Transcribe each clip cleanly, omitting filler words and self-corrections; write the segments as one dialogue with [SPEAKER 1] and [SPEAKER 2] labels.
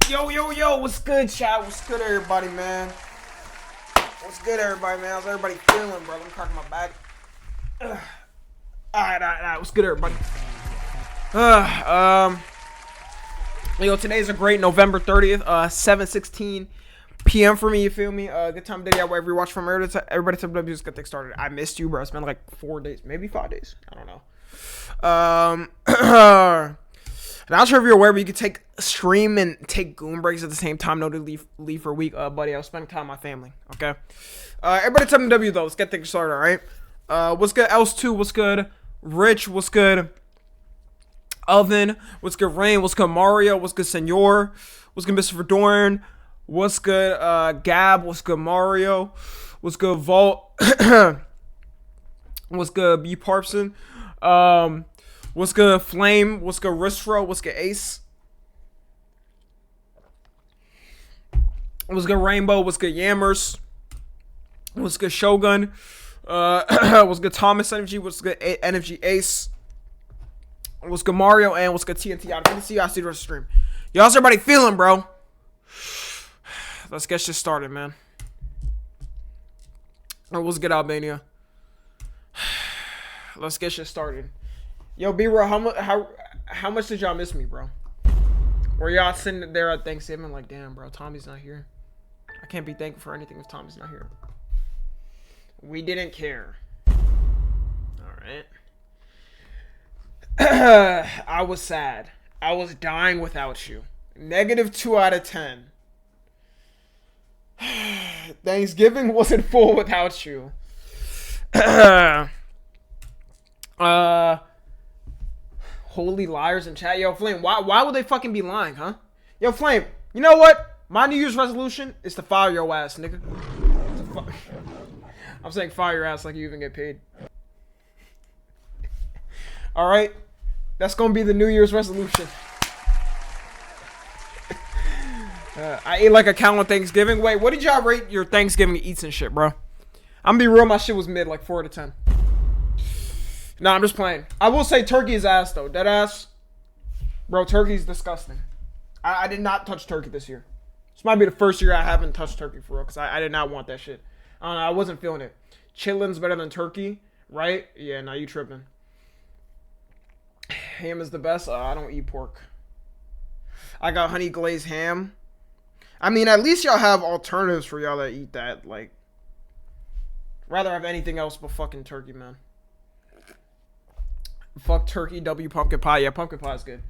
[SPEAKER 1] Yo, what's good, chat? What's good, everybody, man? What's good, everybody, man? How's everybody feeling, bro? I'm cracking my back. Alright, what's good, everybody? Today's a great November 30th, 7:16 p.m. for me, you feel me? Good time of day, wherever you watch from. Everybody, just get things started. I missed you, bro. It's been like 4 days, maybe 5 days. I don't know. Not sure if you're aware, but you could take stream and take Guhm breaks at the same time. No to leave for a week, buddy. I was spending time with my family. Okay. Everybody, TommyNFG though. Let's get things started. All right. What's good, Else2? What's good, Rich? What's good, Oven? What's good, Rain? What's good, Mario? What's good, Senor? What's good, Mr. Verdorn? What's good, Gab? What's good, Mario? What's good, Vault? What's good, B Parpson? What's good, Flame? What's good, Ristro? What's good, Ace? What's good, Rainbow? What's good, Yammers? What's good, Shogun? What's good, TommyNFG? What's good, NFG Ace? What's good, Mario? And what's good, TNT? I'm gonna see y'all see the rest of the stream. How's everybody feeling, bro? Let's get shit started, man. What's good, Albania? Let's get shit started. Yo, B-Bro, how much did y'all miss me, bro? Were y'all sitting there at Thanksgiving like, damn, bro, Tommy's not here? I can't be thankful for anything if Tommy's not here. We didn't care. Alright. I was sad. I was dying without you. -2 out of 10. Thanksgiving wasn't full without you. Holy liars in chat. Yo, Flame, why would they fucking be lying, huh? Yo, Flame, you know what? My New Year's resolution is to fire your ass, nigga. I'm saying fire your ass like you even get paid. Alright? That's gonna be the New Year's resolution. I ate like a cow on Thanksgiving. Wait, what did y'all rate your Thanksgiving eats and shit, bro? I'm gonna be real, my shit was mid, like 4 out of 10. Nah, I'm just playing. I will say turkey is ass, though. Dead ass. Bro, turkey's disgusting. I did not touch turkey this year. This might be the first year I haven't touched turkey for real, because I did not want that shit. I don't know, I wasn't feeling it. Chillin's better than turkey, right? Yeah, nah, you tripping. Ham is the best. I don't eat pork. I got honey glazed ham. I mean, at least y'all have alternatives for y'all that eat that. Like, rather have anything else but fucking turkey, man. Fuck turkey, W pumpkin pie. Yeah, pumpkin pie is good.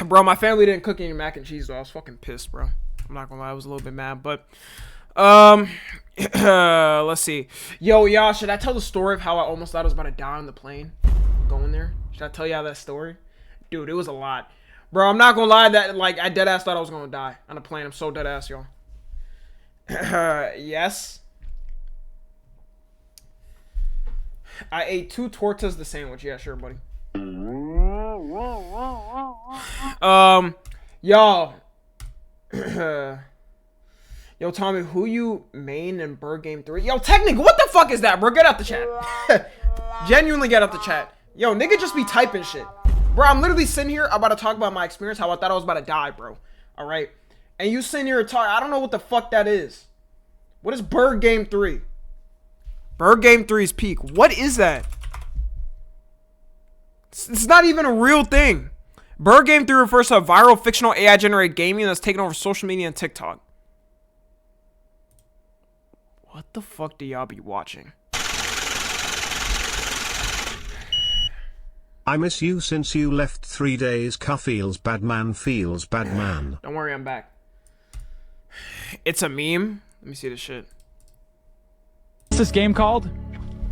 [SPEAKER 1] Bro, my family didn't cook any mac and cheese, though. I was fucking pissed, bro. I'm not gonna lie, I was a little bit mad, but let's see. Yo, y'all, should I tell the story of how I almost thought I was about to die on the plane going there? Should I tell y'all that story? Dude, it was a lot. Bro, I'm not gonna lie, that like I dead ass thought I was gonna die on a plane. I'm so dead ass, y'all. Yes. I ate 2 tortas the sandwich. Yeah, sure, buddy. Y'all. Yo, Tommy, who you main in Bird Game 3? Yo, technically, what the fuck is that, bro? Get out the chat. Genuinely get out the chat. Yo, nigga just be typing shit. Bro, I'm literally sitting here about to talk about my experience, how I thought I was about to die, bro. Alright? And you sitting here and talk, I don't know what the fuck that is. What is Bird Game 3? Bird Game 3's peak. What is that? It's not even a real thing. Bird Game 3 refers to a viral fictional AI-generated gaming that's taken over social media and TikTok. What the fuck do y'all be watching?
[SPEAKER 2] I miss you since you left 3 days. Feels bad man, feels bad man.
[SPEAKER 1] Don't worry, I'm back. It's a meme. Let me see this shit.
[SPEAKER 3] What's this game called?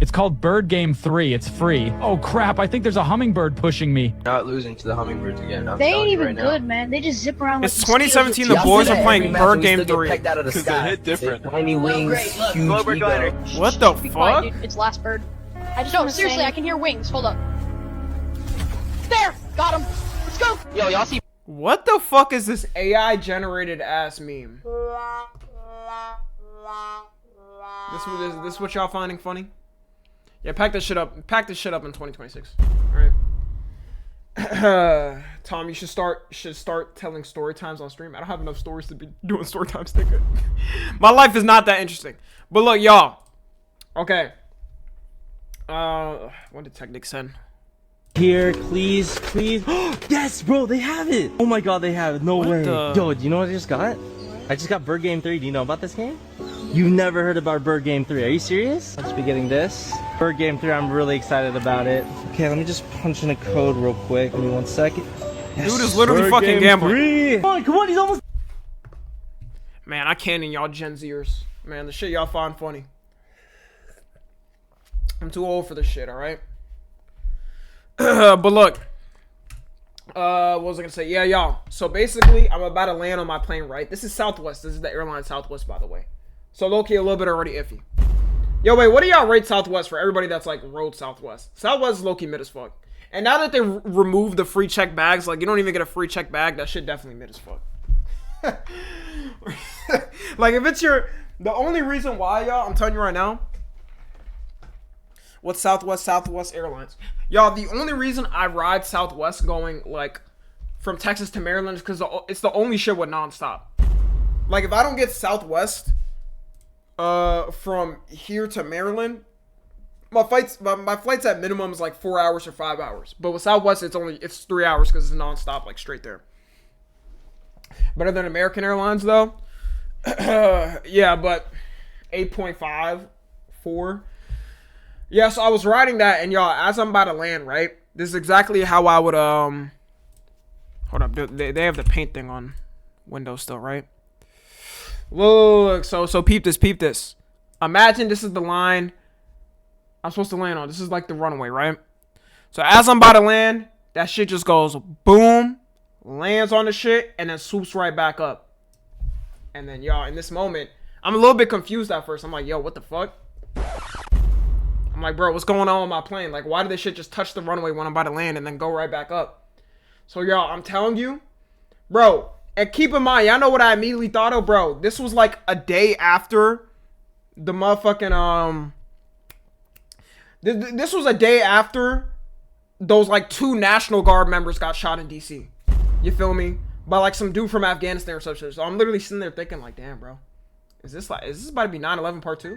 [SPEAKER 3] It's called Bird Game 3. It's free. Oh crap, I think there's a hummingbird pushing me.
[SPEAKER 4] Not losing to the hummingbirds again.
[SPEAKER 5] They ain't even good, man. They just zip around like
[SPEAKER 1] It's 2017. The boys are playing Bird Game 3.
[SPEAKER 4] Because
[SPEAKER 6] they hit different.
[SPEAKER 4] Tiny wings, huge ego.
[SPEAKER 1] What the
[SPEAKER 5] Be
[SPEAKER 1] fuck?
[SPEAKER 5] quiet, dude. It's last bird. I just no, seriously, I can hear wings. Hold up. There! Got him! Let's go!
[SPEAKER 4] Yo, y'all see?
[SPEAKER 1] What the fuck is this AI generated ass meme? This what y'all finding funny? Yeah, pack this shit up. Pack this shit up in 2026. All right. Tom, you should start telling story times on stream. I don't have enough stories to be doing story times, nigga. My life is not that interesting. But look, y'all. Okay. What did Technic send?
[SPEAKER 6] Here, please. Yes, bro, they have it. Oh my god, they have it. No way. Yo, do you know what I just got? I just got Bird Game 3. Do you know about this game? You've never heard about Bird Game 3. Are you serious? Let's be getting this. Bird Game 3, I'm really excited about it. Okay, let me just punch in a code real quick. Give me 1 second. Yes.
[SPEAKER 1] Dude is literally
[SPEAKER 6] Bird
[SPEAKER 1] fucking
[SPEAKER 6] Game
[SPEAKER 1] gambling.
[SPEAKER 6] 3. Come on, he's almost.
[SPEAKER 1] Man, I can't in y'all Gen Zers. Man, the shit y'all find funny. I'm too old for this shit, alright? But look. What was I gonna say? Yeah, y'all. So basically, I'm about to land on my plane, right? This is Southwest. This is the airline Southwest, by the way. So low-key a little bit already iffy. Yo, wait, what do y'all rate Southwest for everybody that's like rode Southwest? Southwest is low-key mid as fuck. And now that they removed the free check bags, like you don't even get a free check bag, that shit definitely mid as fuck. Like if it's the only reason why, y'all, I'm telling you right now, what's Southwest Airlines? Y'all, the only reason I ride Southwest going like from Texas to Maryland is because it's the only shit with nonstop. Like if I don't get Southwest from here to Maryland, my flights at minimum is like 4 hours or 5 hours. But with Southwest, it's 3 hours because it's nonstop, like straight there. Better than American Airlines though. Yeah, but 8.5, 4. Yeah, so I was riding that, and y'all, as I'm about to land, right? This is exactly how I would hold up. They have the paint thing on Windows still, right? Look, so peep this. Imagine this is the line I'm supposed to land on. This is like the runway, right? So as I'm about to land, that shit just goes boom, lands on the shit, and then swoops right back up. And then, y'all, in this moment, I'm a little bit confused at first. I'm like, yo, what the fuck? I'm like, bro, what's going on with my plane? Like, why did this shit just touch the runway when I'm about to land and then go right back up? So, y'all, I'm telling you, bro, and keep in mind, y'all know what I immediately thought of, bro. This was like a day after the motherfucking, this was a day after those, like, 2 National Guard members got shot in D.C. You feel me? By, like, some dude from Afghanistan or some shit. So I'm literally sitting there thinking, like, damn, bro. Is this about to be 9/11 part 2?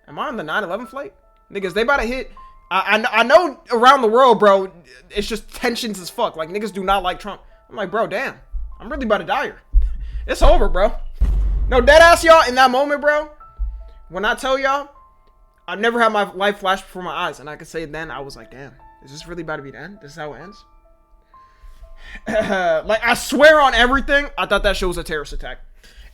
[SPEAKER 1] Am I on the 9/11 flight? Niggas, they about to hit. I know around the world, bro, it's just tensions as fuck. Like, niggas do not like Trump. I'm like, bro, damn. I'm really about to die here. It's over, bro. No, dead ass, y'all, in that moment, bro. When I tell y'all, I've never had my life flash before my eyes. And I could say then, I was like, damn. Is this really about to be the end? This is how it ends? Like, I swear on everything, I thought that shit was a terrorist attack.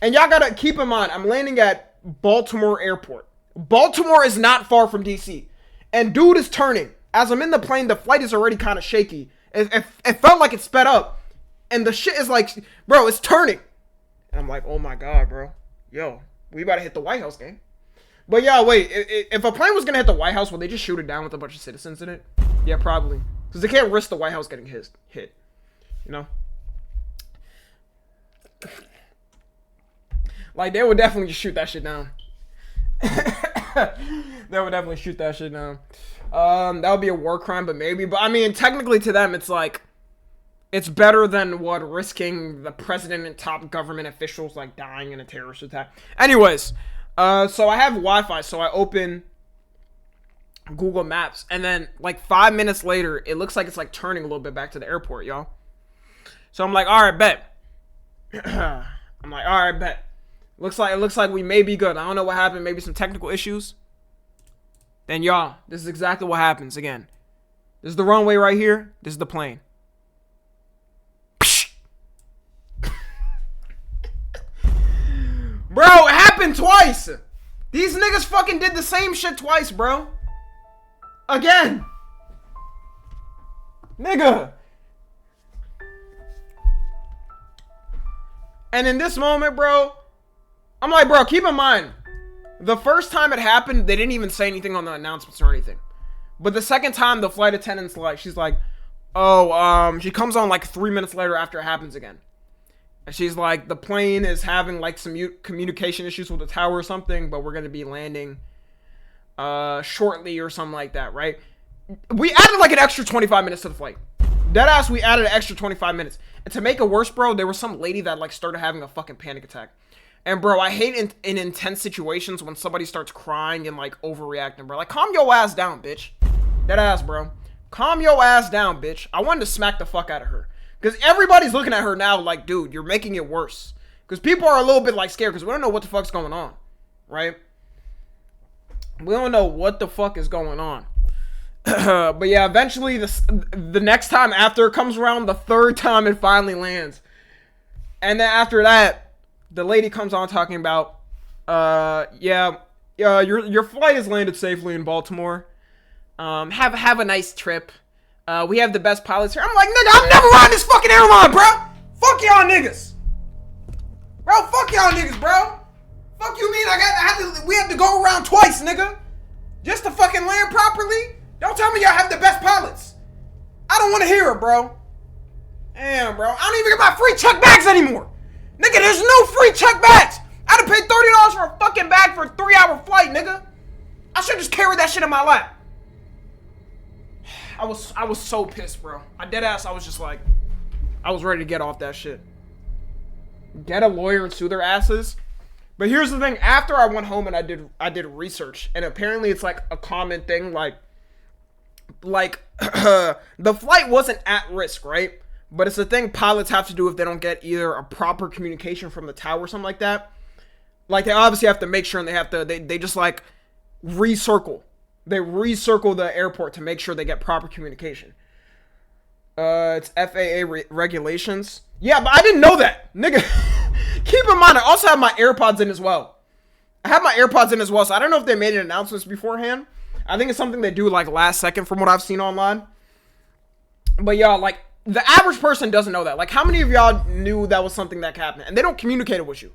[SPEAKER 1] And y'all gotta keep in mind, I'm landing at Baltimore Airport. Baltimore is not far from DC. And dude is turning. As I'm in the plane, the flight is already kind of shaky. It felt like it sped up. And the shit is like, bro, it's turning. And I'm like, oh my god, bro. Yo, we about to hit the White House, gang. But yeah, wait. If a plane was going to hit the White House, would they just shoot it down with a bunch of citizens in it? Yeah, probably. Because they can't risk the White House getting hit. You know? Like, they would definitely just shoot that shit down. They would definitely shoot that shit down. That would be a war crime, but maybe. But I mean, technically to them, it's like, it's better than what risking the president and top government officials like dying in a terrorist attack. Anyways, so I have Wi-Fi, so I open Google Maps, and then like 5 minutes later, it looks like it's like turning a little bit back to the airport, y'all. So I'm like, all right, bet. I'm like, all right, bet. It looks like we may be good. I don't know what happened. Maybe some technical issues. Then y'all, this is exactly what happens again. This is the runway right here. This is the plane. Bro, it happened twice. These niggas fucking did the same shit twice, bro. Again. Nigga. And in this moment, bro, I'm like, bro, keep in mind, the first time it happened, they didn't even say anything on the announcements or anything. But the second time, the flight attendant's like, she's like, oh, she comes on like 3 minutes later after it happens again. And she's like, the plane is having like some communication issues with the tower or something, but we're going to be landing shortly or something like that, right? We added like an extra 25 minutes to the flight. Deadass, we added an extra 25 minutes. And to make it worse, bro, there was some lady that like started having a fucking panic attack. And bro, I hate in intense situations when somebody starts crying and like overreacting, bro. Like, calm your ass down, bitch. Deadass, bro. Calm your ass down, bitch. I wanted to smack the fuck out of her. Because everybody's looking at her now like, dude, you're making it worse. Because people are a little bit like scared because we don't know what the fuck's going on. Right? We don't know what the fuck is going on. But yeah, eventually the next time after it comes around, the third time it finally lands. And then after that, the lady comes on talking about, your flight has landed safely in Baltimore. Have a nice trip. We have the best pilots here. I'm like, nigga, I'm never riding this fucking airline, bro. Fuck y'all niggas. Bro, fuck y'all niggas, bro. Fuck you mean we had to go around twice, nigga. Just to fucking land properly? Don't tell me y'all have the best pilots. I don't want to hear it, bro. Damn, bro. I don't even get my free check bags anymore. Nigga, there's no free check bags. I'd have paid $30 for a fucking bag for a 3-hour flight, nigga. I should just carry that shit in my lap. I was so pissed, bro. I deadass, I was just like, I was ready to get off that shit. Get a lawyer and sue their asses. But here's the thing, after I went home and I did research, and apparently it's like a common thing, like the flight wasn't at risk, right? But it's a thing pilots have to do if they don't get either a proper communication from the tower or something like that. Like, they obviously have to make sure, and they just like recircle. They recircle the airport to make sure they get proper communication. It's FAA regulations. Yeah, but I didn't know that, nigga. Keep in mind, I also have my AirPods in as well. I have my AirPods in as well, so I don't know if they made an announcements beforehand. I think it's something they do like last second from what I've seen online. But y'all, like, the average person doesn't know that. Like, how many of y'all knew that was something that happened? And they don't communicate it with you.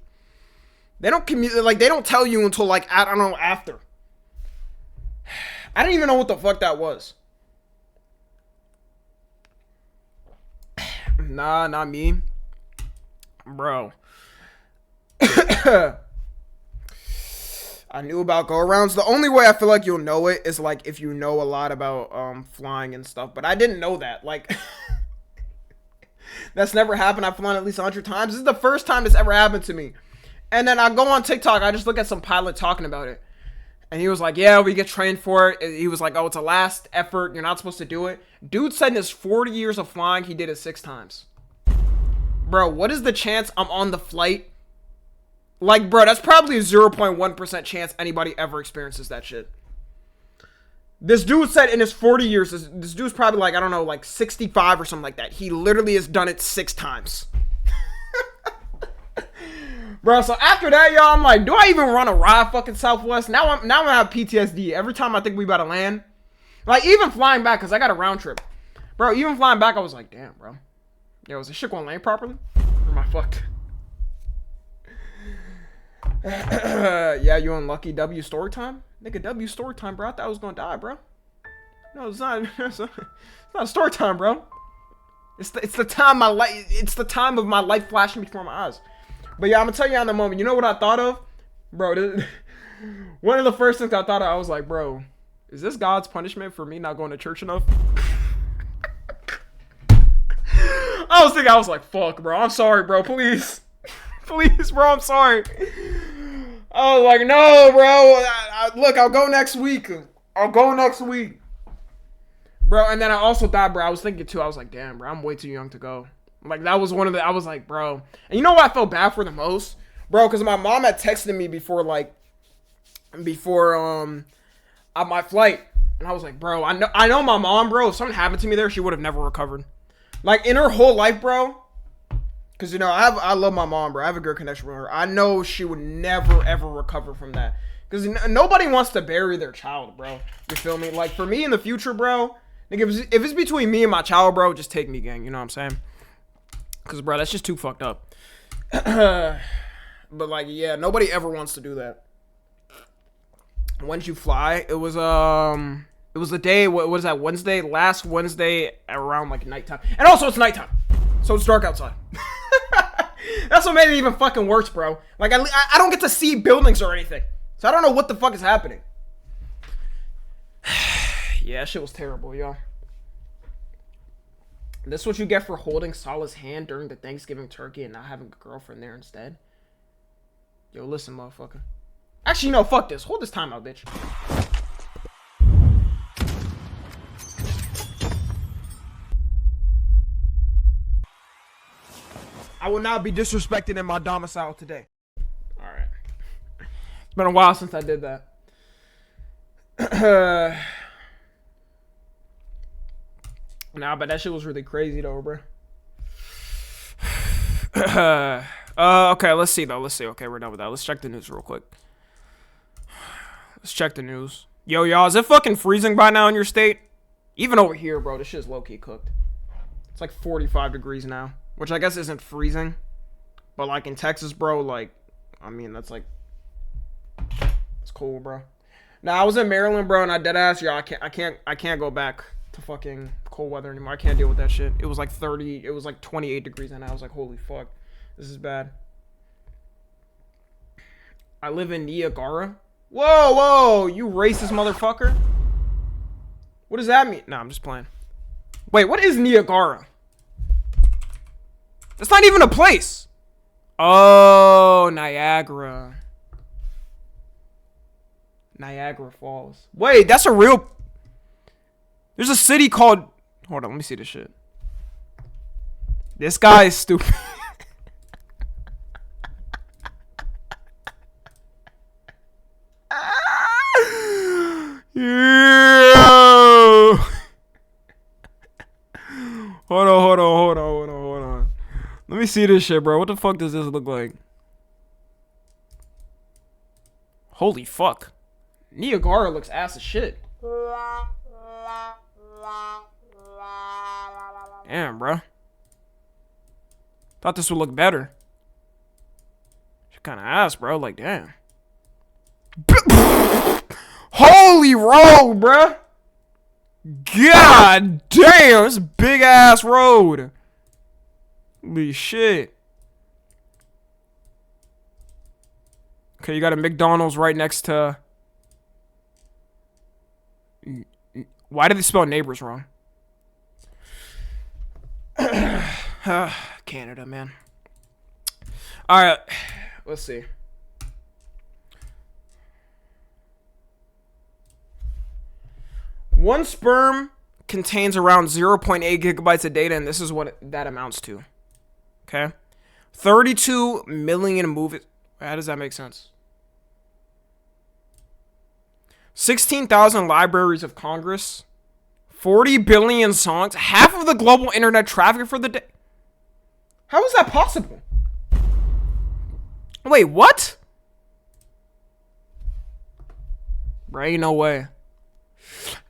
[SPEAKER 1] They don't they don't tell you until like, I don't know, after. I didn't even know what the fuck that was. Nah, not me. Bro. I knew about go-arounds. The only way I feel like you'll know it is like if you know a lot about flying and stuff. But I didn't know that. Like, that's never happened. I've flown at least 100 times. This is the first time this ever happened to me. And then I go on TikTok. I just look at some pilot talking about it. And he was like, yeah, we get trained for it. He was like, oh, it's a last effort. You're not supposed to do it. Dude said in his 40 years of flying, he did it 6 times. Bro, what is the chance I'm on the flight? Like, bro, that's probably a 0.1% chance anybody ever experiences that shit. This dude said in his 40 years, this dude's probably like, I don't know, like 65 or something like that. He literally has done it 6 times. Bro, so after that, y'all, I'm like, do I even run a ride fucking Southwest? Now I have PTSD every time I think we about to land. Like, even flying back, because I got a round trip. Bro, even flying back, I was like, damn, bro. Yo, is this shit going to land properly? Or am I fucked? Yeah, you unlucky. W story time? Nigga, W story time, bro. I thought I was going to die, bro. No, it's not. It's not story time, bro. It's the time it's the time of my life flashing before my eyes. But yeah, I'm gonna tell you in the moment. You know what I thought of? Bro, one of the first things I thought of, I was like, bro, is this God's punishment for me not going to church enough? I was like, fuck, bro. I'm sorry, bro. Please. Please, bro. I'm sorry. I was like, no, bro. Look, I'll go next week. Bro, and then I also thought, bro, I was thinking too, I was like, damn, bro, I'm way too young to go. Like, that was one of the, I was like, bro. And you know what I felt bad for the most? Bro, because my mom had texted me before on my flight. And I was like, bro, I know my mom, bro, if something happened to me there, she would have never recovered. Like, in her whole life, bro. Because, you know, I love my mom, bro. I have a good connection with her. I know she would never, ever recover from that. Because nobody wants to bury their child, bro. You feel me? Like, for me in the future, bro, like, if it's between me and my child, bro, just take me, gang. You know what I'm saying? Because, bro, that's just too fucked up. But, like, yeah, nobody ever wants to do that. Once you fly, it was the day, what was that, Wednesday? Last Wednesday around, like, nighttime. And also, it's nighttime. So it's dark outside. That's what made it even fucking worse, bro. Like, I don't get to see buildings or anything. So I don't know what the fuck is happening. Yeah, that shit was terrible, y'all. This is what you get for holding Salah's hand during the Thanksgiving turkey and not having a girlfriend there instead. Yo, listen, motherfucker. Actually, no, fuck this. Hold this timeout, bitch. I will not be disrespected in my domicile today. Alright. It's been a while since I did that. Nah, but that shit was really crazy though, bro. Okay, let's see though. Let's see. Okay, we're done with that. Let's check the news real quick. Let's check the news. Yo, y'all, is it fucking freezing by now in your state? Even over here, bro, this shit's low-key cooked. It's like 45 degrees now, which I guess isn't freezing. But like in Texas, bro, like, I mean, that's like, it's cool, bro. Now, I was in Maryland, bro, and I deadass, yo, I can't go back to fucking cold weather anymore. I can't deal with that shit. It was like 30, it was like 28 degrees, and I was like, holy fuck, this is bad. I live in Niagara. Whoa, whoa, you racist motherfucker. What does that mean? Nah, I'm just playing. Wait, what is Niagara? That's not even a place. Oh, Niagara. Niagara Falls. Wait, that's a real... There's a city called... Hold on, let me see this shit. This guy is stupid. Yo! Hold on. Let me see this shit, bro. What the fuck does this look like? Holy fuck. Niagara looks ass as shit. Damn, bro. Thought this would look better. Shit kind of ass, bro. Like, damn. Holy road, bro. God damn. It's a big ass road. Holy shit. Okay, you got a McDonald's right next to... Why did they spell neighbors wrong? Canada, man. Alright, let's see. One sperm contains around 0.8 gigabytes of data, and this is what that amounts to. Okay? 32 million movies. How does that make sense? 16,000 libraries of Congress. 40 billion songs. Half of the global internet traffic for the day. How is that possible? Wait, what? Right? No way.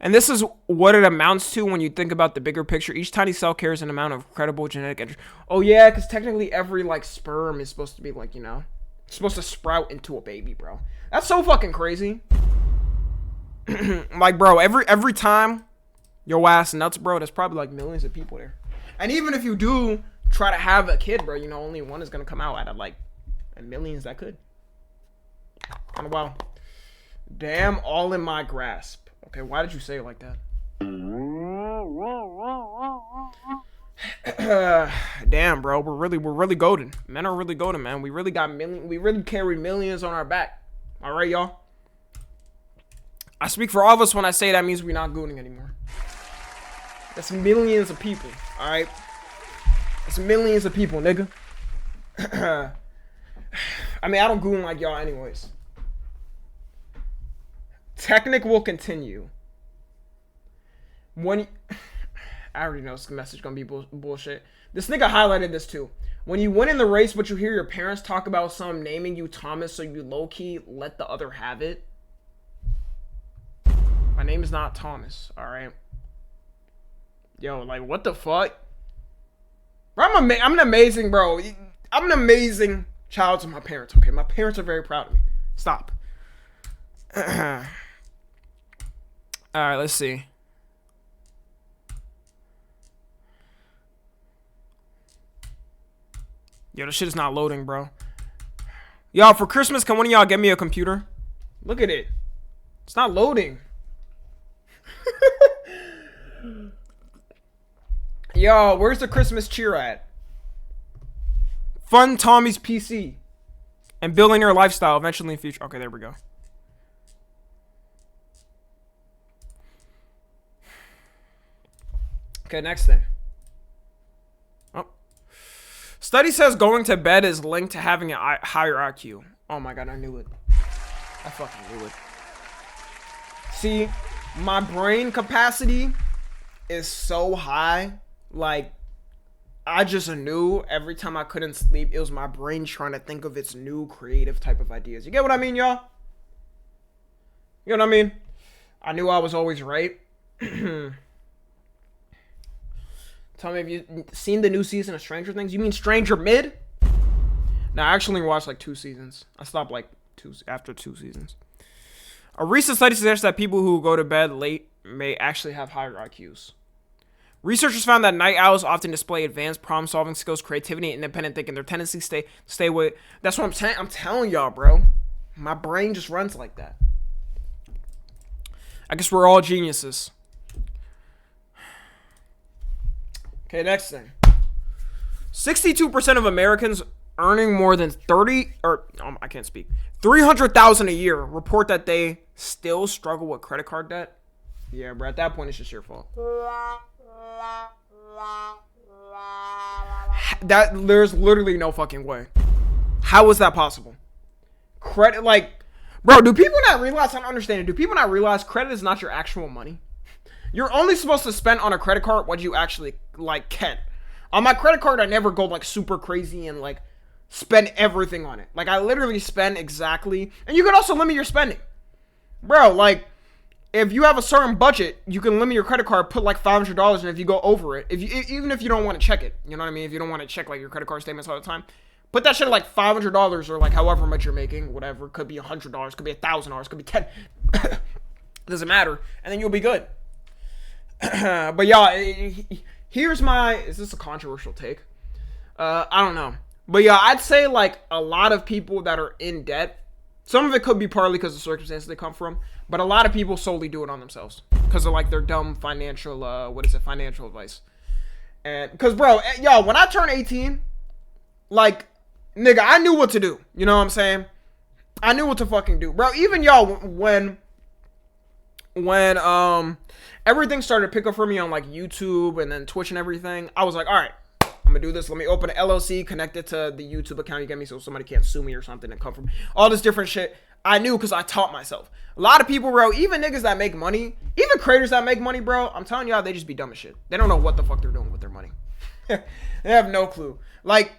[SPEAKER 1] And this is what it amounts to when you think about the bigger picture. Each tiny cell carries an amount of credible genetic entry. Oh, yeah, because technically every, like, sperm is supposed to be, like, you know, it's supposed to sprout into a baby, bro. That's so fucking crazy. Like, bro, every time your ass nuts, bro, there's probably, like, millions of people there. And even if you do try to have a kid, bro, you know, only one is going to come out out of, like, millions that could. Kind of wild. Damn, all in my grasp. Okay, why did you say it like that? Damn, bro, we're really golden. Men are really golden, man. We really carry millions on our back. All right, y'all. I speak for all of us when I say that means we're not gooning anymore. That's millions of people. All right, that's millions of people, nigga. I mean, I don't goon like y'all, anyways. Technic will continue. When I already know this message gonna be bullshit. This nigga highlighted this too. When you win in the race, but you hear your parents talk about some naming you Thomas, so you low-key let the other have it. My name is not Thomas, alright? Yo, like, what the fuck? Bro, I'm an amazing, bro. I'm an amazing child to my parents, okay? My parents are very proud of me. Stop. Alright, let's see. Yo, this shit is not loading, bro. Y'all, for Christmas, can one of y'all get me a computer? Look at it. It's not loading. Yo, where's the Christmas cheer at? Fund Tommy's PC. And billionaire lifestyle eventually in the future. Okay, there we go. Okay, next thing. Oh. Study says going to bed is linked to having a higher IQ. Oh my god, I knew it. I fucking knew it. See, my brain capacity is so high. Like, I just knew every time I couldn't sleep, it was my brain trying to think of its new creative type of ideas. You get what I mean, y'all? You know what I mean? I knew I was always right. Tell me, have you seen the new season of Stranger Things? You mean Stranger Mid? No, I actually watched like 2 seasons. I stopped like after 2 seasons. A recent study suggests that people who go to bed late may actually have higher IQs. Researchers found that night owls often display advanced problem-solving skills, creativity, and independent thinking. Their tendency stay with. That's what I'm saying. I'm telling y'all, bro. My brain just runs like that. I guess we're all geniuses. Okay, next thing. 62% of Americans earning more than 300,000 a year report that they still struggle with credit card debt. Yeah, bro. At that point, it's just your fault. There's literally no fucking way. How is that possible? Credit, like, bro, do people not realize? I don't understand it. Do people not realize credit is not your actual money? You're only supposed to spend on a credit card what you actually, like, can. On my credit card, I never go, like, super crazy and, like, spend everything on it. Like, I literally spend exactly. And you can also limit your spending. Bro, like, if you have a certain budget, you can limit your credit card, put like $500, and if you go over it, even if you don't want to check it, you know what I mean? If you don't want to check like your credit card statements all the time, put that shit at like $500 or like however much you're making, whatever. Could be $100, could be $1,000, could be 10. Doesn't matter, and then you'll be good. But yeah, here's my. Is this a controversial take? I don't know, but yeah, I'd say like a lot of people that are in debt. Some of it could be partly because of the circumstances they come from, but a lot of people solely do it on themselves because of like their dumb financial, financial advice. And because, bro, yo, when I turned 18, like, nigga, I knew what to do. You know what I'm saying? I knew what to fucking do, bro. Even y'all, when everything started to pick up for me on like YouTube and then Twitch and everything, I was like, all right. I'm gonna do this. Let me open an LLC, connect it to the YouTube account you get me so somebody can't sue me or something and come from all this different shit. I knew because I taught myself. A lot of people, bro, even niggas that make money, even creators that make money, bro, I'm telling y'all, they just be dumb as shit. They don't know what the fuck they're doing with their money. They have no clue. Like,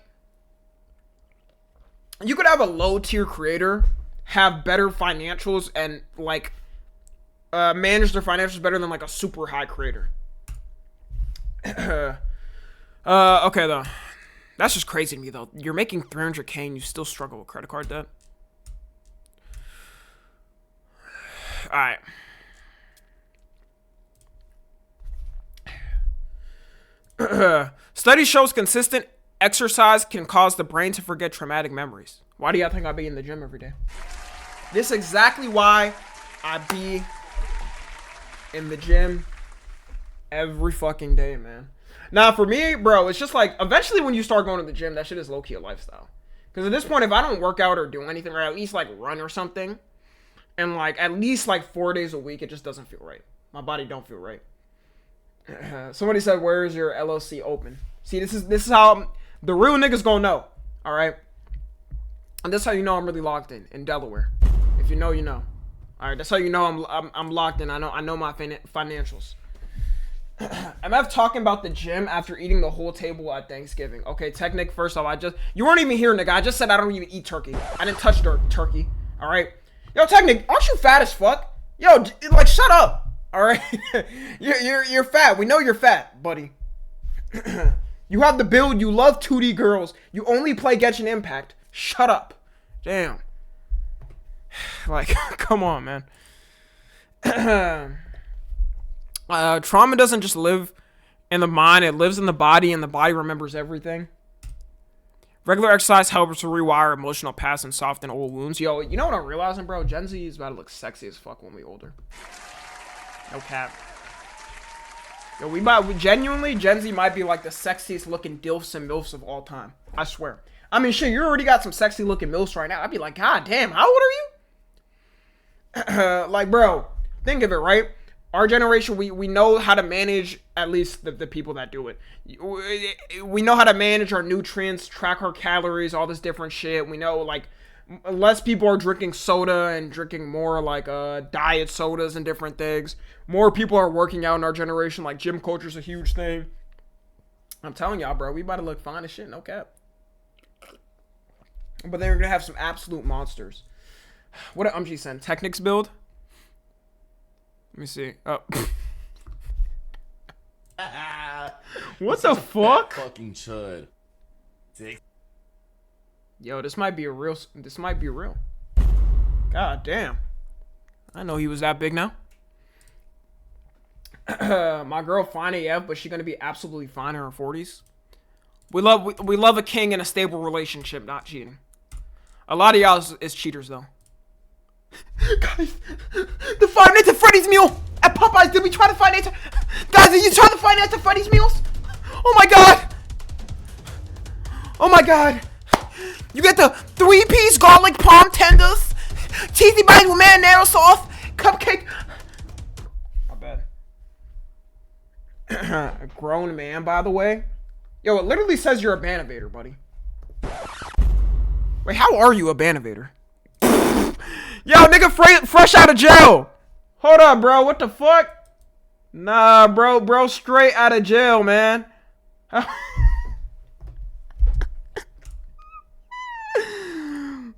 [SPEAKER 1] you could have a low tier creator have better financials and like manage their financials better than like a super high creator. Okay, though. That's just crazy to me, though. You're making $300K and you still struggle with credit card debt. Alright. Study shows consistent exercise can cause the brain to forget traumatic memories. Why do y'all think I be in the gym every day? This is exactly why I be in the gym every fucking day, man. Now, for me, bro, it's just like, eventually when you start going to the gym, that shit is low-key a lifestyle. Because at this point, if I don't work out or do anything, or at least, like, run or something, and, like, at least, like, 4 days a week, it just doesn't feel right. My body don't feel right. Somebody said, where is your LLC open? See, this is how the real niggas gonna know, all right? And that's how you know I'm really locked in Delaware. If you know, you know. All right, that's how you know I'm locked in. I know my financials. MF talking about the gym after eating the whole table at Thanksgiving. Okay, Technic, first off, you weren't even here, nigga. I just said I don't even eat turkey. I didn't touch turkey, all right? Yo, Technic, aren't you fat as fuck? Yo, like, shut up, all right? you're fat. We know you're fat, buddy. You have the build. You love 2D girls. You only play Genshin Impact. Shut up. Damn. Like, come on, man. Trauma doesn't just live in the mind, it lives in the body, and the body remembers everything. Regular exercise helps to rewire emotional past and soften old wounds. Yo, you know what I'm realizing, bro? Gen Z is about to look sexy as fuck when we older. No cap. Yo, we genuinely, Gen Z might be like the sexiest looking dilfs and milfs of all time. I swear. I mean, shit, you already got some sexy looking milfs right now. I'd be like, God damn, how old are you? Like, bro, think of it, right? Our generation, we know how to manage, at least the people that do it. We know how to manage our nutrients, track our calories, all this different shit. We know, like, less people are drinking soda and drinking more, like, diet sodas and different things. More people are working out in our generation. Like, gym culture's a huge thing. I'm telling y'all, bro, we about to look fine as shit, no cap. But then we're gonna have some absolute monsters. What did UMG send? Technics build? Let me see. Oh. What the fuck?
[SPEAKER 7] Fucking chud.
[SPEAKER 1] Yo, this might be real. God damn. I know he was that big now. My girl fine AF, but she's gonna be absolutely fine in her 40s. We love a king in a stable relationship, not cheating. A lot of y'all is cheaters though. Guys, the Five Nights at Freddy's meal at Popeyes. Did we try to find it? Guys, did you try the Five Nights at Freddy's meals? Oh my god! Oh my god! You get the 3-piece garlic palm tenders, cheesy bites with marinara sauce, cupcake. My bad. A grown man, by the way. Yo, it literally says you're a banavator, buddy. Wait, how are you a banavator? Yo, nigga, fresh out of jail. Hold up, bro. What the fuck? Nah, bro, straight out of jail, man.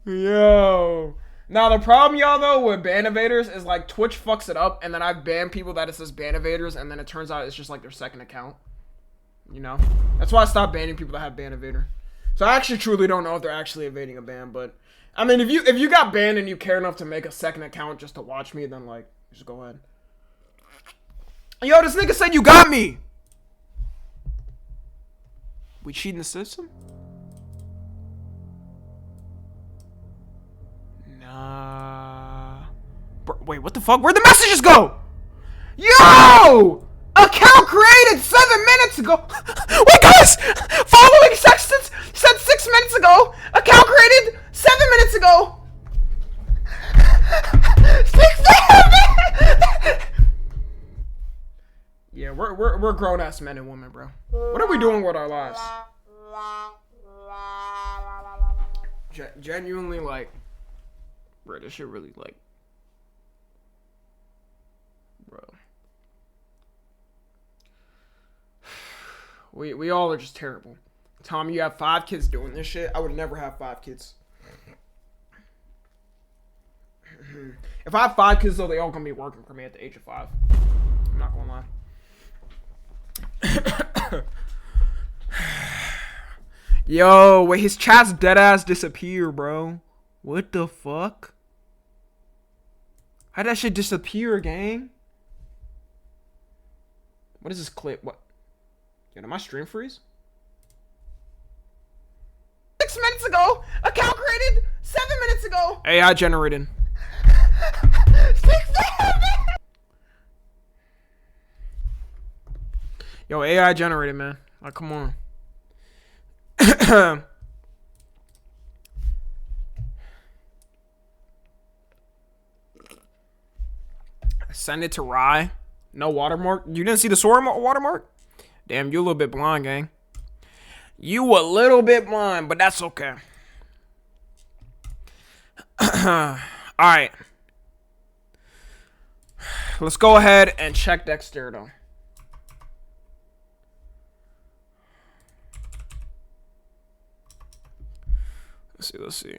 [SPEAKER 1] Yo. Now, the problem, y'all, though, with banavaders is, like, Twitch fucks it up, and then I've banned people that it says banavaders, and then it turns out it's just, like, their second account. You know? That's why I stopped banning people that have banavader. So I actually truly don't know if they're actually evading a ban, but I mean, if you got banned and you care enough to make a second account just to watch me, then like, just go ahead. Yo, this nigga said you got me. We cheating the system? Nah. Bro, wait, what the fuck? Where'd the messages go? Yo! Account created 7 minutes ago. Wait, guys! Following sections said 6 minutes ago. Account created 7 minutes ago. 6 minutes. Yeah, we're grown ass men and women, bro. What are we doing with our lives? Genuinely, like, bro, this shit really, like, bro. We all are just terrible. Tom, you have 5 kids doing this shit. I would never have 5 kids. If I have 5 kids, though, they all gonna be working for me at the age of 5. I'm not gonna lie. Yo, wait, his chat's dead ass disappear, bro. What the fuck? How'd that shit disappear, gang? What is this clip? What? Yo, did my stream freeze? 6 minutes ago! Account created 7 minutes ago! AI generated. 6 minutes! Yo, AI generated, man. Like, come on. Send it to Rye. No watermark. You didn't see the sword watermark? Damn, you a little bit blind, gang. You a little bit blind, but that's okay. Alright. Let's go ahead and check Dexter, though. Let's see.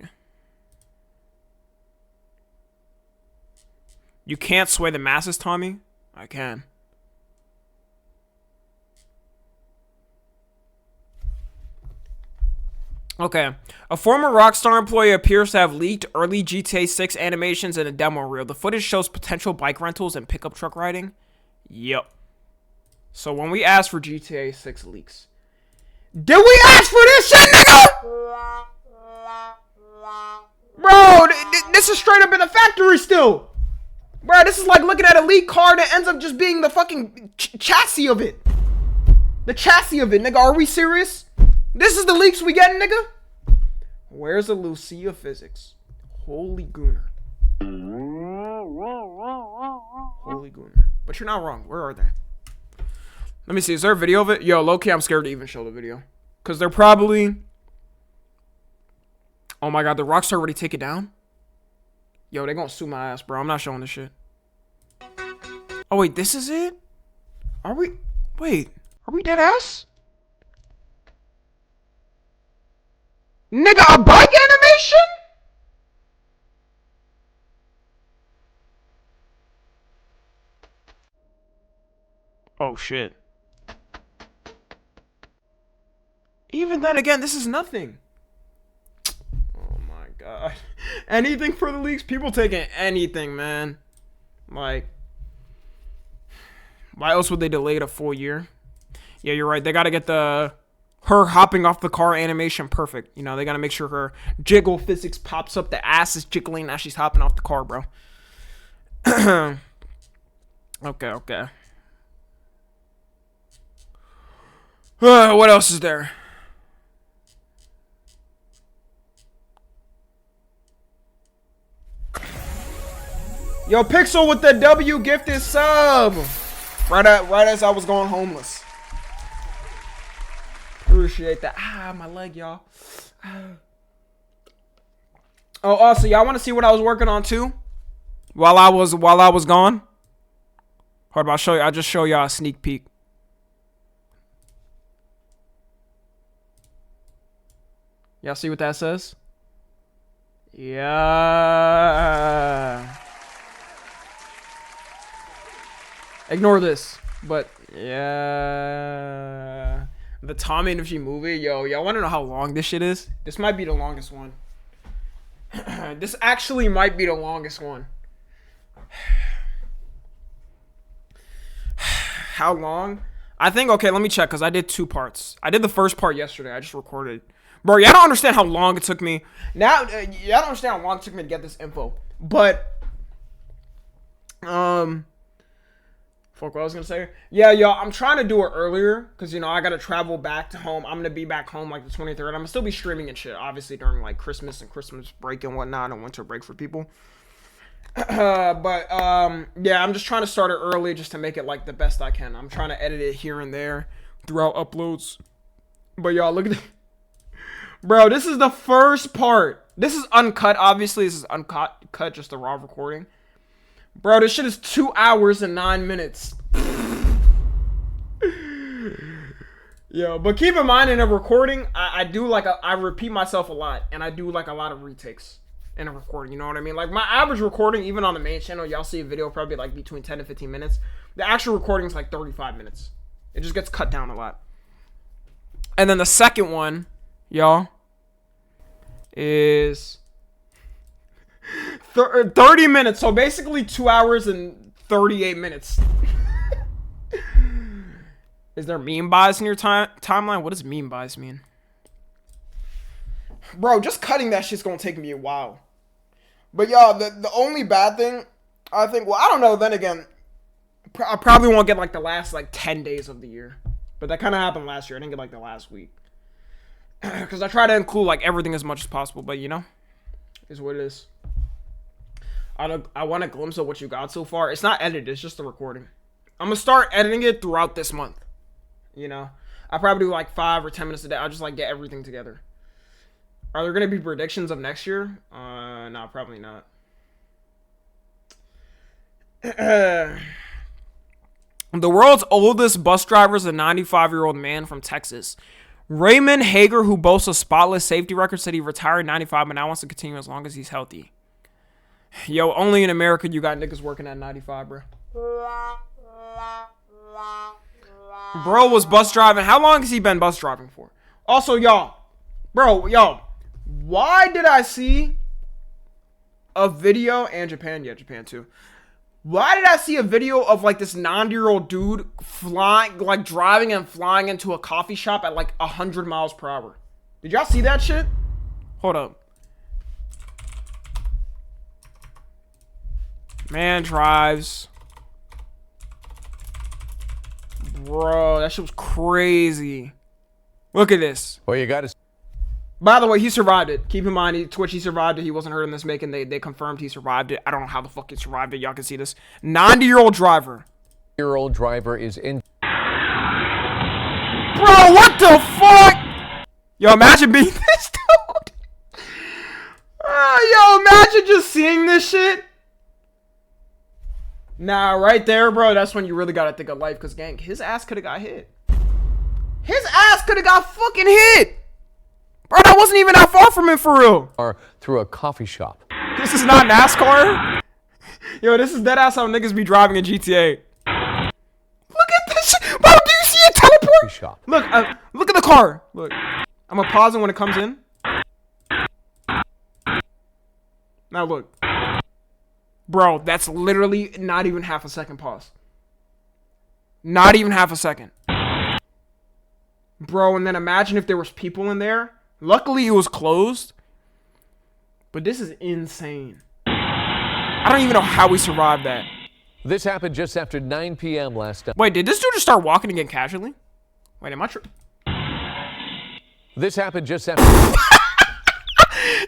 [SPEAKER 1] You can't sway the masses, Tommy? I can. Okay. A former Rockstar employee appears to have leaked early GTA 6 animations in a demo reel. The footage shows potential bike rentals and pickup truck riding. Yep. So when we asked for GTA 6 leaks, did we ask for this shit, nigga? Bro, this is straight up in the factory still. Bro, this is like looking at a league card that ends up just being the fucking chassis of it. The chassis of it, nigga. Are we serious? This is the leaks we getting, nigga? Where's the Lucia physics? Holy gooner. Holy gooner. But you're not wrong. Where are they? Let me see. Is there a video of it? Yo, low-key, I'm scared to even show the video. Because they're probably... Oh my god, the Rockstar already take it down? Yo, they gonna sue my ass, bro. I'm not showing this shit. Oh, wait, this is it? Are we... Wait. Are we dead ass? Nigga, a bike animation? Oh, shit. Even then again, this is nothing. Oh my god. Anything for the leaks? People taking anything, man. Like, why else would they delay it a full year? Yeah, you're right. They gotta get her hopping off the car animation perfect. You know, they gotta make sure her jiggle physics pops up. The ass is jiggling as she's hopping off the car, bro. Okay. What else is there? Yo, Pixel with the W gifted sub. Right as I was going homeless. Appreciate that. Ah, my leg, y'all. Oh, also, y'all want to see what I was working on too? While I was gone? Hold on, I'll show you. I'll just show y'all a sneak peek. Y'all see what that says? Yeah. Ignore this, but yeah. The TommyNFG movie, yo, y'all want to know how long this shit is? This might be the longest one. This actually might be the longest one. How long? I think, okay, let me check, because I did 2 parts. I did the first part yesterday. I just recorded. Bro, y'all don't understand how long it took me. Now, y'all don't understand how long it took me to get this info. But, fuck what I was gonna say. Yeah, y'all, I'm trying to do it earlier because, you know, I gotta travel back to home. I'm gonna be back home like the 23rd. I'm gonna still be streaming and shit, obviously, during like Christmas and Christmas break and whatnot and winter break for people. Yeah, I'm just trying to start it early just to make it like the best I can. I'm trying to edit it here and there throughout uploads. But y'all, look at this. Bro, this is the first part. This is uncut, obviously. This is uncut, just the raw recording. Bro, this shit is 2 hours and 9 minutes. Yo, but keep in mind in a recording, I do like I repeat myself a lot, and I do like a lot of retakes in a recording, you know what I mean? Like my average recording, even on the main channel, y'all see a video probably like between 10 to 15 minutes. The actual recording is like 35 minutes. It just gets cut down a lot. And then the second one, y'all, is 30 minutes. So basically 2 hours and 38 minutes. Is there meme buys in your timeline? What does meme buys mean? Bro, just cutting that shit's gonna take me a while. But y'all, the only bad thing, I think, well, I don't know, then again, I probably won't get like the last like 10 days of the year. But that kind of happened last year. I didn't get like the last week. Because I try to include like everything as much as possible, but you know, is what it is. I want a glimpse of what you got so far. It's not edited, it's just the recording. I'm gonna start editing it throughout this month. You know, I probably do like 5 or 10 minutes a day. I'll just like get everything together. Are there gonna be predictions of next year? No, probably not. The world's oldest bus driver is a 95-year-old man from Texas. Raymond Hager, who boasts a spotless safety record, said he retired in 95 but now wants to continue as long as he's healthy. Yo, only in America you got niggas working at 95, bro. Bro was bus driving. How long has he been bus driving for? Also, y'all. Bro, yo. Why did I see a video, and Japan, yeah, Japan too. Why did I see a video of like this 90-year-old dude flying, like driving and flying into a coffee shop at like 100 miles per hour? Did y'all see that shit? Hold up. Man drives. Bro, that shit was crazy. Look at this.
[SPEAKER 7] Well, you gotta.
[SPEAKER 1] By the way, he survived it. Keep in mind, Twitch, he survived it. He wasn't hurt in this making. They confirmed he survived it. I don't know how the fuck he survived it. Y'all can see this. 90-year-old driver.
[SPEAKER 7] Year-old driver is in.
[SPEAKER 1] Bro, what the fuck? Yo, imagine being this dude. Yo, imagine just seeing this shit. Nah, right there, bro. That's when you really gotta think of life. Because, gang, his ass could have got hit. His ass could have got fucking hit. Bro, that wasn't even that far from him, for real.
[SPEAKER 7] Or through a coffee shop.
[SPEAKER 1] This is not NASCAR. Yo, this is dead ass how niggas be driving in GTA. Look at this shit. Bro, do you see it teleport?
[SPEAKER 7] Shop.
[SPEAKER 1] Look, look at the car. Look. I'm gonna pause it when it comes in. Now look. Bro, that's literally not even half a second pause. Not even half a second. Bro, and then imagine if there was people in there. Luckily, it was closed. But this is insane. I don't even know how we survived that.
[SPEAKER 7] This happened just after 9 p.m. last night.
[SPEAKER 1] Wait, did this dude just start walking again casually? Wait, am I true?
[SPEAKER 7] This happened just after.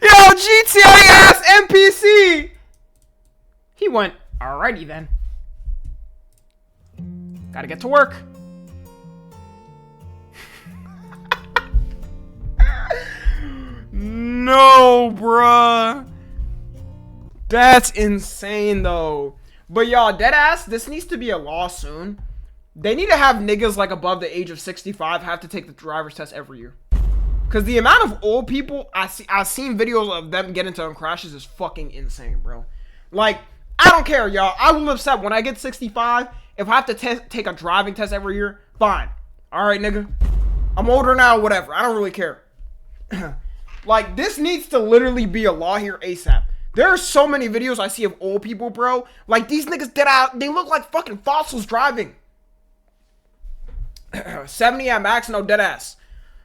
[SPEAKER 1] Yo, GTA ass NPC! He went, alrighty then. Gotta get to work. No, bruh. That's insane, though. But y'all, deadass, this needs to be a law soon. They need to have niggas like above the age of 65 have to take the driver's test every year. Because the amount of old people I've seen videos of them get into crashes is fucking insane, bro. Like, I don't care, y'all. I will accept when I get 65, if I have to take a driving test every year, fine. All right, nigga. I'm older now, whatever. I don't really care. Like, this needs to literally be a law here ASAP. There are so many videos I see of old people, bro. Like, these niggas dead out. They look like fucking fossils driving. 70 at max, no dead ass.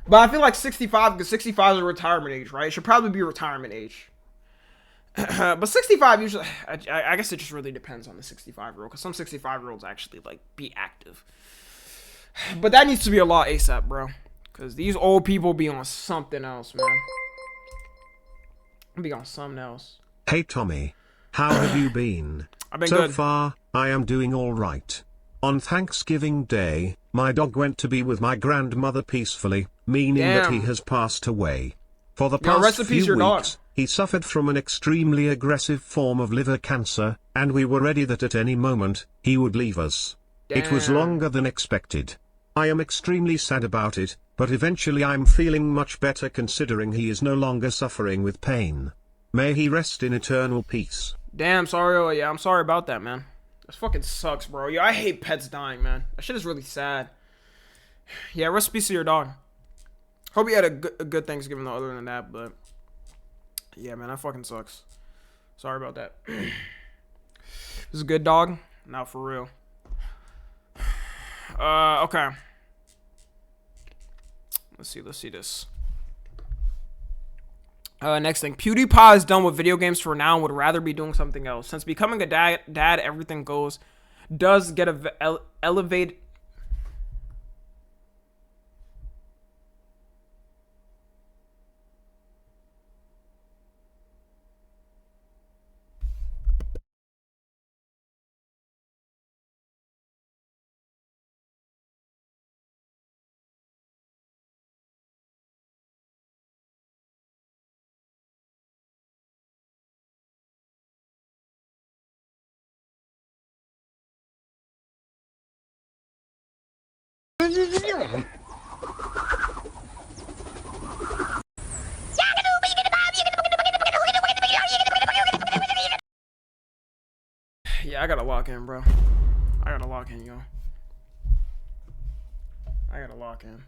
[SPEAKER 1] But I feel like 65, because 65 is a retirement age, right? It should probably be retirement age. But 65 usually, I guess it just really depends on the 65-year-old. Because some 65-year-olds actually, like, be active. But that needs to be a law ASAP, bro. Because these old people be on something else, man. Be on something else.
[SPEAKER 2] Hey Tommy, how have you been?
[SPEAKER 1] I've been
[SPEAKER 2] so
[SPEAKER 1] good.
[SPEAKER 2] far, I am doing alright. On Thanksgiving Day, my dog went to be with my grandmother peacefully, meaning that he
[SPEAKER 1] Damn.
[SPEAKER 2] has passed away. For the
[SPEAKER 1] Yo, rest
[SPEAKER 2] past
[SPEAKER 1] in peace,
[SPEAKER 2] few
[SPEAKER 1] your dog.
[SPEAKER 2] weeks, he suffered from an extremely aggressive form of liver cancer, and we were ready that at any moment, he would leave us. It was
[SPEAKER 1] Damn.
[SPEAKER 2] longer than expected. I am extremely sad about it, but eventually I'm feeling much better considering he is no longer suffering with pain. May he rest in eternal peace.
[SPEAKER 1] Damn, sorry. Oh, yeah, I'm sorry about that, man. This fucking sucks, bro. Yo, I hate pets dying, man. That shit is really sad. Yeah, rest in peace to your dog. Hope you had a good Thanksgiving, though, other than that, but... Yeah, man, that fucking sucks. Sorry about that. This is a good dog? Not for real. Okay. Let's see this. Next thing. PewDiePie is done with video games for now and would rather be doing something else. Since becoming a dad everything does get elevated. Yeah, I gotta lock in, bro. I gotta lock in, yo. I gotta lock in.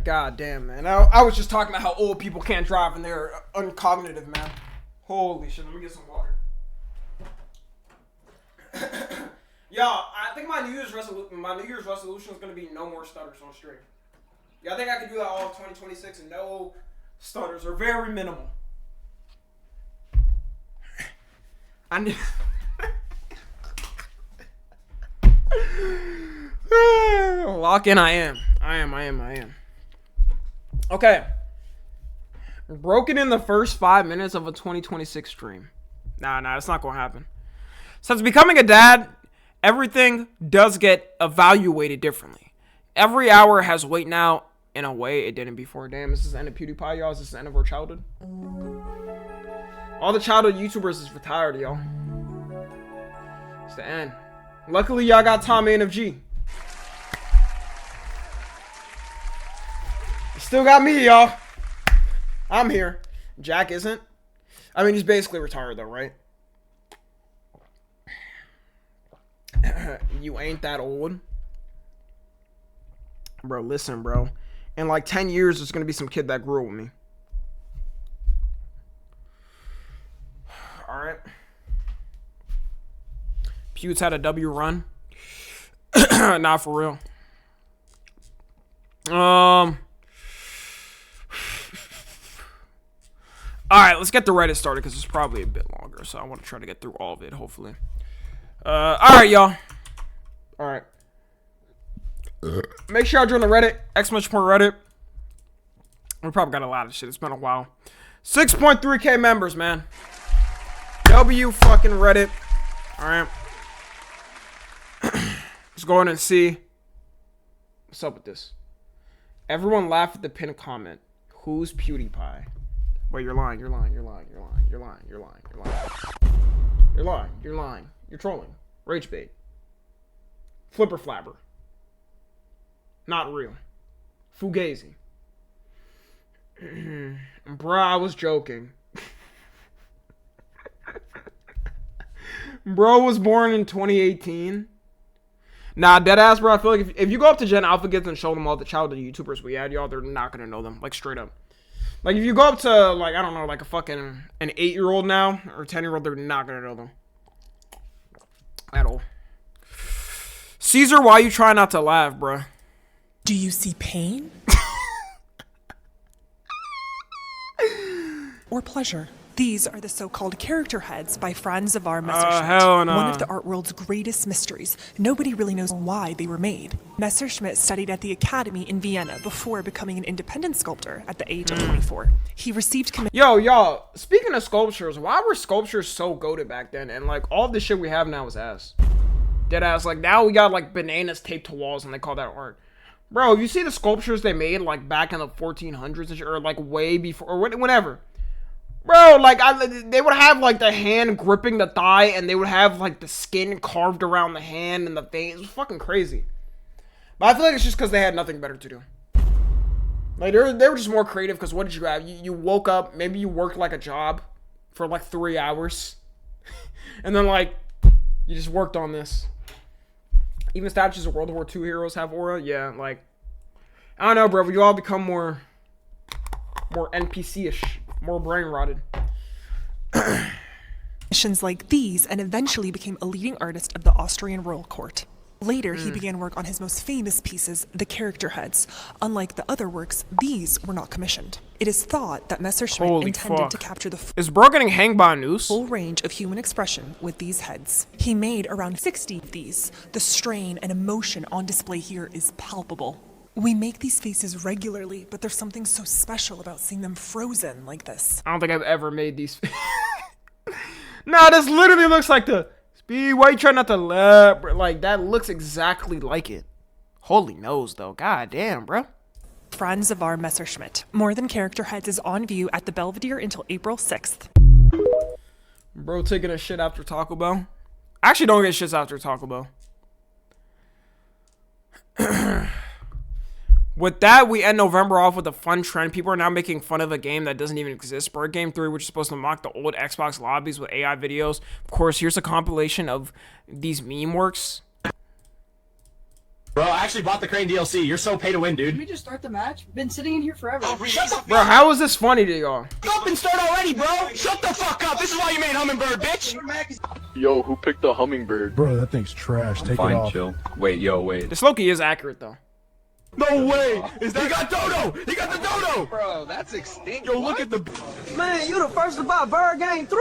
[SPEAKER 1] God damn, man. I was just talking about how old people can't drive and they're uncognitive, man. Holy shit, let me get some water. Yo, I think my New Year's resolution is gonna be no more stutters on stream. Yeah, I think I can do that all of 2026 and no stutters, or very minimal. I need. Lock in. I am. Okay. Broken in the first 5 minutes of a 2026 stream. Nah, it's not gonna happen. Since becoming a dad, everything does get evaluated differently. Every hour has weight now in a way it didn't before. Damn, is this the end of PewDiePie, y'all? Is this the end of our childhood? All the childhood YouTubers is retired, y'all. It's the end. Luckily, y'all got TommyNFG. You still got me, y'all. I'm here. Jack isn't. I mean, he's basically retired, though, right? You ain't that old. Bro, listen, bro. In like 10 years, there's going to be some kid that grew up with me. Alright. Pew's had a W run. Not for real. Alright, let's get the Reddit started because it's probably a bit longer. So I want to try to get through all of it, hopefully. Alright, y'all. Alright. Make sure y'all join the Reddit. !Reddit. We probably got a lot of shit. It's been a while. 6.3k members, man. W fucking Reddit. Alright. Let's go in and see what's up with this. Everyone laugh at the pinned comment. Who's PewDiePie? Wait, you're lying. You're trolling. Rage bait. Flipper flabber. Not real. Fugazi. Bruh, I was joking. Bro was born in 2018. Nah, deadass, bro. I feel like if you go up to Gen Alpha Kids and show them all the childhood YouTubers we had, y'all, they're not gonna know them. Like, straight up. Like, if you go up to, like, I don't know, like a fucking, an 8-year-old now, or 10-year-old, they're not gonna know them. At all. Caesar, why you try not to laugh, bro?
[SPEAKER 8] Do you see pain? Or pleasure? These are the so-called character heads by Franz of our Messerschmitt.
[SPEAKER 1] Hell no.
[SPEAKER 8] One of the art world's greatest mysteries. Nobody really knows why they were made. Messerschmitt studied at the academy in Vienna before becoming an independent sculptor at the age of 24. He received
[SPEAKER 1] Yo, y'all, speaking of sculptures, why were sculptures so goated back then? And like all the shit we have now is ass. Dead ass. Like now we got like bananas taped to walls and they call that art. Bro, if you see the sculptures they made like back in the 1400s and shit, or like way before, or whenever. Bro, like, they would have, like, the hand gripping the thigh, and they would have, like, the skin carved around the hand and the veins. It was fucking crazy. But I feel like it's just because they had nothing better to do. Like, they were just more creative, because what did you have? You woke up, maybe you worked, like, a job for, like, 3 hours. And then, like, you just worked on this. Even statues of World War II heroes have aura. Yeah, like, I don't know, bro. You all become more NPC-ish. More brain rotted.
[SPEAKER 8] missions like these and eventually became a leading artist of the Austrian royal court. Later, he began work on his most famous pieces, the character heads. Unlike the other works, these were not commissioned. It is thought that Messerschmitt intended to capture the
[SPEAKER 1] Is bro getting hanged by a noose?
[SPEAKER 8] Full range of human expression with these heads. He made around 60 of these. The strain and emotion on display here is palpable. We make these faces regularly, but there's something so special about seeing them frozen like this.
[SPEAKER 1] I don't think I've ever made these. Nah, this literally looks like the Speed. Why you trying not to laugh? Like, that looks exactly like it. Holy nose, though. God damn, bro.
[SPEAKER 8] Franz of our Messerschmitt. More Than Character Heads is on view at the Belvedere until April 6th.
[SPEAKER 1] Bro taking a shit after Taco Bell. I actually don't get shits after Taco Bell. With that, we end November off with a fun trend. People are now making fun of a game that doesn't even exist. Bird Game 3, which is supposed to mock the old Xbox lobbies with AI videos. Of course, here's a compilation of these meme works.
[SPEAKER 9] Bro, I actually bought the Crane DLC. You're so pay to win, dude.
[SPEAKER 10] Can we just start the match? Been sitting in here forever.
[SPEAKER 1] Bro, how is this funny to y'all?
[SPEAKER 9] Up and start already, bro. Shut the fuck up. This is why you made Hummingbird, bitch.
[SPEAKER 11] Yo, who picked the Hummingbird?
[SPEAKER 12] Bro, that thing's trash. Take it off.
[SPEAKER 11] Chill. Wait, yo, wait.
[SPEAKER 1] This Loki is accurate, though.
[SPEAKER 9] No way! Is that... He got Dodo! He got the Dodo!
[SPEAKER 4] Bro, that's extinct.
[SPEAKER 9] Yo, look at the...
[SPEAKER 4] Man, you the first to buy Bird Game 3?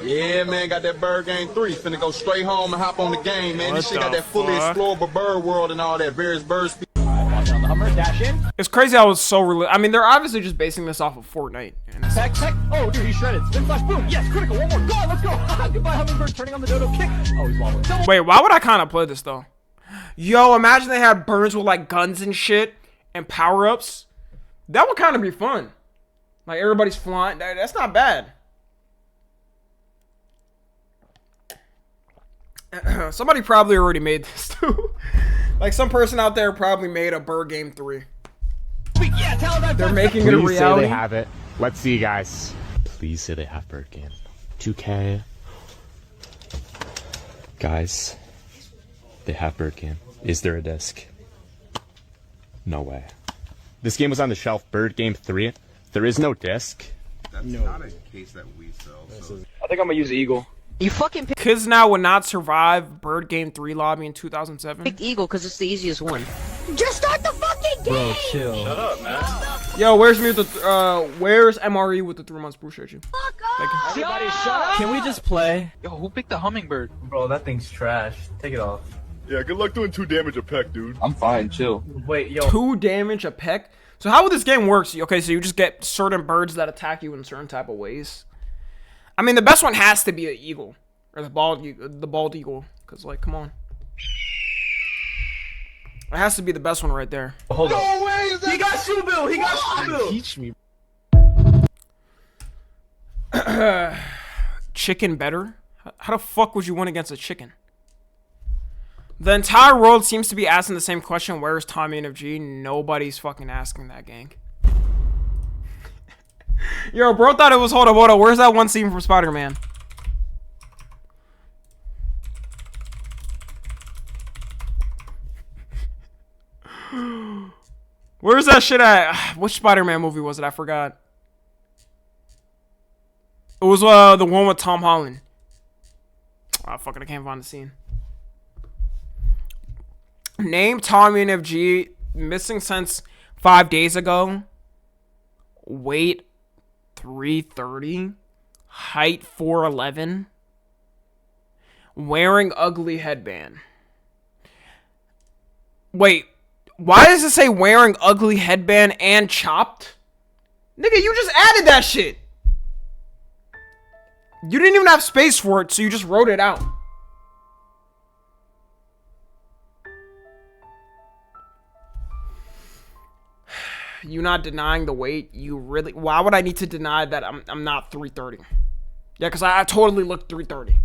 [SPEAKER 12] Yeah, man, got that Bird Game 3. Finna go straight home and hop on the game, man. This shit got that fully explorable bird world and all that. Various bird species.
[SPEAKER 1] It's crazy how it's so I mean, they're obviously just basing this off of Fortnite.
[SPEAKER 3] Peck. Oh, dude, he's shredded. Spin flash, boom. Yes, critical. One more. Go, let's go. Goodbye, Hummingbird. Turning on the dodo kick. Oh, he's wobbling.
[SPEAKER 1] Wait, why would I kind of play this though? Yo, imagine they had birds with like guns and shit and power-ups. That would kind of be fun. Like everybody's flying. That's not bad. Somebody probably already made this too. Like some person out there probably made a Bird Game 3. They're making it a reality.
[SPEAKER 9] Please say they have it. Let's see, guys. Please say they have Bird Game. 2K. Guys, they have Bird Game. Is there a disc? No way. This game was on the shelf, Bird Game 3. There is no disc.
[SPEAKER 12] That's not a case that we sell. So.
[SPEAKER 11] I think I'm gonna use Eagle.
[SPEAKER 5] You fucking
[SPEAKER 1] Kids now would not survive Bird Game 3 lobby in 2007.
[SPEAKER 5] picked Eagle because it's the easiest one. Just start the fucking game!
[SPEAKER 6] Bro, chill.
[SPEAKER 11] Shut up, man.
[SPEAKER 1] Yo, where's me with the where's MRE with the 3 months? Appreciate you. Thank you.
[SPEAKER 6] Everybody shut up! Can we just play?
[SPEAKER 4] Yo, who picked the hummingbird?
[SPEAKER 6] Bro, that thing's trash. Take it off.
[SPEAKER 11] Yeah, good luck doing 2 damage a peck, dude.
[SPEAKER 4] I'm fine, chill.
[SPEAKER 6] Wait, yo.
[SPEAKER 1] 2 damage a peck. So how would this game work? Okay, so you just get certain birds that attack you in certain type of ways. I mean, the best one has to be the eagle or the bald eagle, because like, come on, it has to be the best one right there.
[SPEAKER 6] Hold on.
[SPEAKER 9] No way! He got shoe bill! He got shoe bill!
[SPEAKER 6] Teach me.
[SPEAKER 1] Chicken better? How the fuck would you win against a chicken? The entire world seems to be asking the same question. Where's TommyNFG? Nobody's fucking asking that, gang. Yo, bro thought it was, hold on. Where's that one scene from Spider-Man? Where's that shit at? Which Spider-Man movie was it? I forgot. It was the one with Tom Holland. Oh, fucking, I can't find the scene. Name TommyNFG, missing since 5 days ago. Weight 330. Height 4'11". Wearing ugly headband. Wait, why does it say wearing ugly headband and chopped? Nigga, you just added that shit. You didn't even have space for it, so you just wrote it out. You not denying the weight? You really? Why would I need to deny that I'm not 330? Yeah, because I totally look 330.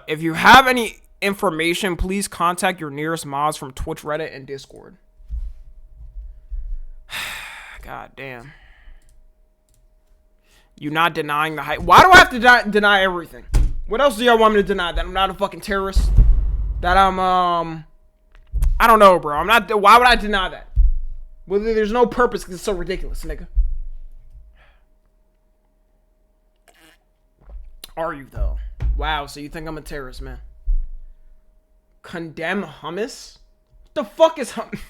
[SPEAKER 1] If you have any information, please contact your nearest mods from Twitch, Reddit, and Discord. God damn. You not denying the height? Why do I have to deny everything? What else do y'all want me to deny? That I'm not a fucking terrorist? That I'm I don't know, bro. I'm not. Why would I deny that? Well, there's no purpose because it's so ridiculous, nigga. Are you though? Wow. So you think I'm a terrorist, man? Condemn hummus? What the fuck is hummus?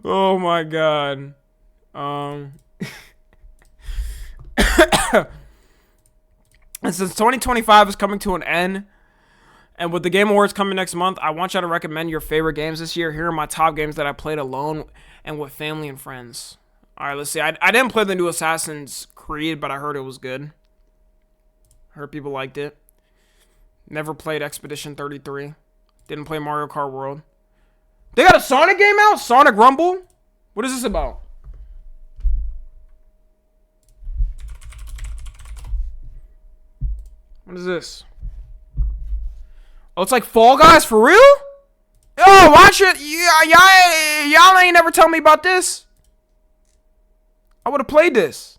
[SPEAKER 1] Oh my god. And since 2025 is coming to an end, and with the Game Awards coming next month, I want y'all to recommend your favorite games this year. Here are my top games that I played alone and with family and friends. Alright, let's see. I didn't play the new Assassin's Creed, but I heard it was good. Heard people liked it. Never played Expedition 33. Didn't play Mario Kart World. They got a Sonic game out? Sonic Rumble? What is this about? What is this? Oh, it's like Fall Guys for real? Yo, watch it. Y'all ain't never tell me about this. I would have played this.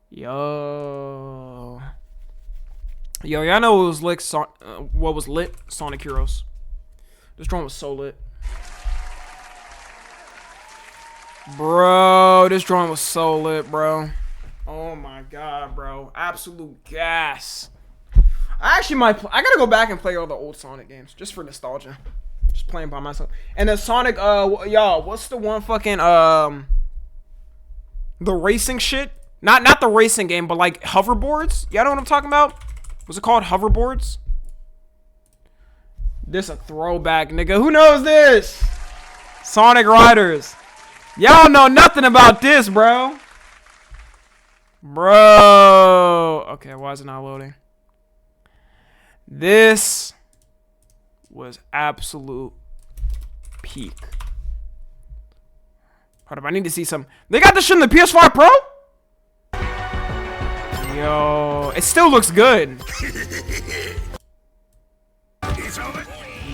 [SPEAKER 1] Yo, y'all know what was lit? Sonic Heroes. This drone was so lit. Bro, this drone was so lit, bro. Oh my god, bro. Absolute gas. I actually might. I gotta go back and play all the old Sonic games just for nostalgia. Just playing by myself. And then Sonic, y'all, what's the one fucking the racing shit? Not the racing game, but like hoverboards. Y'all know what I'm talking about? Was it called hoverboards? This a throwback, nigga. Who knows this? Sonic Riders. Y'all know nothing about this, bro. Bro. Okay, why is it not loading? This was absolute peak. Hold up, I need to see some. They got this shit in the PS5 Pro? Yo, it still looks good.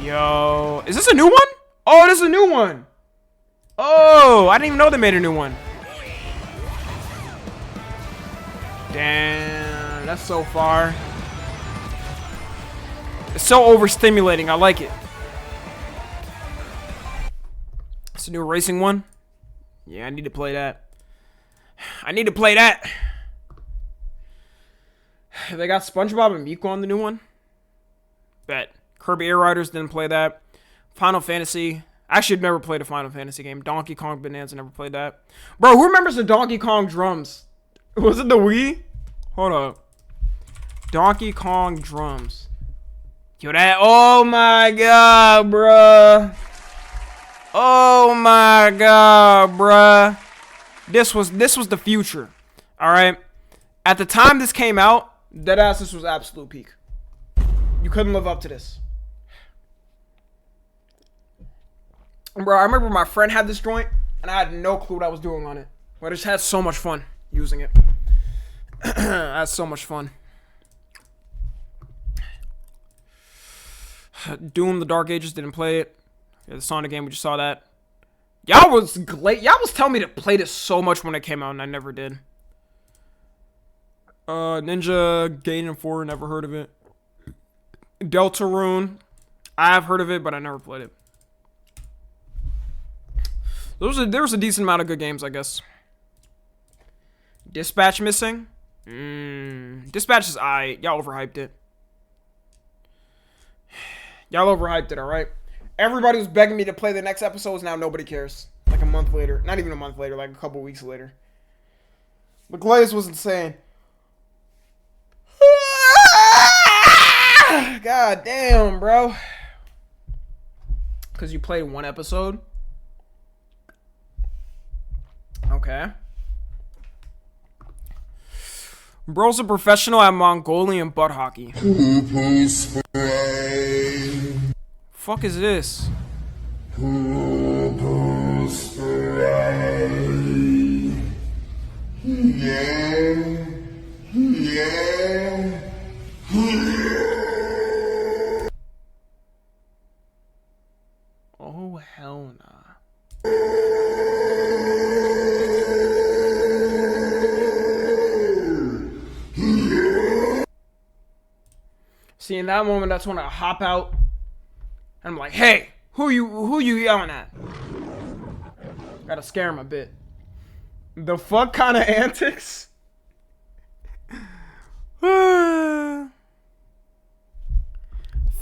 [SPEAKER 1] Yo, is this a new one? Oh, this is a new one. Oh, I didn't even know they made a new one. Damn, that's so far. It's so overstimulating. I like it. It's a new racing one. Yeah, I need to play that. I need to play that. They got SpongeBob and Miko on the new one. Bet. Kirby Air Riders didn't play that. Final Fantasy. Actually, I've never played a Final Fantasy game. Donkey Kong Bonanza, never played that. Bro, who remembers the Donkey Kong drums? Was it the Wii? Hold up. Donkey Kong drums. Yo, that. Oh my god, bruh. Oh my god, bruh. This was the future. Alright. At the time this came out, deadass, this was absolute peak. You couldn't live up to this. Bro, I remember my friend had this joint, and I had no clue what I was doing on it. But I just had so much fun using it. I had so much fun. Doom, the Dark Ages, didn't play it. Yeah, the Sonic game, we just saw that. Y'all was telling me to play this so much when it came out, and I never did. Ninja Gaiden 4, never heard of it. Deltarune, I have heard of it, but I never played it. There was a decent amount of good games, I guess. Dispatch missing? Dispatch is aight. Y'all overhyped it. Y'all overhyped it, alright? Everybody was begging me to play the next episodes, now nobody cares. Like a month later. Not even a month later, like a couple weeks later. The Glaze was insane. God damn, bro. Because you played one episode? Okay. Bro's a professional at Mongolian butt hockey. Fuck is this? Oh, hell nah. See, in that moment, that's when I hop out. And I'm like, hey, who you yelling at? Gotta scare him a bit. The fuck kind of antics?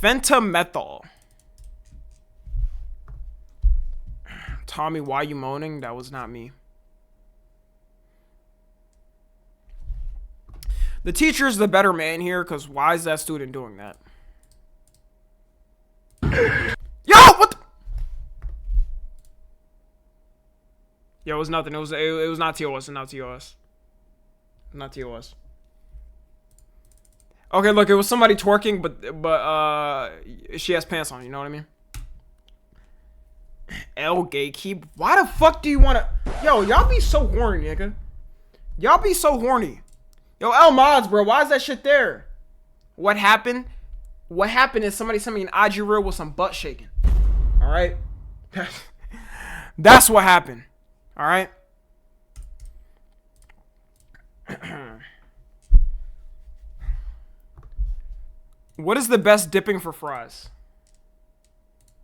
[SPEAKER 1] Fentamethyl. Tommy, why you moaning? That was not me. The teacher's the better man here, because why is that student doing that? Yo, what the? Yo, it was nothing. It was not TOS, and not TOS. Not TOS. Okay, look, it was somebody twerking, but she has pants on, you know what I mean? L gatekeep. Why the fuck do you wanna? Yo, y'all be so horny, nigga. Y'all be so horny. Yo, L mods, bro. Why is that shit there? What happened? What happened is somebody sent me an IG reel with some butt shaking. All right. That's what happened. All right. What is the best dipping for fries?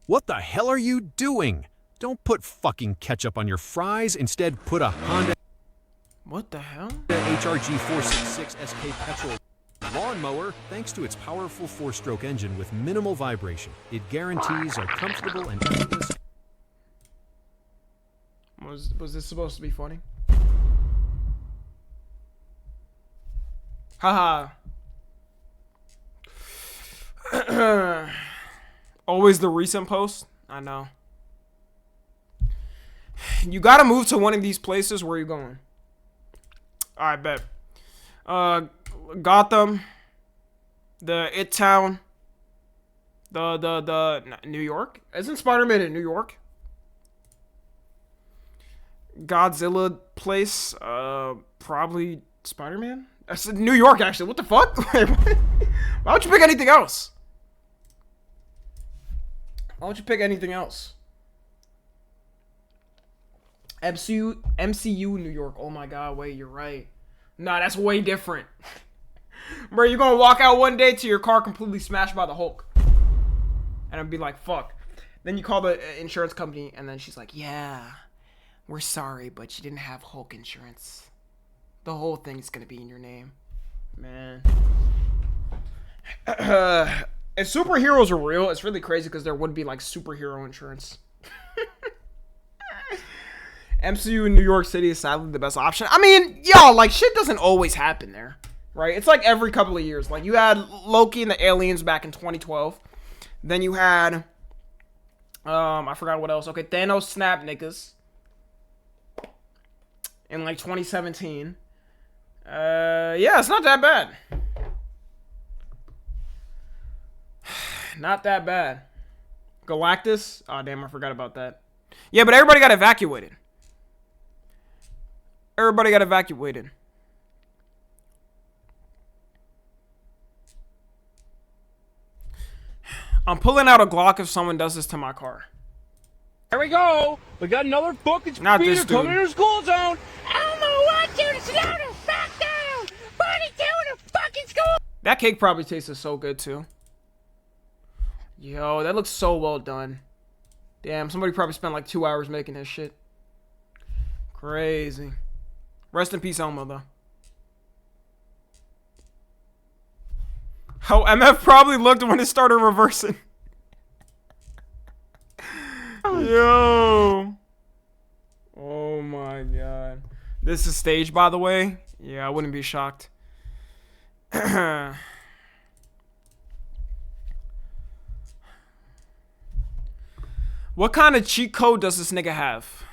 [SPEAKER 13] What the hell are you doing? Don't put fucking ketchup on your fries. Instead, put a Honda.
[SPEAKER 1] What the hell?
[SPEAKER 13] HRG 466 SK petrol. lawnmower, thanks to its powerful 4-stroke engine with minimal vibration. It guarantees a comfortable and effortless.
[SPEAKER 1] Was this supposed to be funny? Haha. Always the recent post. I know. You gotta move to one of these places. Where are you going? Alright, bet. Gotham. The It Town. The New York? Isn't Spider-Man in New York? Godzilla place. Probably Spider-Man? I said New York, actually. What the fuck? Wait, what? Why don't you pick anything else? Why don't you pick anything else? MCU New York. Oh my god, wait, you're right. Nah, that's way different. Bro, you're gonna walk out one day to your car completely smashed by the Hulk. And I'd be like, fuck. Then you call the insurance company, and then she's like, yeah, we're sorry, but you didn't have Hulk insurance. The whole thing's gonna be in your name. Man. If superheroes are real, it's really crazy because there would be like superhero insurance. MCU in New York City is sadly the best option. I mean, y'all, like, shit doesn't always happen there, right? It's like every couple of years. Like, you had Loki and the Aliens back in 2012. Then you had, I forgot what else. Okay, Thanos snap niggas in like 2017. Yeah, it's not that bad. Not that bad. Galactus? Oh, damn, I forgot about that. Yeah, but everybody got evacuated. Everybody got evacuated. I'm pulling out a Glock if someone does this to my car.
[SPEAKER 6] Here we go. We got another fucking
[SPEAKER 1] Not this
[SPEAKER 6] speeder coming
[SPEAKER 1] dude.
[SPEAKER 6] in the school zone. Elmo, watch you to slow the fuck down. 42 in the fucking school.
[SPEAKER 1] That cake probably tastes so good too. Yo, that looks so well done. Damn, somebody probably spent like 2 hours making this shit. Crazy. Rest in peace, Elmo, though. How MF probably looked when it started reversing. Yo. Oh my god. This is staged, by the way. Yeah, I wouldn't be shocked. What kind of cheat code does this nigga have?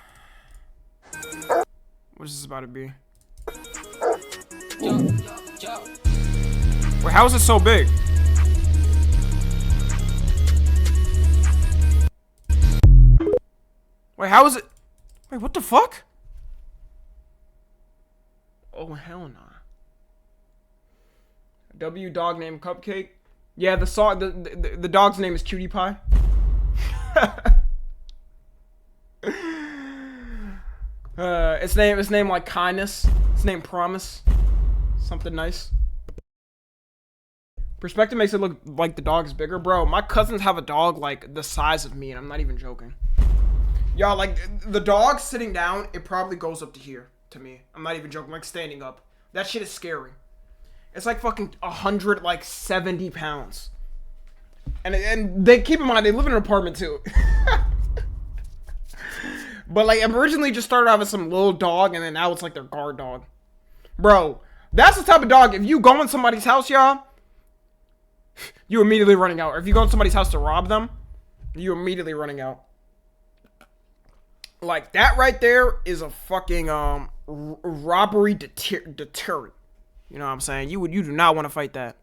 [SPEAKER 1] What is this about to be? Wait, how is it so big? Wait, how is it? Wait, what the fuck? Oh, hell nah. W dog named Cupcake? Yeah, the song, the dog's name is Cutie Pie. Its name like Kindness. Its name Promise. Something nice. Perspective makes it look like the dog is bigger. Bro, my cousins have a dog like the size of me, and I'm not even joking. Y'all, like, the dog sitting down, it probably goes up to here to me. I'm not even joking, like standing up. That shit is scary. It's like fucking 170 pounds. And they, keep in mind, they live in an apartment too. But like, originally just started off as some little dog, and then now it's like their guard dog. Bro, that's the type of dog, if you go in somebody's house, y'all, you immediately running out. Or if you go in somebody's house to rob them, you immediately running out. Like, that right there is a fucking robbery deterrent. You know what I'm saying? You do not want to fight that.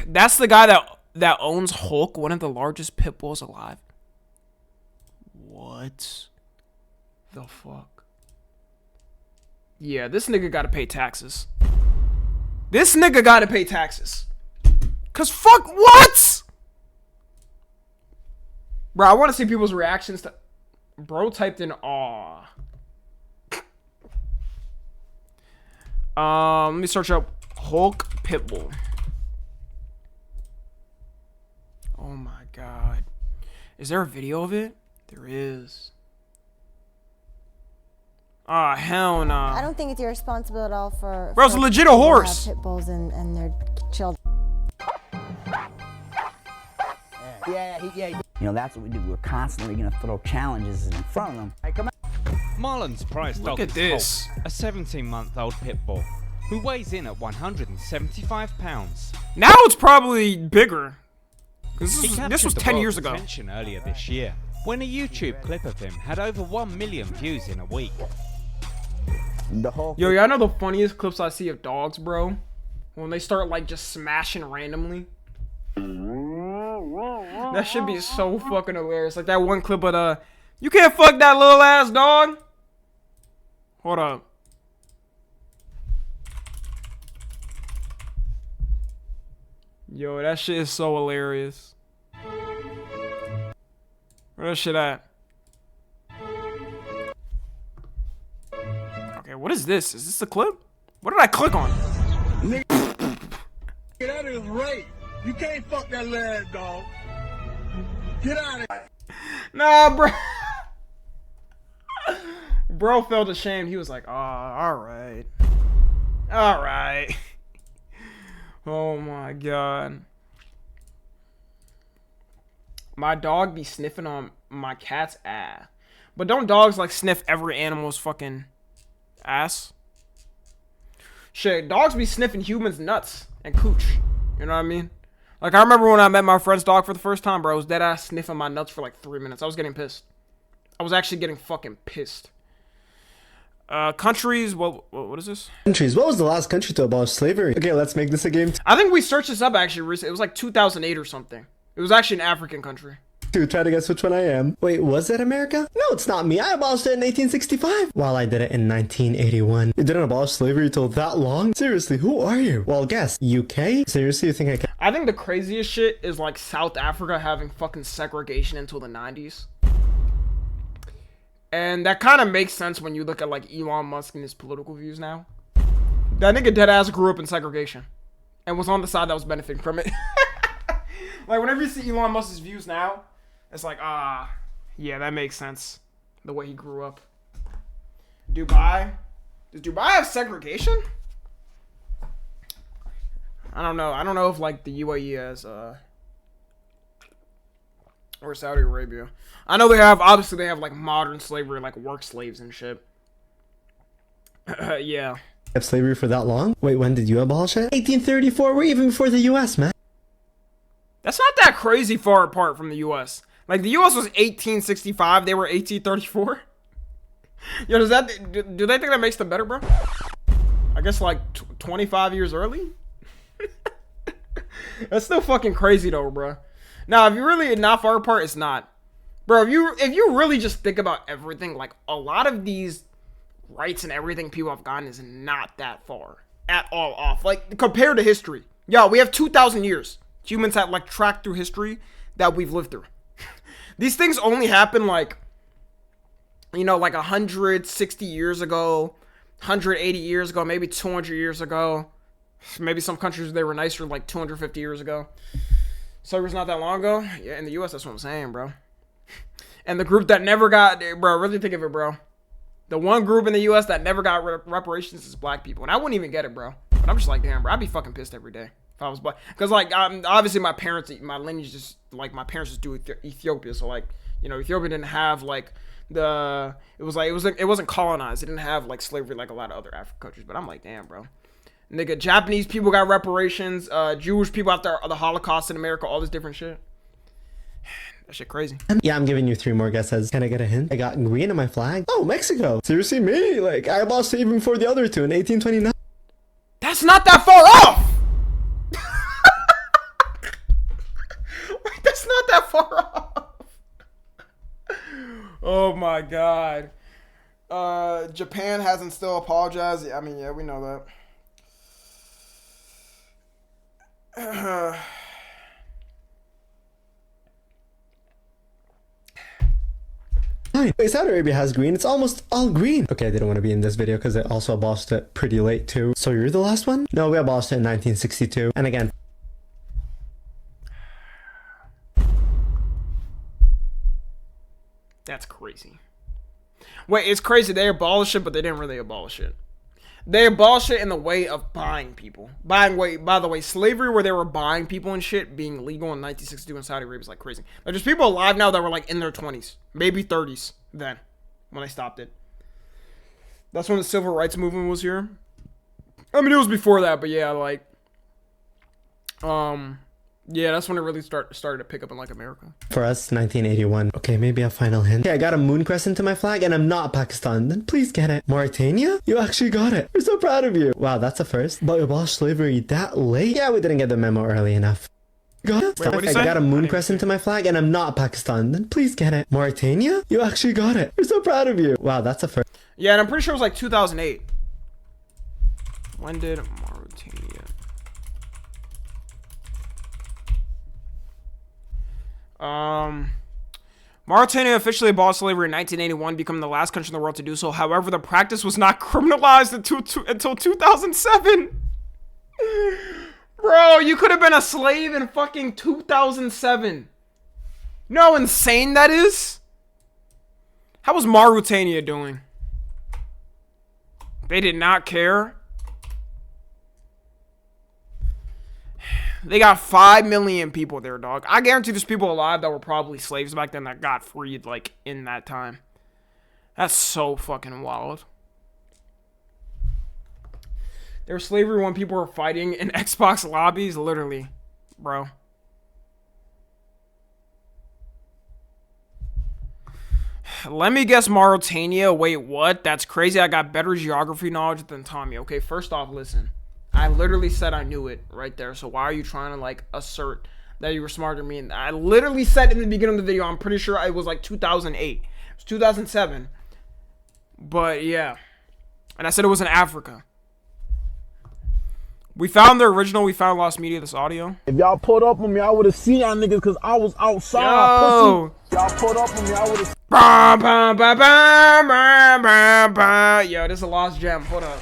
[SPEAKER 1] That's the guy that owns Hulk, one of the largest pit bulls alive. What the fuck? Yeah, this nigga gotta pay taxes. This nigga gotta pay taxes. Cause fuck what? Bro, I want to see people's reactions to... Bro typed in aw. Let me search up Hulk Pitbull. Oh my god. Is there a video of it? There is. Ah, hell no.
[SPEAKER 14] I don't think it's irresponsible at all for.
[SPEAKER 1] Bro, it's
[SPEAKER 14] for
[SPEAKER 1] legit a
[SPEAKER 14] people to have
[SPEAKER 1] horse.
[SPEAKER 14] Pit bulls and their children.
[SPEAKER 15] Yeah. You know, that's what we do. We're constantly going to throw challenges in front of them. Hey, come on.
[SPEAKER 16] Marlon's prize dog
[SPEAKER 1] Look at
[SPEAKER 16] is
[SPEAKER 1] this.
[SPEAKER 16] Colt, a 17-month-old pit bull who weighs in at 175 pounds.
[SPEAKER 1] Now it's probably bigger. This was 10
[SPEAKER 16] the
[SPEAKER 1] years ago.
[SPEAKER 16] Attention earlier this year when a YouTube clip of him had over 1 million views in a week.
[SPEAKER 1] Yo, y'all know the funniest clips I see of dogs, bro? When they start like just smashing randomly. That should be so fucking hilarious. Like that one clip of you can't fuck that little ass dog. Hold up. Yo, that shit is so hilarious. Where that shit at? Okay, what is this? Is this the clip? What did I click on?
[SPEAKER 12] That is rape. You can't fuck that lad, dog. Get out of here.
[SPEAKER 1] Nah, bro. Bro felt ashamed. He was like, oh, alright. Alright. Oh my god. My dog be sniffing on my cat's ass. But don't dogs like sniff every animal's fucking ass? Shit, dogs be sniffing humans' nuts and cooch. You know what I mean? Like, I remember when I met my friend's dog for the first time, bro. I was dead ass sniffing my nuts for like 3 minutes. I was getting pissed. I was actually getting fucking pissed. Countries, what is this?
[SPEAKER 17] Countries. What was the last country to abolish slavery? Okay, let's make this a game.
[SPEAKER 1] I think we searched this up actually recently. It was like 2008 or something. It was actually an African country.
[SPEAKER 17] To try to guess which one I am. Wait, was that America? No, it's not me. I abolished it in 1865. Well, I did it in 1981. You didn't abolish slavery till that long? Seriously, who are you? Well, guess. UK? Seriously, you think I can?
[SPEAKER 1] I think the craziest shit is like South Africa having fucking segregation until the 90s. And that kind of makes sense when you look at like Elon Musk and his political views now. That nigga deadass grew up in segregation and was on the side that was benefiting from it. Like whenever you see Elon Musk's views now, it's like, yeah, that makes sense. The way he grew up. Dubai? Does Dubai have segregation? I don't know. I don't know if like the UAE has, or Saudi Arabia. I know they have, obviously they have like modern slavery, like work slaves and shit. Yeah.
[SPEAKER 17] Have slavery for that long? Wait, when did you abolish it? 1834. We're even before the US, man.
[SPEAKER 1] That's not that crazy far apart from the US. Like the US was 1865, they were 1834. Yo, does that, do they think that makes them better, bro? I guess like 25 years early? That's still fucking crazy though, bro. Now, if you're really not far apart, it's not. Bro, if you really just think about everything, like a lot of these rights and everything people have gotten is not that far at all off. Like compared to history. Yo, we have 2,000 years. Humans have like tracked through history that we've lived through. These things only happen like, you know, like 160 years ago, 180 years ago, maybe 200 years ago. Maybe some countries they were nicer like 250 years ago. Slavery's not that long ago. Yeah, in the US, that's what I'm saying, bro. And the group that never got, bro, really think of it, bro. The one group in the US that never got reparations is black people. And I wouldn't even get it, bro. But I'm just like, damn, bro, I'd be fucking pissed every day if I was black. Because, like, obviously my parents, my lineage just, like, my parents just do Ethiopia. So, like, you know, Ethiopia didn't have, like, it wasn't colonized. It didn't have, like, slavery like a lot of other African countries. But I'm like, damn, bro. Nigga, Japanese people got reparations. Jewish people after the Holocaust in America, all this different shit. That shit crazy.
[SPEAKER 17] Yeah, I'm giving you 3 more guesses. Can I get a hint? I got green on my flag. Oh, Mexico. Seriously, me? Like, I lost it even before the other two in 1829.
[SPEAKER 1] That's not that far off! Wait, that's not that far off. Oh my god. Japan hasn't still apologized. I mean, yeah, we know that.
[SPEAKER 17] Wait, Saudi Arabia has green. It's almost all green. Okay, I didn't want to be in this video because I also abolished it pretty late too. So you're the last one? No, we abolished it in 1962. And again,
[SPEAKER 1] that's crazy. Wait, it's crazy. They abolished it, but they didn't really abolish it. They abolished it in the way of buying people. By the way, slavery where they were buying people and shit being legal in 1962 in Saudi Arabia is like crazy. Like, there's people alive now that were like in their 20s, maybe 30s then, when they stopped it. That's when the civil rights movement was here. I mean, it was before that, but yeah, like, yeah, that's when it really started to pick up in like America.
[SPEAKER 17] For us, 1981. Okay, maybe a final hint. Okay, I got a moon crescent to my flag and I'm not Pakistan. Then please get it. Mauritania? You actually got it. We're so proud of you. Wow, that's a first. But you abolished slavery that late? Yeah, we didn't get the memo early enough. Got it.
[SPEAKER 1] Wait,
[SPEAKER 17] I got a moon crescent to my flag and I'm not Pakistan. Then please get it. Mauritania? You actually got it. We're so proud of you. Wow, that's a first.
[SPEAKER 1] Yeah, and I'm pretty sure it was like 2008. When did Mauritania? Mauritania officially abolished slavery in 1981, becoming the last country in the world to do so. However, the practice was not criminalized until 2007. Bro, you could have been a slave in fucking 2007. You know how insane that is? How was Mauritania doing? They did not care. They got 5 million people there, dog. I guarantee there's people alive that were probably slaves back then that got freed, like, in that time. That's so fucking wild. There was slavery when people were fighting in Xbox lobbies, literally, bro. Let me guess Mauritania. Wait, what? That's crazy. I got better geography knowledge than Tommy. Okay, first off, listen. I literally said I knew it right there. So why are you trying to, like, assert that you were smarter than me? And I literally said in the beginning of the video, I'm pretty sure it was like 2008. It was 2007. But yeah. And I said it was in Africa. We found the original. We found Lost Media, this audio.
[SPEAKER 18] If y'all pulled up on me, I would have seen y'all niggas because I was outside.
[SPEAKER 1] Yo.
[SPEAKER 18] Pussy. Y'all pulled up on me, I would have.
[SPEAKER 1] Yo, this is a lost gem. Hold up.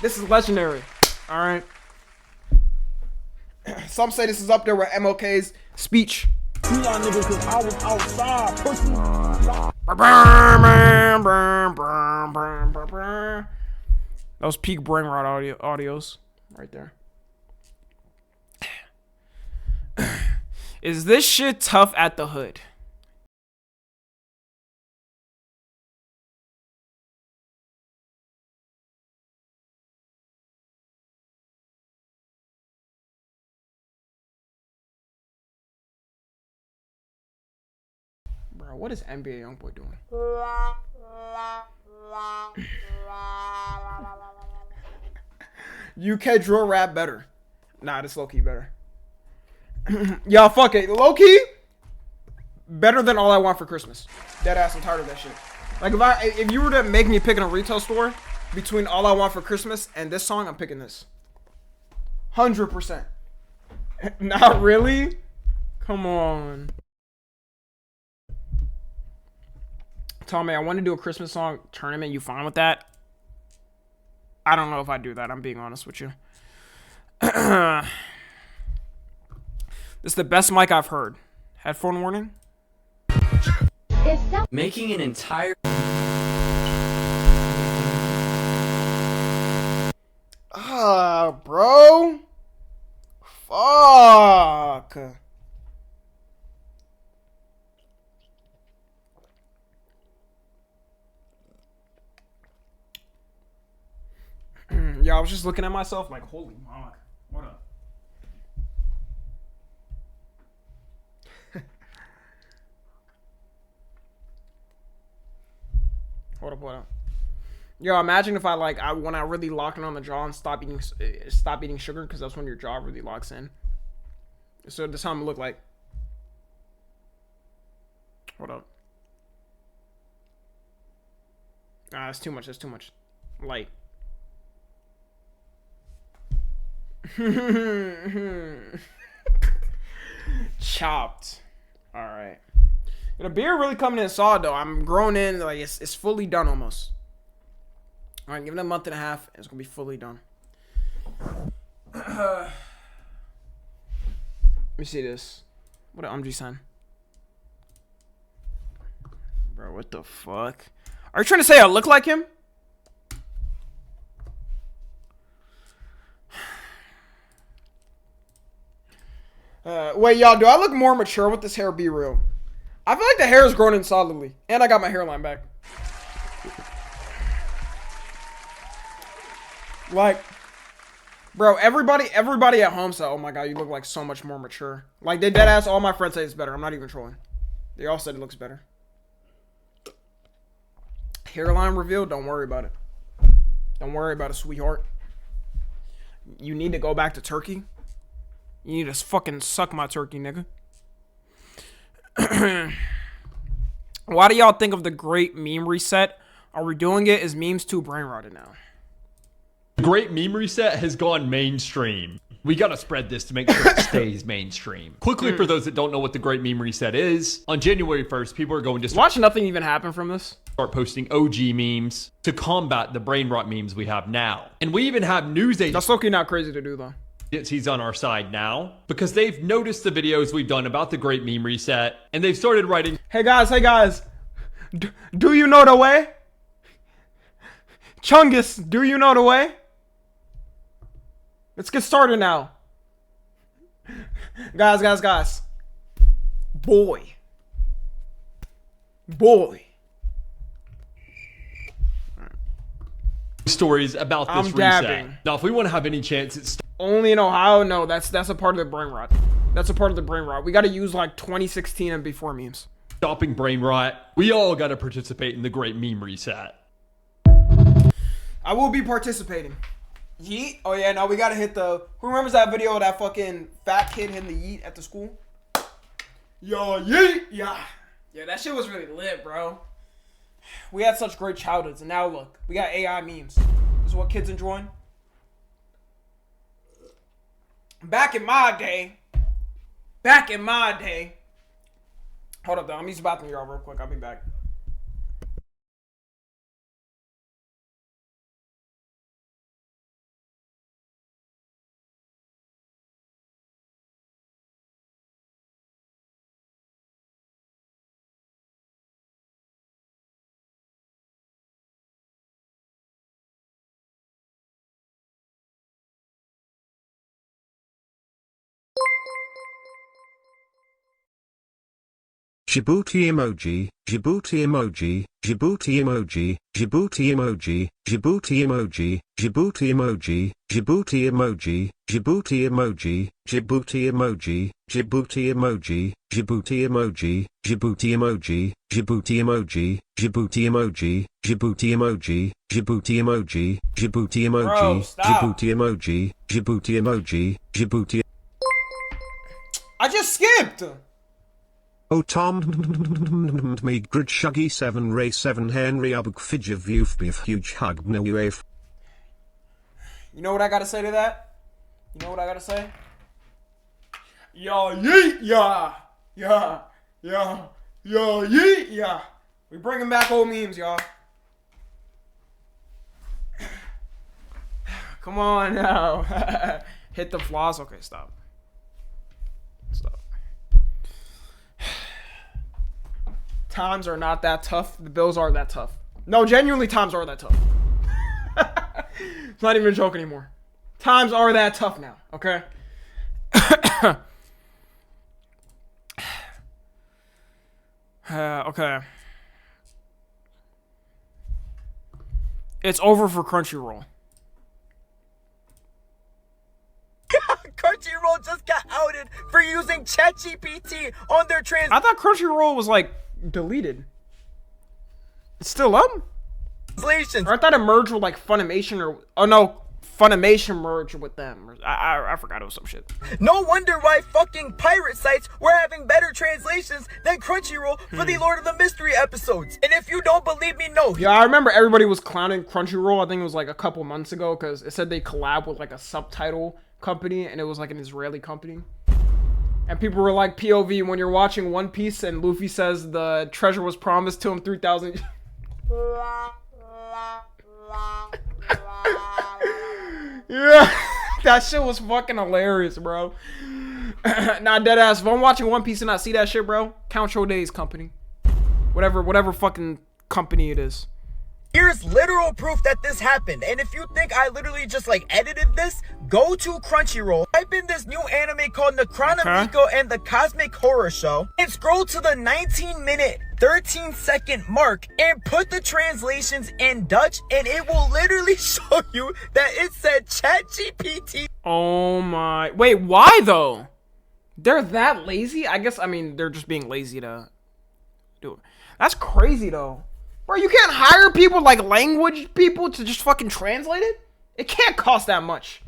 [SPEAKER 1] This is legendary. Alright. Some say this is up there with MLK's speech.
[SPEAKER 18] See y'all niggas because I was outside. Pussy.
[SPEAKER 1] That was peak brain rot audios right there. Is this shit tough at the hood? Bro, what is NBA Youngboy doing? UK drill rap better. Nah, this low-key better. Y'all, fuck it. Low-key? Better than All I Want for Christmas. Deadass, I'm tired of that shit. Like, if you were to make me pick in a retail store between All I Want for Christmas and this song, I'm picking this. 100%. Not really? Come on. Tommy, I want to do a Christmas song tournament. You fine with that? I don't know if I do that. I'm being honest with you. This is the best mic I've heard. Headphone warning?
[SPEAKER 19] Making an entire...
[SPEAKER 1] Bro. Fuck. Yeah, I was just looking at myself like, holy fuck. What up? Hold up. Yo, imagine if when I really lock in on the jaw and stop eating sugar, because that's when your jaw really locks in. So this is how I'm gonna look like. Hold up. Nah, that's too much. That's too much. Light. Chopped. All right. The beer really coming in solid though. I'm growing in, like it's fully done almost. All right, give it a month and a half. It's gonna be fully done. Let me see this. What did Umji send? Bro, what the fuck? Are you trying to say I look like him? Wait, y'all, do I look more mature with this hair? Be real. I feel like the hair is growing in solidly. And I got my hairline back. Like, bro, everybody at home said, oh my god, you look like so much more mature. Like, they dead ass, all my friends say it's better. I'm not even trolling. They all said it looks better. Hairline reveal, don't worry about it. Don't worry about it, sweetheart. You need to go back to Turkey. You need to fucking suck my turkey, nigga. Why do y'all think of the great meme reset? Are we doing it? Is memes too brain rotted now?
[SPEAKER 19] Great meme reset has gone mainstream. We gotta spread this to make sure it stays mainstream. Quickly, for those that don't know what the great meme reset is, on January 1st, people are going to
[SPEAKER 1] watch nothing even happen from this.
[SPEAKER 19] Start posting OG memes to combat the brain rot memes we have now. And we even have news agents.
[SPEAKER 1] That's looking not crazy to do though.
[SPEAKER 19] He's on our side now because they've noticed the videos we've done about the great meme reset and they've started writing,
[SPEAKER 1] hey guys, do you know the way? Chungus, do you know the way? Let's get started now. Guys. Boy.
[SPEAKER 19] Stories about this reset. Now, if we want to have any chance, it's
[SPEAKER 1] only in Ohio. No, that's a part of the brain rot. That's a part of the brain rot. We got to use like 2016 and before memes.
[SPEAKER 19] Stopping brain rot. We all got to participate in the great meme reset.
[SPEAKER 1] I will be participating. Yeet. Oh yeah, now we gotta hit the. Who remembers that video of that fucking fat kid hitting the yeet at the school? Yo, yeet. Yeah, that shit was really lit, bro. We had such great childhoods, and now look, we got AI memes. This is what kids enjoying. Back in my day. Hold up, though. I'm gonna use the bathroom, y'all, real quick. I'll be back.
[SPEAKER 2] Djibouti emoji, Djibouti emoji, Djibouti emoji, Djibouti emoji, Djibouti emoji, Djibouti emoji, Djibouti emoji, Djibouti emoji, Djibouti emoji, Djibouti emoji, Djibouti emoji, Djibouti emoji, Djibouti emoji, Djibouti emoji, Djibouti emoji, Djibouti emoji, Djibouti emoji, Djibouti emoji, Djibouti emoji, Djibouti.
[SPEAKER 1] I just skipped.
[SPEAKER 2] Oh Tom me grid shuggy 7 ray 7 Henry abug fidge view beef huge hug no wave.
[SPEAKER 1] You know what I gotta say to that? You know what I gotta say? Yo yeet yeah yeet yeah. We bringing back old memes, y'all. Come on now. Hit the flaws. Okay, stop. Times are not that tough. The Bills are that tough. No, genuinely, times are that tough. It's not even a joke anymore. Times are that tough now, okay? Okay. It's over for Crunchyroll.
[SPEAKER 20] Crunchyroll just got outed for using ChatGPT on their
[SPEAKER 1] I thought Crunchyroll was like deleted. It's still up?
[SPEAKER 20] translations.
[SPEAKER 1] Or I thought it merged with like Funimation or oh no, Funimation merged with them. I forgot it was some shit.
[SPEAKER 20] No wonder why fucking pirate sites were having better translations than Crunchyroll for the Lord of the Mystery episodes. And if you don't believe me, no.
[SPEAKER 1] Yeah, I remember everybody was clowning Crunchyroll. I think it was like a couple months ago because it said they collab with like a subtitle company and it was like an Israeli company. And people were like, POV, when you're watching One Piece and Luffy says the treasure was promised to him 3,000. Yeah, that shit was fucking hilarious, bro. Nah, deadass. If I'm watching One Piece and I see that shit, bro, count your days, company. whatever fucking company it is.
[SPEAKER 20] Here's literal proof that this happened, and if you think I literally just like edited this, go to Crunchyroll, type in this new anime called Necronomiko and the Cosmic Horror Show, and scroll to the 19-minute, 13-second mark, and put the translations in Dutch, and it will literally show you that it said ChatGPT.
[SPEAKER 1] Oh my, wait, why though? They're that lazy? I guess, I mean, they're just being lazy to do it. That's crazy though. Bro, you can't hire people like language people to just fucking translate it? It can't cost that much.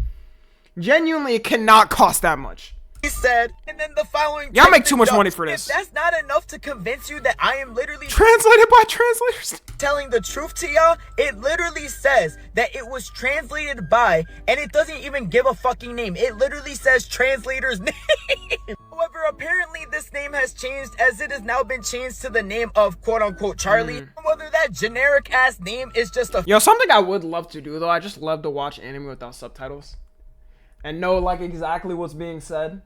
[SPEAKER 1] Genuinely, it cannot cost that much.
[SPEAKER 20] He said, and then the following.
[SPEAKER 1] Y'all make too much money for this.
[SPEAKER 20] If that's not enough to convince you that I am literally
[SPEAKER 1] translated by translators,
[SPEAKER 20] telling the truth to y'all, it literally says that it was translated by, and it doesn't even give a fucking name. It literally says translator's name. However, apparently this name has changed, as it has now been changed to the name of quote-unquote Charlie. Whether that generic-ass name is just a...
[SPEAKER 1] Yo, something I would love to do, though, I just love to watch anime without subtitles. And know, like, exactly what's being said.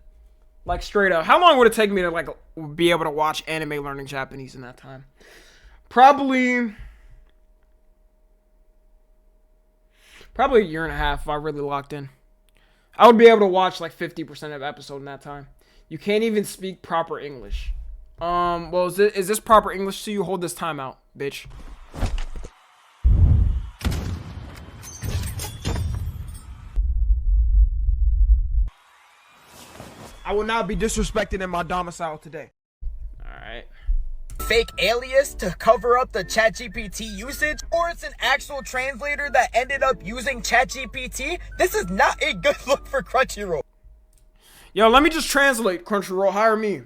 [SPEAKER 1] Like, straight up. How long would it take me to, like, be able to watch anime learning Japanese in that time? Probably a year and a half if I really locked in. I would be able to watch, like, 50% of episode in that time. You can't even speak proper English. Well, is this proper English to you? Hold this time out, bitch. I will not be disrespected in my domicile today. Alright.
[SPEAKER 20] Fake alias to cover up the ChatGPT usage, or it's an actual translator that ended up using ChatGPT. This is not a good look for Crunchyroll.
[SPEAKER 1] Yo, let me just translate, Crunchyroll. Hire me.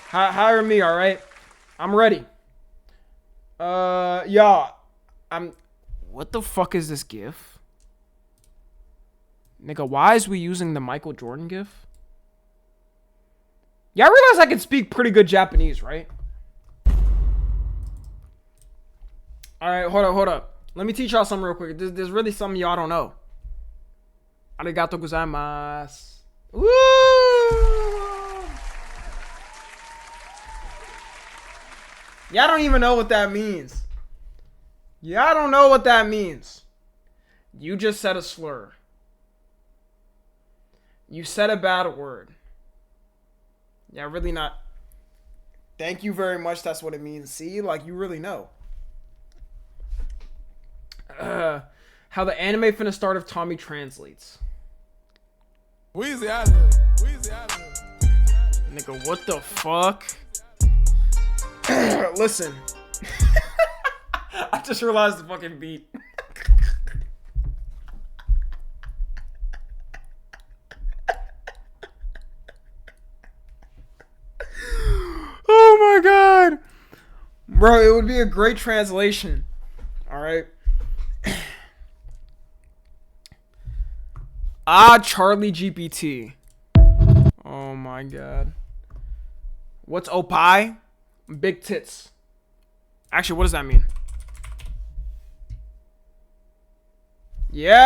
[SPEAKER 1] Hire me, alright? I'm ready. Yeah. What the fuck is this GIF? Nigga, why is we using the Michael Jordan GIF? Yeah, I realize I can speak pretty good Japanese, right? Alright, hold up. Let me teach y'all something real quick. There's really something y'all don't know. Arigato gozaimasu. Woo! Y'all don't even know what that means. Y'all don't know what that means. You just said a slur. You said a bad word. Yeah, really not. Thank you very much. That's what it means. See, like, you really know. How the anime finna start if Tommy translates.
[SPEAKER 21] Weezy out of here. Weezy out of here.
[SPEAKER 1] Nigga, what the fuck? Listen. I just realized the fucking beat. Oh my god. Bro, it would be a great translation. Alright. Charlie GPT. Oh my god. What's Opie? Big tits. Actually, what does that mean? Yeah!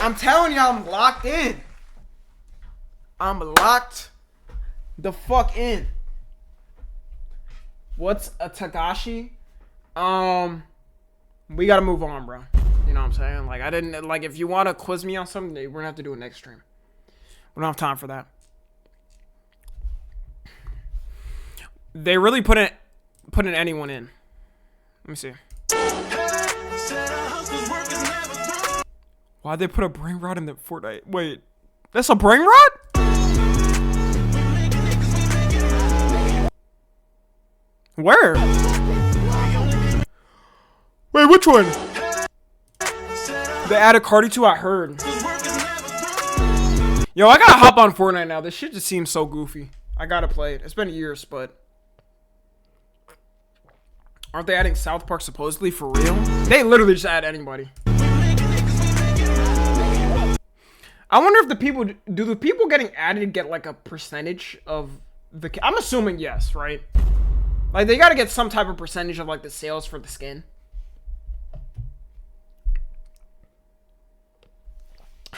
[SPEAKER 1] I'm telling you, I'm locked in. I'm locked the fuck in. What's a Tagashi? We gotta move on, bro. You know what I'm saying? Like, I didn't, like, if you want to quiz me on something, we're gonna have to do it next stream. We don't have time for that. They really put anyone in. Let me see. Why'd they put a brain rot in the Fortnite? Wait, that's a brain rot? Where? Wait, which one? They added Cardi 2, I heard. Yo, I gotta hop on Fortnite now. This shit just seems so goofy. I gotta play it. It's been years, but... Aren't they adding South Park supposedly for real? They literally just add anybody. I wonder if the people... Do the people getting added get like a percentage of the... I'm assuming yes, right? Like, they gotta get some type of percentage of, like, the sales for the skin.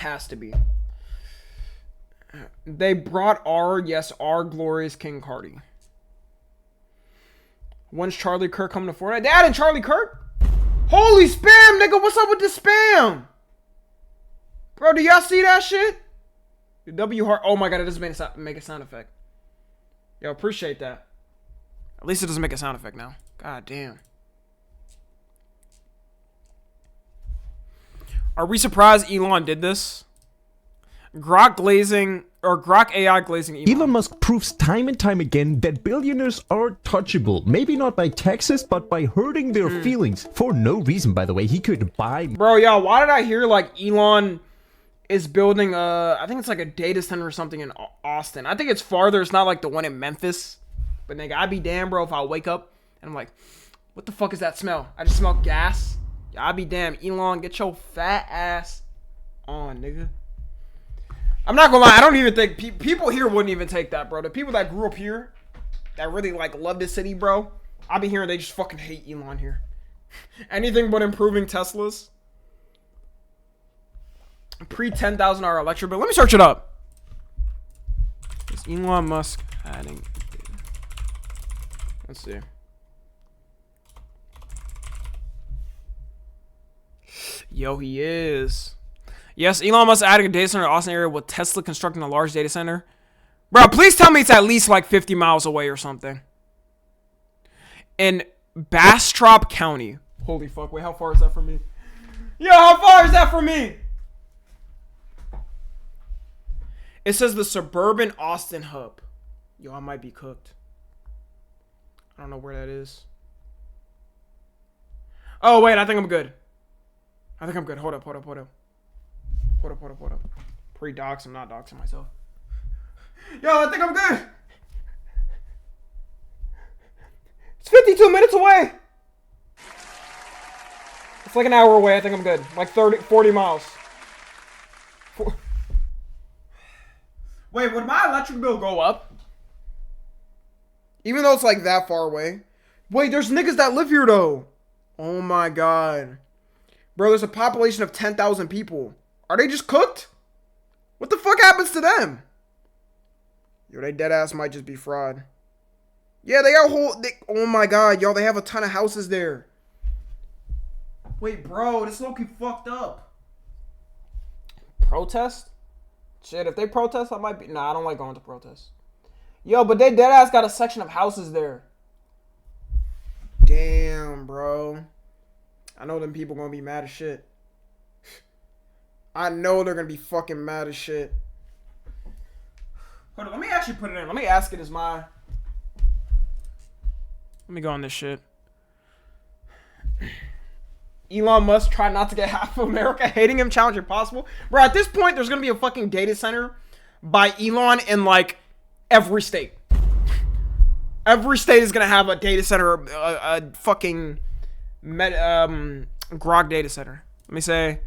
[SPEAKER 1] Has to be. They brought our glorious King Cardi. When's Charlie Kirk coming to Fortnite? They added Charlie Kirk? Holy spam, nigga. What's up with this spam? Bro, do y'all see that shit? The W heart. Oh my god, it doesn't make a sound effect. Yo, appreciate that. At least it doesn't make a sound effect now. God damn. Are we surprised Elon did this? Grok AI glazing Elon.
[SPEAKER 7] Elon Musk proves time and time again that billionaires are touchable. Maybe not by taxes, but by hurting their feelings. For no reason, by the way. He could buy...
[SPEAKER 1] Bro, y'all, why did I hear like Elon is building I think it's like a data center or something in Austin. I think it's farther. It's not like the one in Memphis. But nigga, I'd be damned, bro, if I wake up and I'm like, what the fuck is that smell? I just smell gas. Yeah, I'd be damned. Elon, get your fat ass on, nigga. I'm not gonna lie, I don't even think people here wouldn't even take that, bro. The people that grew up here, that really like love this city, bro, I be hearing they just fucking hate Elon here. Anything but improving Teslas. Pre-$10,000 electric bill. Let me search it up. Is Elon Musk adding? Let's see. Yo, he is. Yes, Elon Musk adding a data center in Austin area with Tesla constructing a large data center. Bro, please tell me it's at least like 50 miles away or something. In Bastrop County. Holy fuck, wait, how far is that from me? Yo, how far is that from me? It says the suburban Austin hub. Yo, I might be cooked. I don't know where that is. Oh, wait, I think I'm good. I think I'm good. Hold up. Pre-dox, I'm not doxing myself. Yo, I think I'm good. It's 52 minutes away. It's like an hour away. I think I'm good. Like 40 miles. Wait, would my electric bill go up? Even though it's like that far away? Wait, there's niggas that live here though. Oh my god. Bro, there's a population of 10,000 people. Are they just cooked? What the fuck happens to them? Yo, they dead ass might just be fraud. Yeah, they got oh my god, yo, they have a ton of houses there. Wait, bro, this low-key fucked up. Protest? Shit, if they protest, I might be... Nah, I don't like going to protests. Yo, but they dead ass got a section of houses there. Damn, bro. I know them people gonna be mad as shit. I know they're gonna be fucking mad as shit. Hold on, let me actually put it in. Let me ask it as my... Let me go on this shit. Elon Musk try not to get half of America hating him, challenge impossible. Bro, at this point, there's gonna be a fucking data center by Elon in like every state. Every state is gonna have a data center, a fucking grok data center. Let me say,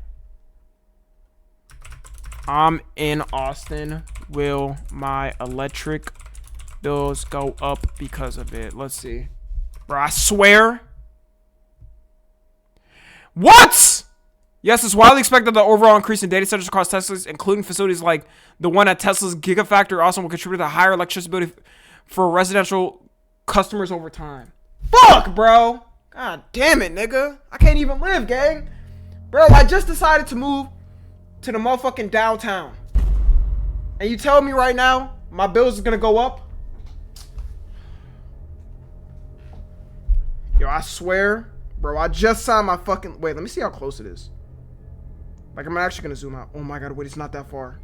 [SPEAKER 1] I'm in Austin. Will my electric bills go up because of it? Let's see. Bro, I swear. What? Yes, it's widely expected the overall increase in data centers across Tesla's, including facilities like the one at Tesla's Gigafactory, also will contribute to higher electricity for residential customers over time. Fuck, bro. God damn it, nigga. I can't even live, gang. Bro, I just decided to move to the motherfucking downtown. And you tell me right now, my bills is gonna go up? Yo, I swear. Bro, I just saw my fucking... Wait, let me see how close it is. Like, I'm actually gonna zoom out. Oh my god, wait, it's not that far.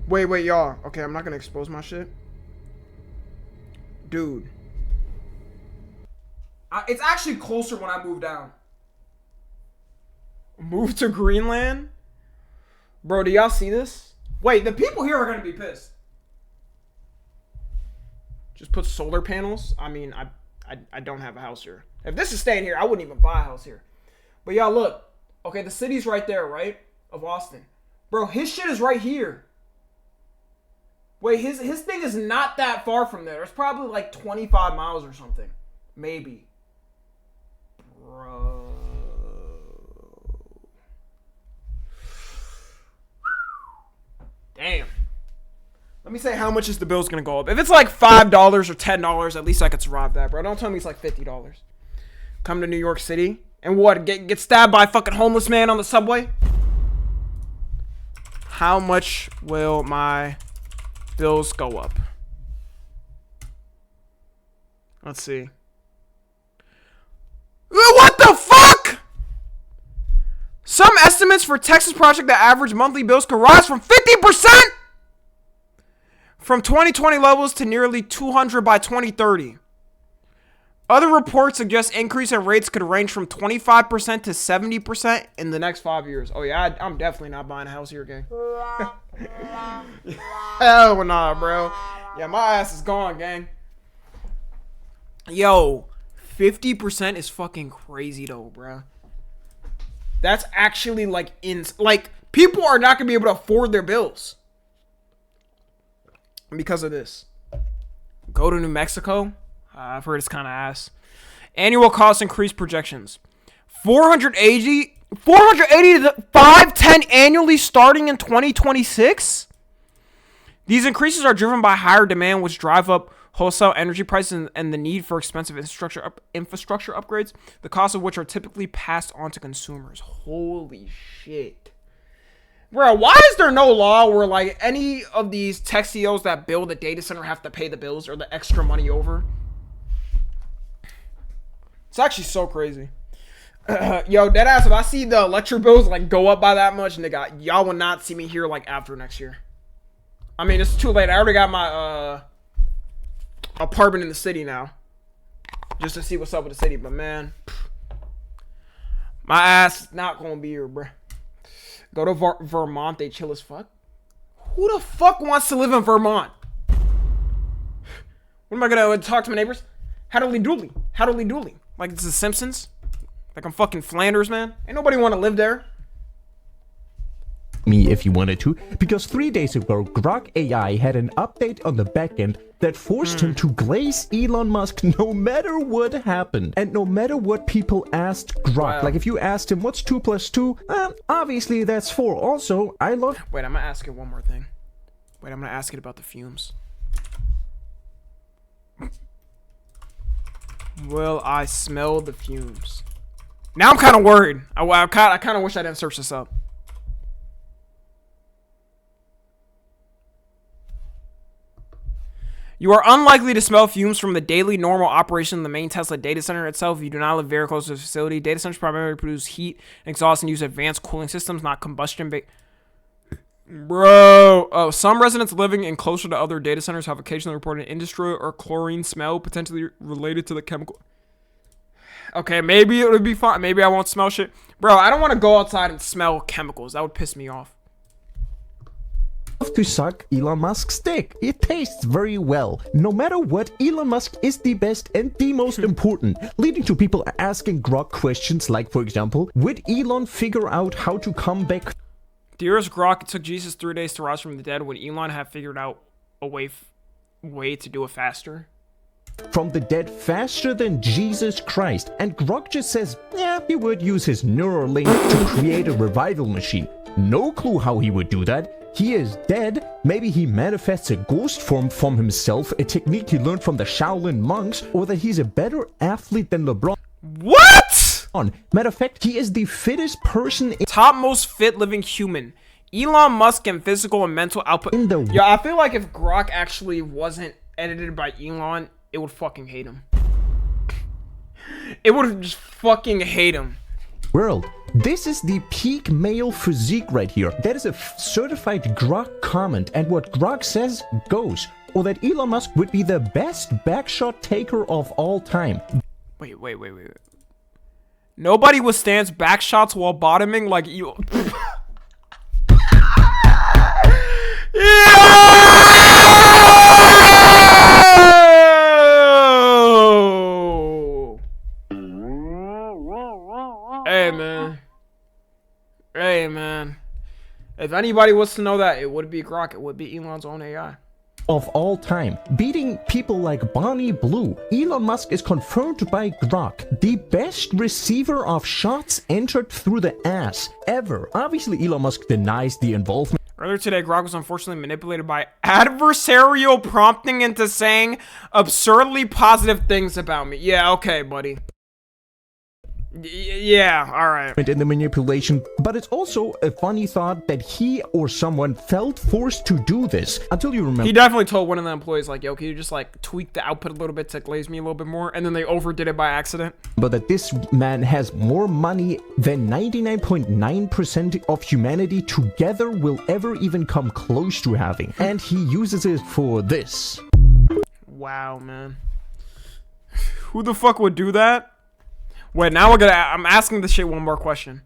[SPEAKER 1] Wait, y'all. Okay, I'm not gonna expose my shit. Dude. It's actually closer when I move down. Move to Greenland? Bro, do y'all see this? Wait, the people here are gonna be pissed. Just put solar panels? I mean, I don't have a house here. If this is staying here, I wouldn't even buy a house here. But y'all, look. Okay, the city's right there, right? Of Austin. Bro, his shit is right here. Wait, his thing is not that far from there. It's probably like 25 miles or something. Maybe. Bro. Damn. Let me say how much is the bill's gonna go up. If it's like $5 or $10, at least I could survive that, bro. Don't tell me it's like $50. Come to New York City and what? Get stabbed by a fucking homeless man on the subway? How much will my bills go up? Let's see. What the fuck? Some estimates for Texas project that average monthly bills could rise from 50% from 2020 levels to nearly 200 by 2030. Other reports suggest increase in rates could range from 25% to 70% in the next 5 years. Oh yeah, I'm definitely not buying a house here, gang. Hell nah, bro. Yeah, my ass is gone, gang. Yo, 50% is fucking crazy though, bro. That's actually like people are not gonna be able to afford their bills because of this. Go to New Mexico. I've heard it's kind of ass. Annual cost increase projections: 480 to 510 annually starting in 2026. These increases are driven by higher demand, which drive up wholesale energy prices and the need for expensive infrastructure upgrades, the costs of which are typically passed on to consumers. Holy shit. Bro, why is there no law where like any of these tech CEOs that build a data center have to pay the bills or the extra money over? It's actually so crazy. Yo, deadass, if I see the electric bills like go up by that much, nigga, y'all will not see me here like after next year. I mean, it's too late. I already got my apartment in the city now, just to see what's up with the city. But man, my ass is not gonna be here, bruh. Go to Vermont, they chill as fuck. Who the fuck wants to live in Vermont? What am I gonna talk to my neighbors? Howdly doodly, howdly doodly. Like it's The Simpsons. Like I'm fucking Flanders, man. Ain't nobody want to live there.
[SPEAKER 7] Me if you wanted to, because 3 days ago Grok AI had an update on the backend that forced him to glaze Elon Musk no matter what happened and no matter what people asked Grok. Wow. Like if you asked him what's 2 plus 2, obviously that's 4. Also, I love.
[SPEAKER 1] Wait, I'm gonna ask it one more thing. Wait, I'm gonna ask it about the fumes. Will I smell the fumes? Now I'm kind of worried. I kind of wish I didn't search this up. You are unlikely to smell fumes from the daily normal operation of the main Tesla data center itself if you do not live very close to the facility. Data centers primarily produce heat and exhaust and use advanced cooling systems, not combustion. Bro. Oh, some residents living in closer to other data centers have occasionally reported an industry or chlorine smell potentially related to the chemical. Okay, maybe it would be fine. Maybe I won't smell shit. Bro, I don't want to go outside and smell chemicals. That would piss me off.
[SPEAKER 7] To suck Elon Musk's dick. It tastes very well. No matter what, Elon Musk is the best and the most important, leading to people asking Grok questions like, for example, would Elon figure out how to come back?
[SPEAKER 1] Dearest Grok, it took Jesus 3 days to rise from the dead. Would Elon have figured out a way to do it faster?
[SPEAKER 7] From the dead faster than Jesus Christ. And Grok just says, yeah, he would use his Neuralink to create a revival machine. No clue how he would do that. He is dead. Maybe he manifests a ghost form from himself, a technique he learned from the Shaolin monks, or that he's a better athlete than LeBron.
[SPEAKER 1] What?
[SPEAKER 7] Matter of fact, he is the fittest person in
[SPEAKER 1] top most fit living human. Elon Musk and physical and mental output. Yeah, I feel like if Grok actually wasn't edited by Elon, it would fucking hate him. It would just fucking hate him.
[SPEAKER 7] World. This is the peak male physique right here. That is a certified Grok comment, and what Grok says goes. Or that Elon Musk would be the best backshot taker of all time.
[SPEAKER 1] Wait. Nobody withstands backshots while bottoming like you. Hey man, if anybody wants to know that, it would be Grok. It would be Elon's own AI.
[SPEAKER 7] Of all time, beating people like Bonnie Blue, Elon Musk is confirmed by Grok the best receiver of shots entered through the ass ever. Obviously, Elon Musk denies the involvement.
[SPEAKER 1] Earlier today, Grok was unfortunately manipulated by adversarial prompting into saying absurdly positive things about me. Yeah, okay, buddy. Yeah, alright.
[SPEAKER 7] In the manipulation, but it's also a funny thought that he or someone felt forced to do this until you remember.
[SPEAKER 1] He definitely told one of the employees, like, yo, can you just, like, tweak the output a little bit to glaze me a little bit more? And then they overdid it by accident.
[SPEAKER 7] But that this man has more money than 99.9% of humanity together will ever even come close to having. And he uses it for this.
[SPEAKER 1] Wow, man. Who the fuck would do that? Wait, now I'm asking this shit one more question.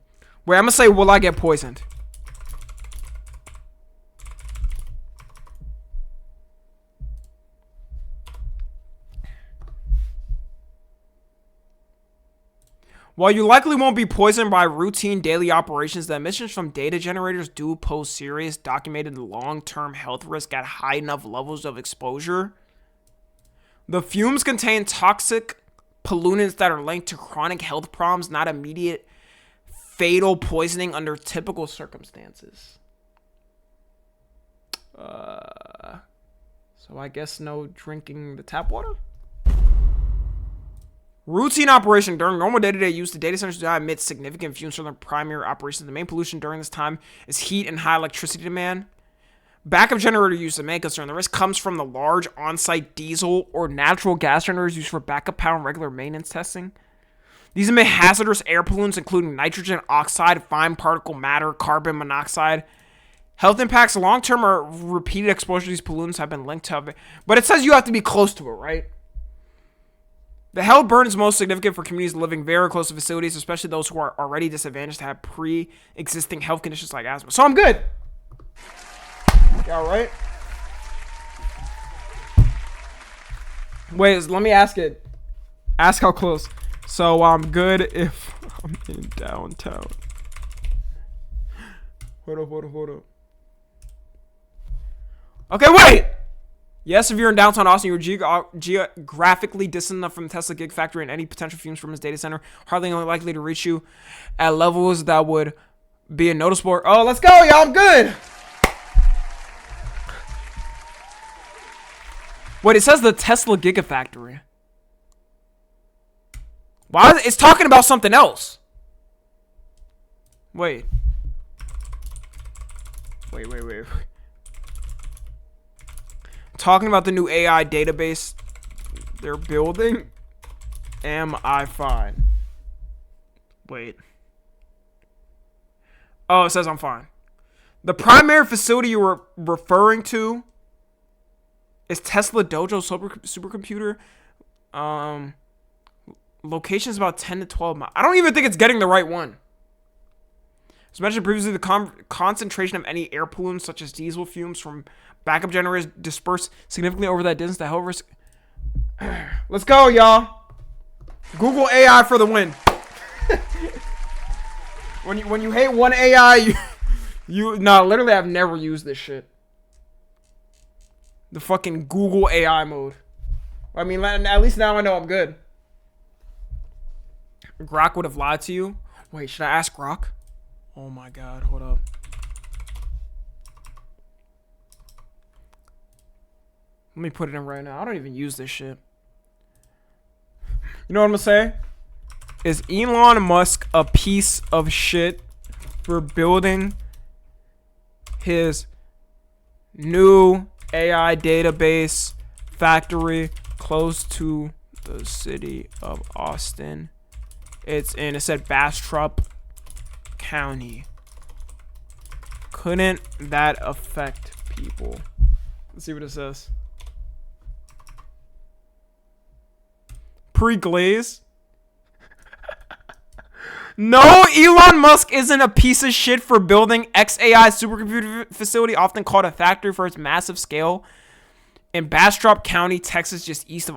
[SPEAKER 1] Wait, I'm gonna say, will I get poisoned? While you likely won't be poisoned by routine daily operations, the emissions from data generators do pose serious documented long-term health risk at high enough levels of exposure. The fumes contain toxic pollutants that are linked to chronic health problems, not immediate fatal poisoning under typical circumstances. So I guess no drinking the tap water? Routine operation. During normal day-to-day use, the data centers do not emit significant fumes from their primary operations. The main pollution during this time is heat and high electricity demand. Backup generator use the main concern. The risk comes from the large on-site diesel or natural gas generators used for backup power and regular maintenance testing. These emit hazardous air pollutants, including nitrogen oxide, fine particle matter, carbon monoxide. Health impacts long-term or repeated exposure to these pollutants have been linked to... But it says you have to be close to it, right? The health burden is most significant for communities living very close to facilities, especially those who are already disadvantaged to have pre-existing health conditions like asthma. So I'm good. All right. Wait, let me ask it. Ask how close. So I'm good if I'm in downtown. Hold up. Okay, wait. Yes, if you're in downtown Austin, you're geographically distant enough from the Tesla Gigafactory, and any potential fumes from its data center hardly likely to reach you at levels that would be a noticeable. Oh, let's go, y'all. I'm good. Wait, it says the Tesla Gigafactory. Why? It's talking about something else. Wait. Talking about the new AI database they're building. Am I fine? Wait. Oh, it says I'm fine. The primary facility you were referring to is Tesla Dojo supercomputer. Location is about 10 to 12 miles. I don't even think it's getting the right one. As mentioned previously, the concentration of any air pollutants such as diesel fumes from backup generators disperse significantly over that distance. The health risk. Let's go, y'all. Google AI for the win. when you hate one AI, no, literally, I've never used this shit. The fucking Google AI mode. I mean, at least now I know I'm good. Grok would have lied to you. Wait, should I ask Grok? Oh my god, hold up. Let me put it in right now. I don't even use this shit. You know what I'm gonna say? Is Elon Musk a piece of shit for building his new AI database factory close to the city of Austin? It said Bastrop County. Couldn't that affect people? Let's see what it says. Pre-glaze. No, Elon Musk isn't a piece of shit for building XAI supercomputer facility, often called a factory for its massive scale, in Bastrop County, Texas, just east of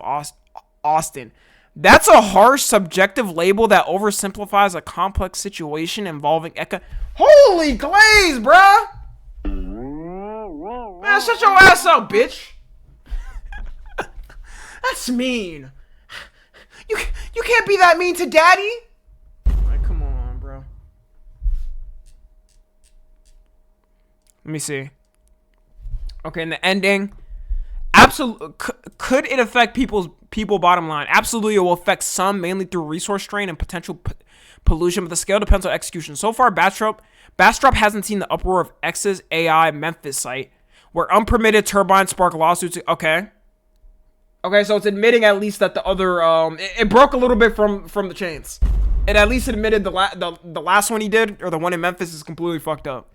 [SPEAKER 1] Austin. That's a harsh, subjective label that oversimplifies a complex situation involving Holy glaze, bruh! Man, shut your ass up, bitch! That's mean. You can't be that mean to daddy! Like, come on, bro. Let me see. Okay, in the ending, could it affect people bottom line? Absolutely, it will affect some, mainly through resource strain and potential pollution, but the scale depends on execution. So far, Bastrop hasn't seen the uproar of X's AI Memphis site, where unpermitted turbines spark lawsuits. Okay, so it's admitting at least that the other it broke a little bit from the chains. It at least admitted the last one he did, or the one in Memphis, is completely fucked up.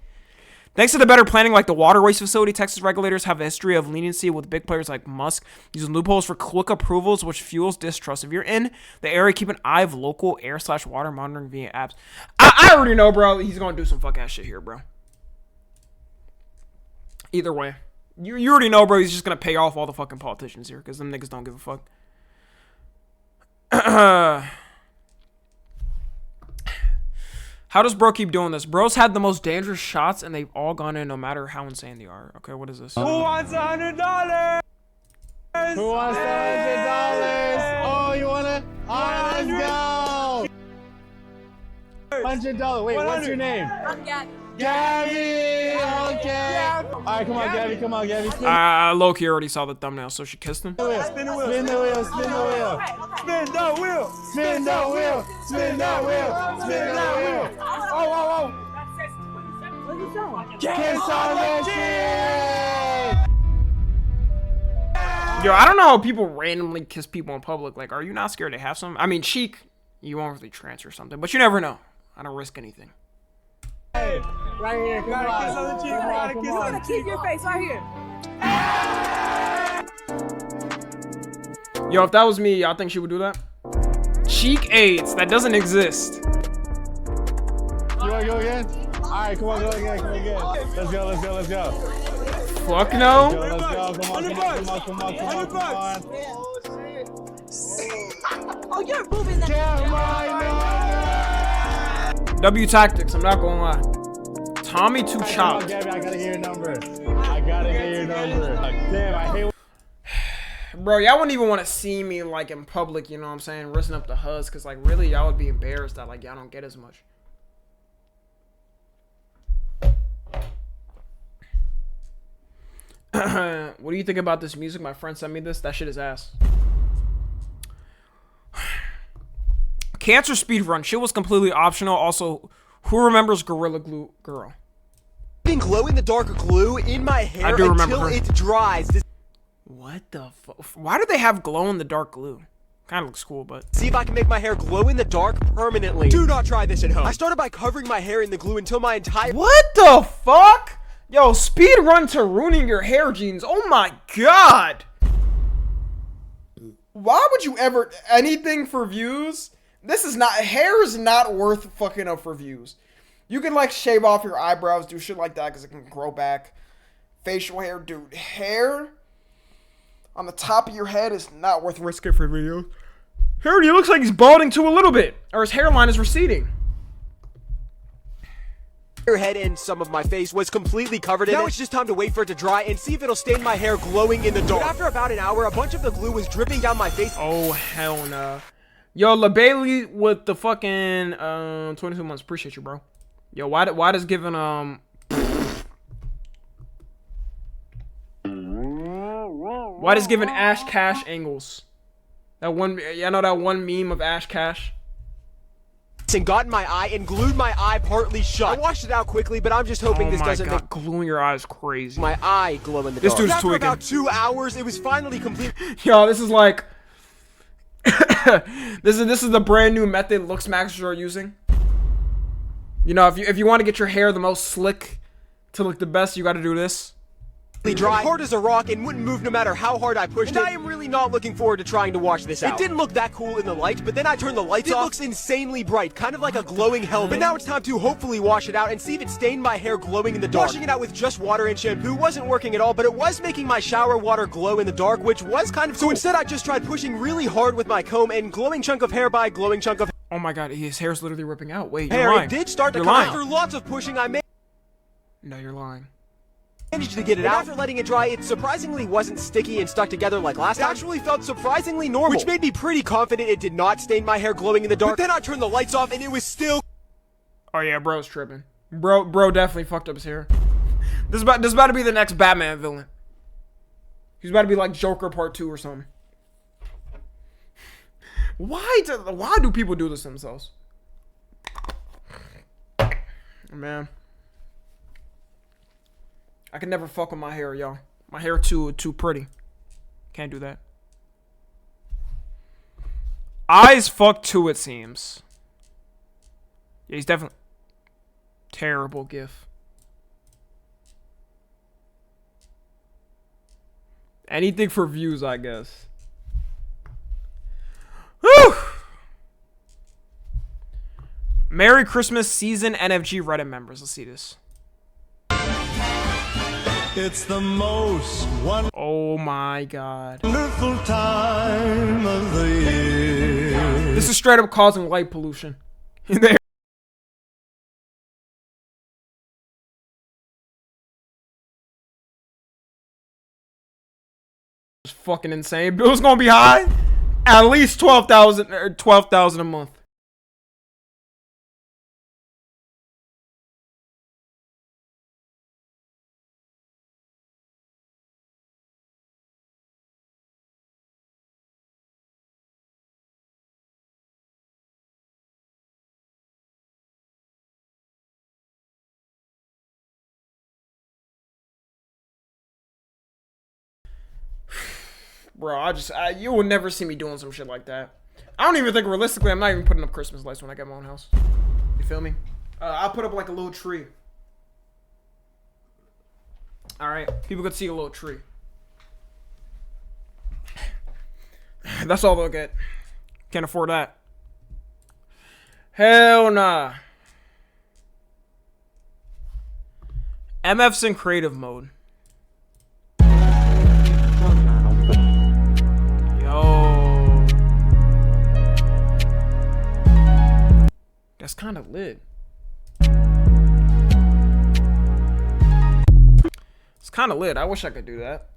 [SPEAKER 1] Thanks to the better planning, like the waterways facility, Texas regulators have a history of leniency with big players like Musk, using loopholes for quick approvals, which fuels distrust. If you're in the area, keep an eye of local air/water monitoring via apps. I already know, bro. He's gonna do some fuck ass shit here, bro. Either way, you already know, bro. He's just gonna pay off all the fucking politicians here, because them niggas don't give a fuck. How does bro keep doing this? Bro's had the most dangerous shots, and they've all gone in no matter how insane they are. Okay, what is this?
[SPEAKER 21] Who wants $100? Who wants $100? Oh, you wanna? Alright, let's go! $100. Wait, what's your name?
[SPEAKER 10] I'm Gabby.
[SPEAKER 21] Gabby! Okay! Alright, come on, Gabby, come on, Gabby.
[SPEAKER 1] Loki already saw the thumbnail, so she kissed him.
[SPEAKER 21] Spin the wheel, spin the wheel, spin the wheel. Spin the wheel, spin the wheel, spin the wheel, spin the wheel. Oh. Kiss on the cheek!
[SPEAKER 1] Yo, I don't know how people randomly kiss people in public. Like, are you not scared to have some? I mean, cheek, you won't really transfer something, but you never know. I don't risk anything.
[SPEAKER 21] Hey, right here, come on. Kiss on the cheek, come on.
[SPEAKER 10] You're gonna keep your face right here.
[SPEAKER 1] Yo, if that was me, y'all think she would do that? Cheek AIDS, that doesn't exist.
[SPEAKER 21] You wanna go again? Alright, come on, go again, come again. Let's go.
[SPEAKER 1] Fuck no.
[SPEAKER 21] Let's go, come on.
[SPEAKER 10] Oh, you're moving that.
[SPEAKER 1] W tactics, I'm not gonna lie. Tommy too chopped.
[SPEAKER 21] Gabby, I gotta hear your number. Damn, I hate.
[SPEAKER 1] Bro, y'all wouldn't even want to see me like in public, you know what I'm saying? Risking up the huzz, because like really y'all would be embarrassed that like y'all don't get as much. What do you think about this music? My friend sent me this. That shit is ass. Cancer speedrun. Shit was completely optional. Also, who remembers Gorilla Glue Girl?
[SPEAKER 8] Putting glow-in-the-dark glue in my hair
[SPEAKER 1] I do remember
[SPEAKER 8] until
[SPEAKER 1] her.
[SPEAKER 8] it dries.
[SPEAKER 1] What the fuck? Why do they have glow-in-the-dark glue? Kind of looks cool, but...
[SPEAKER 8] See if I can make my hair glow in the dark permanently. Do not try this at home. I started by covering my hair in the glue until my entire...
[SPEAKER 1] What the fuck? Yo, speed run to ruining your hair jeans. Oh my god. Why would you ever... Anything for views? This is not... Hair is not worth fucking up for views. You can like shave off your eyebrows, do shit like that because it can grow back. Facial hair, dude. Hair on the top of your head is not worth risking for videos. Here he looks like he's balding too a little bit. Or his hairline is receding.
[SPEAKER 8] Your head and some of my face was completely covered in it. Now it's just time to wait for it to dry and see if it'll stain my hair glowing in the dark. But after about an hour, a bunch of the glue was dripping down my face.
[SPEAKER 1] Oh, hell no. Yo, LaBailey with the fucking 22 months. Appreciate you, bro. Yo, why does giving why does giving Ash Cash angles? That one, you know that one meme of Ash Cash?
[SPEAKER 8] And got in my eye and glued my eye partly shut. I washed it out quickly, but I'm just hoping this doesn't make
[SPEAKER 1] gluing your eyes crazy.
[SPEAKER 8] My eye glow in the dark.
[SPEAKER 1] This dude's
[SPEAKER 8] After
[SPEAKER 1] tweaking.
[SPEAKER 8] about 2 hours, it was finally complete.
[SPEAKER 1] Yo, this is like this is the brand new method Looks Maxers are using. You know, if you want to get your hair the most slick to look the best, you got to do this.
[SPEAKER 8] Dry, hard as a rock, and wouldn't move no matter how hard I pushed it. I am really not looking forward to trying to wash this out. It didn't look that cool in the light, but then I turned the lights off. It looks insanely bright, kind of like a glowing helmet. But now it's time to hopefully wash it out and see if it stained my hair glowing in the dark. Washing it out with just water and shampoo wasn't working at all, but it was making my shower water glow in the dark, which was kind of cool. So instead, I just tried pushing really hard with my comb and glowing chunk of hair by glowing chunk of...
[SPEAKER 1] Oh my god, his hair's literally ripping out. Wait,
[SPEAKER 8] hair.
[SPEAKER 1] you're lying.
[SPEAKER 8] It did start to
[SPEAKER 1] you're
[SPEAKER 8] come
[SPEAKER 1] lying.
[SPEAKER 8] After lots of pushing, I
[SPEAKER 1] No, you're lying.
[SPEAKER 8] managed to get it out. After letting it dry, it surprisingly wasn't sticky and stuck together like last time. It actually felt surprisingly normal, which made me pretty confident it did not stain my hair glowing in the dark. But then I turned the lights off and it was still...
[SPEAKER 1] Oh yeah, bro's tripping. Bro definitely fucked up his hair. This is about to be the next Batman villain. He's about to be like Joker Part 2 or something. Why do people do this to themselves? Man. I can never fuck with my hair, y'all. My hair too pretty. Can't do that. Eyes fuck too, it seems. Yeah, he's definitely terrible gif. Anything for views, I guess. Whew. Merry Christmas season NFG Reddit members. Let's see this.
[SPEAKER 21] It's the most wonderful
[SPEAKER 1] Oh my god.
[SPEAKER 21] time of the year.
[SPEAKER 1] This is straight up causing light pollution. There. It's fucking insane. Bill's gonna be high. At least 12,000 or 12,000 a month. Bro, you will never see me doing some shit like that. I don't even think realistically I'm not even putting up Christmas lights when I get my own house. You feel me? I'll put up like a little tree. Alright, people could see a little tree. That's all they'll get. Can't afford that. Hell nah. MF's in creative mode. That's kind of lit. It's kind of lit. I wish I could do that.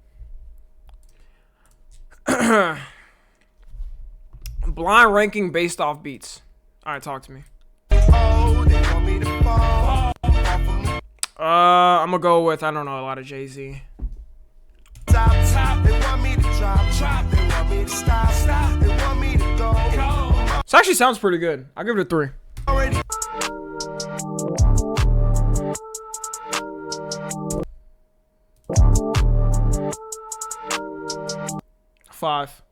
[SPEAKER 1] Blind ranking based off beats. All right, talk to me. I'm gonna go with, I don't know, a lot of Jay-Z. This actually sounds pretty good. I'll give it a 3. Five.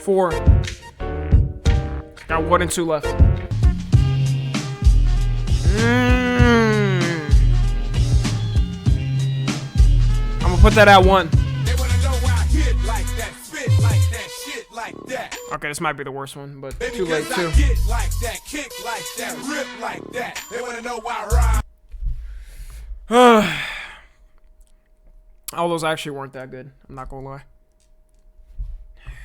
[SPEAKER 1] Four. Got 1 and 2 left. I'm gonna put that at 1. Okay, this might be the worst one, but too late too. All those actually weren't that good. I'm not gonna lie.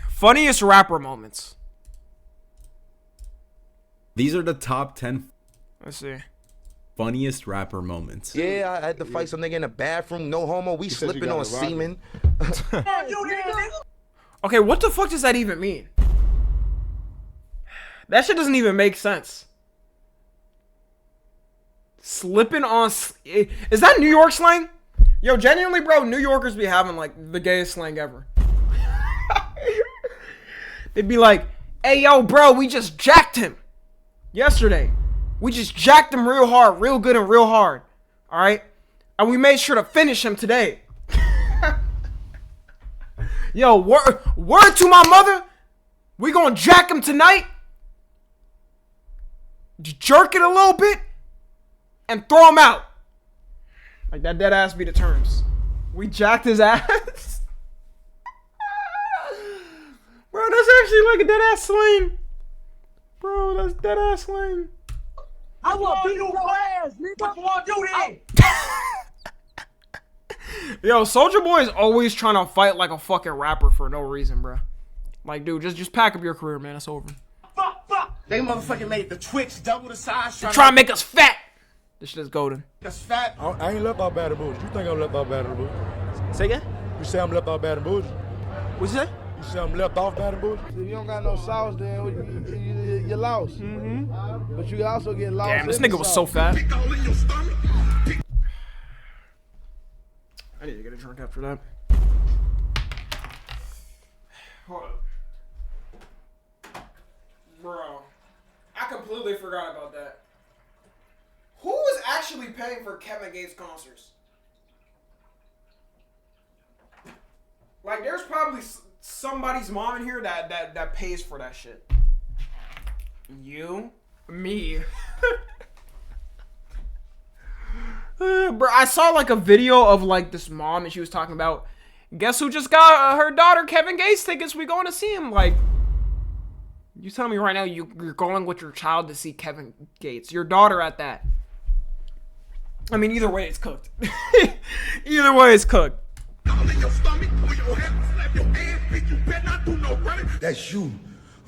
[SPEAKER 1] Funniest rapper moments.
[SPEAKER 3] These are the top 10
[SPEAKER 1] Let's see.
[SPEAKER 3] funniest rapper moments.
[SPEAKER 22] Yeah, I had to fight some nigga in the bathroom. No homo. We slipping on semen.
[SPEAKER 1] Okay, what the fuck does that even mean? That shit doesn't even make sense. Slipping on... Is that New York slang? Yo, genuinely, bro, New Yorkers be having, like, the gayest slang ever. They'd be like, hey, yo, bro, we just jacked him. Yesterday. We just jacked him real hard, real good and real hard. Alright? And we made sure to finish him today. Yo, word to my mother. We gonna jack him tonight. Jerk it a little bit. And throw him out. Like that dead ass be the terms. We jacked his ass. Bro, that's actually like a dead ass sling. Bro, that's dead ass sling.
[SPEAKER 21] I want to beat your ass, nigga. What you want to do then?
[SPEAKER 1] Yo, Soulja Boy is always trying to fight like a fucking rapper for no reason, bro. Like, dude, just pack up your career, man. It's over.
[SPEAKER 21] Fuck. They motherfucking made the Twix double the size.
[SPEAKER 1] Try to make us fat. This shit is golden.
[SPEAKER 21] That's fat.
[SPEAKER 11] I ain't left out Baton Rouge. You think I'm left out Baton Rouge?
[SPEAKER 21] Say again?
[SPEAKER 11] You say I'm left out Baton Rouge?
[SPEAKER 21] What'd you say? You see I'm left off that bullshit? If you don't got no sauce, then you lost. But you can also get lost.
[SPEAKER 1] Damn, this
[SPEAKER 21] in the
[SPEAKER 1] nigga was
[SPEAKER 21] sauce.
[SPEAKER 1] so fat. I need to get a drink after that. Hold up. Bro, I completely forgot about that. Who is actually paying for Kevin Gates concerts? Like, there's probably somebody's mom in here that pays for that shit. You? Me? Bro, I saw like a video of like this mom and she was talking about, guess who just got her daughter Kevin Gates tickets? We going to see him. Like, you tell me right now you're going with your child to see Kevin Gates. Your daughter at that. I mean, either way, it's cooked. Either way, it's cooked.
[SPEAKER 21] That's you.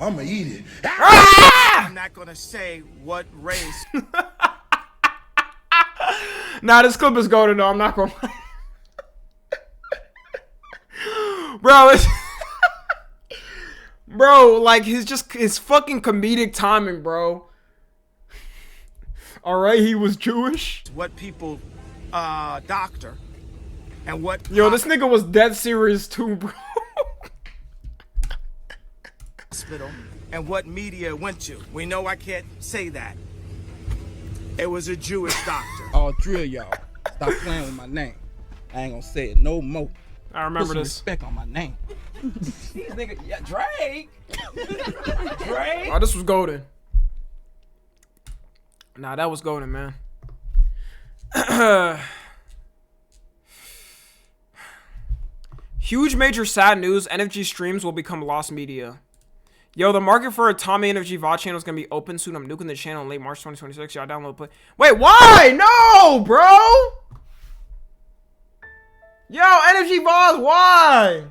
[SPEAKER 21] I'ma eat it.
[SPEAKER 20] I'm not gonna say what race.
[SPEAKER 1] Nah, this clip is golden though. I'm not gonna lie. Bro, it's bro, like his fucking comedic timing, bro. Alright, he was Jewish.
[SPEAKER 20] What people doctor and what
[SPEAKER 1] Yo, this nigga was dead serious too, bro.
[SPEAKER 20] Hospital and what media went to. We know I can't say that. It was a Jewish doctor.
[SPEAKER 4] All three of y'all, stop playing with my name. I ain't gonna say it no more.
[SPEAKER 1] I remember
[SPEAKER 4] Put some
[SPEAKER 1] this.
[SPEAKER 4] respect on my name. These niggas, yeah, Drake. Drake.
[SPEAKER 1] Oh, this was golden. Nah, that was golden, man. Huge major sad news. NFG streams will become lost media. Yo, the market for a TommyNFG VOD channel is going to be open soon. I'm nuking the channel in late March 2026. Y'all download play. Wait, why? No, bro. Yo, NFG VODs, why?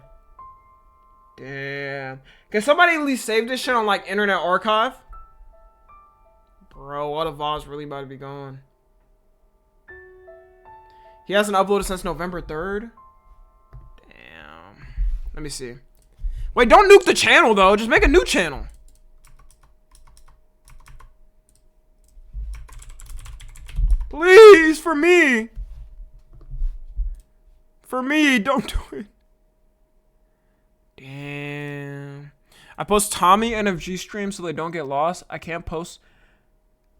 [SPEAKER 1] Damn. Can somebody at least save this shit on, like, Internet Archive? Bro, all the VODs really about to be gone. He hasn't uploaded since November 3rd. Damn. Let me see. Wait, don't nuke the channel, though. Just make a new channel. Please, for me. For me, don't do it. Damn. I post TommyNFG streams so they don't get lost. I can't post...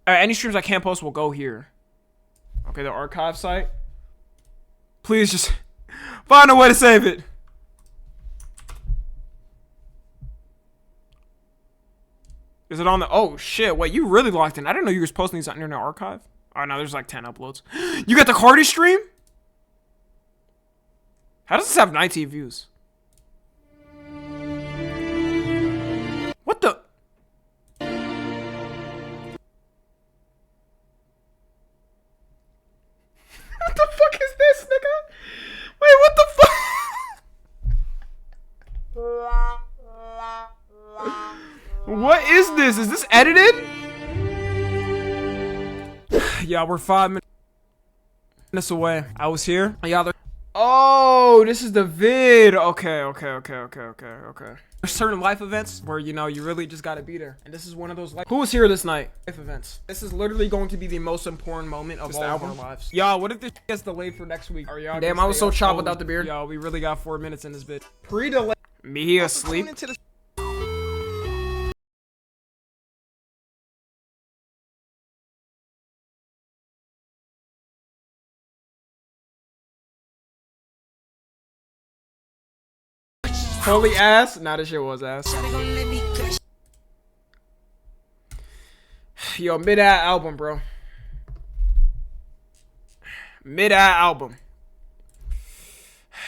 [SPEAKER 1] any streams I can't post will go here. Okay, the archive site. Please just find a way to save it. Is it on the... Oh, shit. Wait, you really locked in. I didn't know you were posting these on Internet Archive. Oh, no, there's like 10 uploads. You got the Cardi stream? How does this have 19 views? What the... What the fuck is this, nigga? Wait, what the fuck? What is this? Is this edited? Yeah, we're 5 minutes away. I was here. Yeah, oh, this is the vid. Okay. There's certain life events where, you know, you really just gotta be there. And this is one of those life. Who was here this night? Life events. This is literally going to be the most important moment of all of our lives. Y'all, what if this gets delayed for next week? Damn, I was so chopped without the beard. Yo, we really got 4 minutes in this bit. Pre-delay. Me asleep. Holy ass. Nah, this shit was ass. Yo, mid-ad album, bro. Mid-ad album.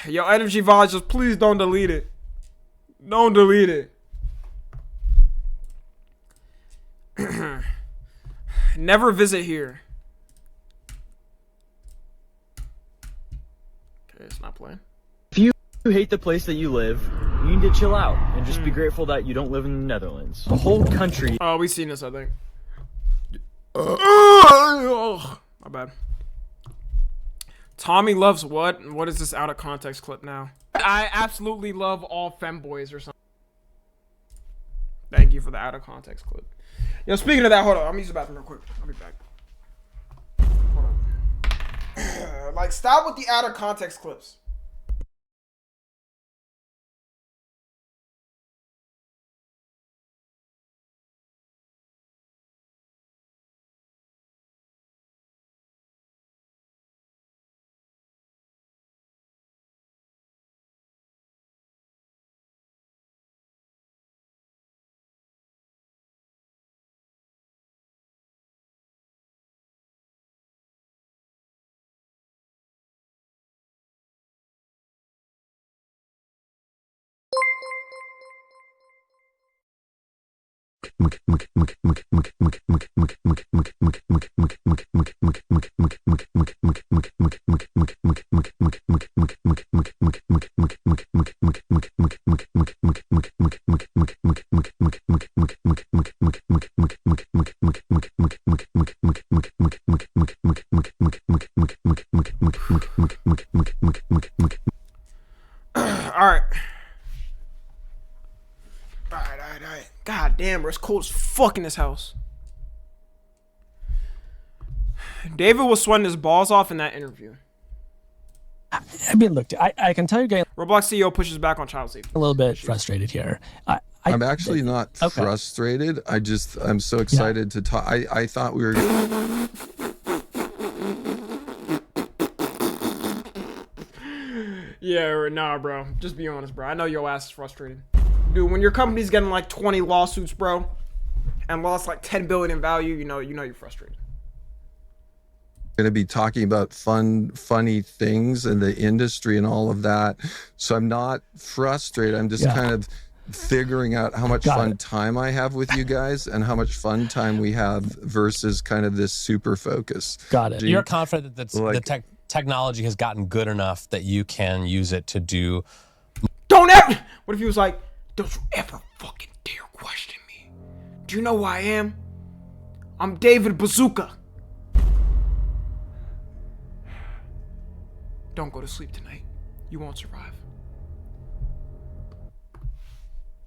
[SPEAKER 1] Yo, NFG VOD, just please don't delete it. Don't delete it. Never visit here. Okay, it's not playing.
[SPEAKER 6] If you hate the place that you live, you need to chill out and just be grateful that you don't live in the Netherlands. The whole country.
[SPEAKER 1] Oh, we've seen this, I think. Oh, my bad. Tommy loves what? What is this out of context clip now? I absolutely love all femboys or something. for the out of context clip. Yo, speaking of that, hold on. I'm gonna use the bathroom real quick. I'll be back. Hold on. Like, stop with the out of context clips. Alright. God damn, bro. It's cold as fuck in this house. David was sweating his balls off in that interview.
[SPEAKER 5] I mean, look, I can tell you're getting
[SPEAKER 1] Roblox CEO pushes back on child safety.
[SPEAKER 5] a little bit frustrated here.
[SPEAKER 9] I'm actually not frustrated. I'm so excited to talk. I thought we were.
[SPEAKER 1] Yeah, nah, bro. Just be honest, bro. I know your ass is frustrated. Dude, when your company's getting like 20 lawsuits, bro, and lost like 10 billion in value, you know you're frustrated.
[SPEAKER 9] Going to be talking about funny things in the industry and all of that. So I'm not frustrated. I'm just kind of figuring out how much fun time I have with you guys and how much fun time we have versus kind of this super focus.
[SPEAKER 5] Got it.
[SPEAKER 23] You're confident that the technology has gotten good enough that you can use it to do.
[SPEAKER 1] Don't ever. What if he was like, don't you ever fucking dare question me? Do you know who I am? I'm David Bazooka. Don't go to sleep tonight. You won't survive.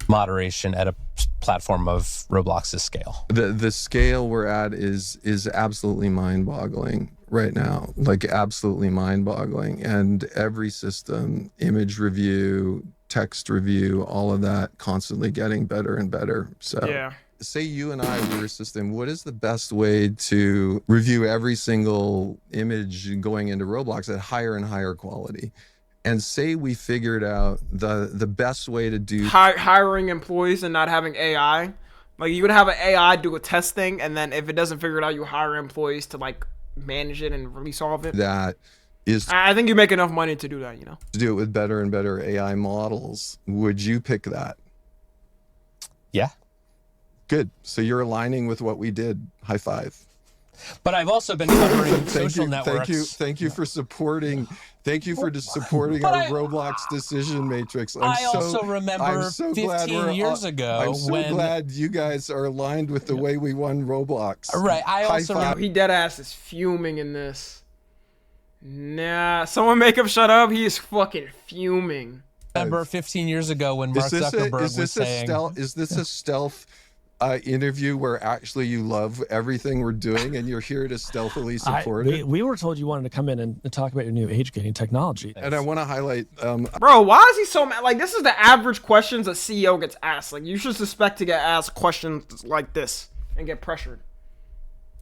[SPEAKER 23] Moderation at a platform of Roblox's scale.
[SPEAKER 9] The scale we're at is absolutely mind-boggling right now. Like absolutely mind-boggling. And every system, image review, text review, all of that constantly getting better and better. So yeah. Say you and I were a system, what is the best way to review every single image going into Roblox at higher and higher quality? And say we figured out the best way to do
[SPEAKER 1] hiring employees and not having AI. Like you would have an AI do a test thing, and then if it doesn't figure it out, you hire employees to like manage it and really solve it.
[SPEAKER 9] That is,
[SPEAKER 1] I think you make enough money to do that, you know.
[SPEAKER 9] To do it with better and better AI models. Would you pick that?
[SPEAKER 23] Yeah.
[SPEAKER 9] Good. So you're aligning with what we did. High five.
[SPEAKER 23] But I've also been covering social networks.
[SPEAKER 9] Thank you for supporting. Thank you for supporting our Roblox decision matrix.
[SPEAKER 23] I also remember 15 years ago
[SPEAKER 9] I'm so glad you guys are aligned with the way we won Roblox.
[SPEAKER 23] Right. I also remember.
[SPEAKER 1] He dead ass is fuming in this. Nah, someone make him shut up. He is fucking fuming.
[SPEAKER 23] Remember 15 years ago when Mark Zuckerberg was saying,
[SPEAKER 9] "Is this a stealth?" Interview where actually you love everything we're doing and you're here to stealthily support it.
[SPEAKER 5] We were told you wanted to come in and talk about your new age gating technology.
[SPEAKER 9] And I want to highlight
[SPEAKER 1] bro, why is he so mad? Like, this is the average questions a CEO gets asked. Like, you should suspect to get asked questions like this and get pressured.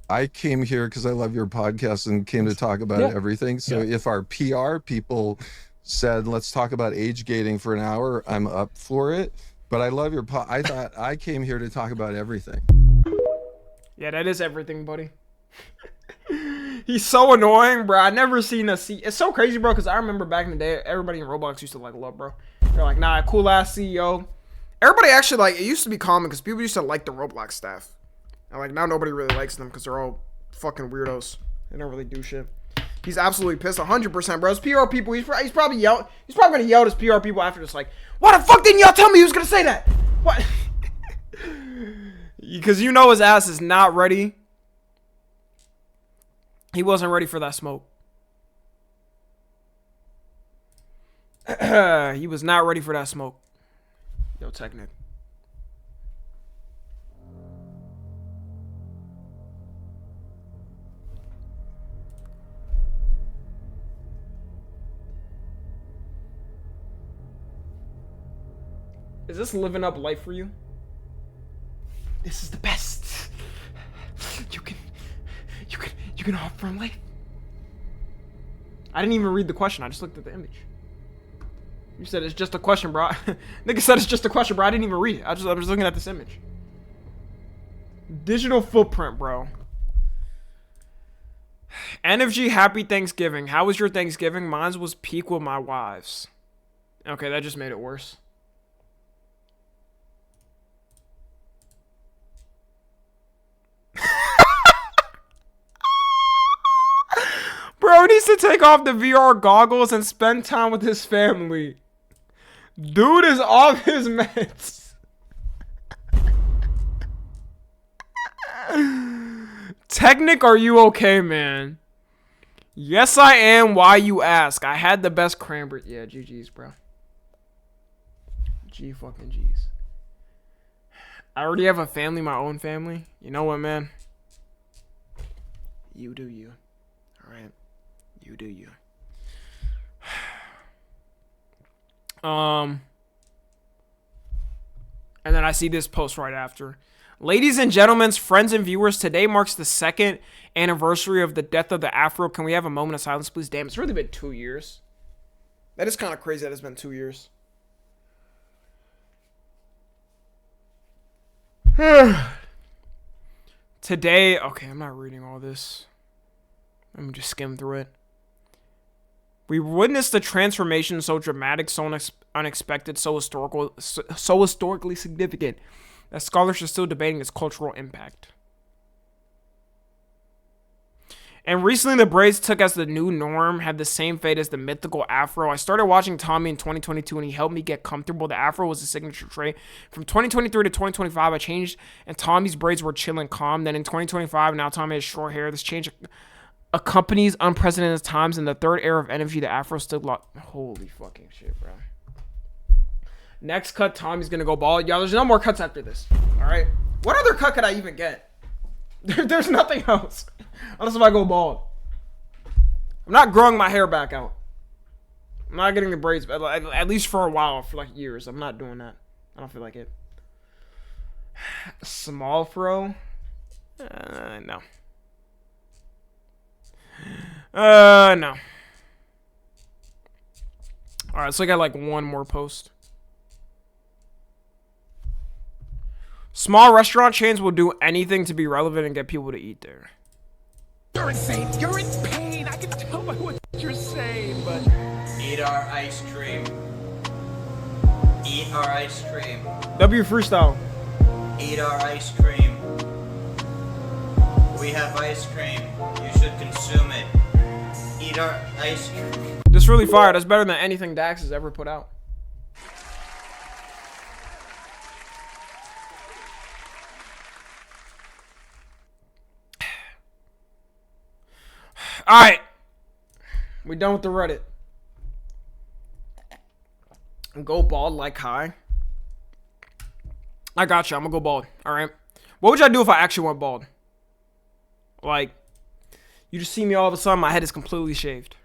[SPEAKER 9] I came here because I love your podcast and came to talk about everything. So if our PR people said let's talk about age gating for an hour, I'm up for it. But I love your I thought I came here to talk about everything.
[SPEAKER 1] Yeah, that is everything, buddy. He's so annoying, bro. I never seen a C. It's so crazy, bro, because I remember back in the day, everybody in Roblox used to like love, bro. They're like, nah, cool ass CEO. Everybody actually like, it used to be common because people used to like the Roblox staff. And like now nobody really likes them because they're all fucking weirdos. They don't really do shit. He's absolutely pissed, 100%, bro. His PR people, he's probably yell. He's probably gonna yell at his PR people after this, like, why the fuck didn't y'all tell me he was gonna say that? What? Because you know his ass is not ready. He wasn't ready for that smoke. He was not ready for that smoke. Yo, Technic. Is this living up life for you? This is the best. You can offer from life. I didn't even read the question. I just looked at the image. You said it's just a question, bro. Nigga said it's just a question, bro. I didn't even read it. I'm just looking at this image. Digital footprint, bro. NFG, happy Thanksgiving. How was your Thanksgiving? Mine was peak with my wives. Okay, that just made it worse. Bro needs to take off the VR goggles and spend time with his family. Dude is off his meds. Technic, are you okay, man? Yes, I am. Why you ask? I had the best cranberry. Yeah, GG's, bro. G fucking G's. I already have a family, my own family. You know what, man? You do you. Alright? You do you. And then I see this post right after. Ladies and gentlemen, friends and viewers, today marks the 2nd anniversary of the death of the Afro. Can we have a moment of silence, please? Damn, it's really been 2 years. That is kind of crazy that it's been 2 years. Today, okay, I'm not reading all this. Let me just skim through it. We witnessed a transformation so dramatic, so unexpected, so historically significant that scholars are still debating its cultural impact. And recently, the braids took as the new norm, had the same fate as the mythical Afro. I started watching Tommy in 2022, and he helped me get comfortable. The Afro was a signature trait. From 2023 to 2025, I changed, and Tommy's braids were chill and calm. Then in 2025, now Tommy has short hair. This change accompanies unprecedented times. In the 3rd era of NFG, the Afro still locked. Holy fucking shit, bro. Next cut, Tommy's gonna go bald. Y'all, there's no more cuts after this. Alright? What other cut could I even get? There's nothing else. Unless if I go bald. I'm not growing my hair back out. I'm not getting the braids, at least for a while, for like years. I'm not doing that. I don't feel like it. Small fro? No. No. Alright, so I got like one more post. Small restaurant chains will do anything to be relevant and get people to eat there.
[SPEAKER 21] You're insane. You're in pain. I can tell by what you're saying, but...
[SPEAKER 13] Eat our ice cream. Eat our ice cream.
[SPEAKER 1] W freestyle.
[SPEAKER 13] Eat our ice cream. We have ice cream. You should consume it. Eat our ice cream.
[SPEAKER 1] This really fire. That's better than anything Dax has ever put out. Alright. We done with the Reddit. Go bald like Kai. I got you. I'm gonna go bald. Alright. What would y'all do if I actually went bald? Like, you just see me all of a sudden, my head is completely shaved.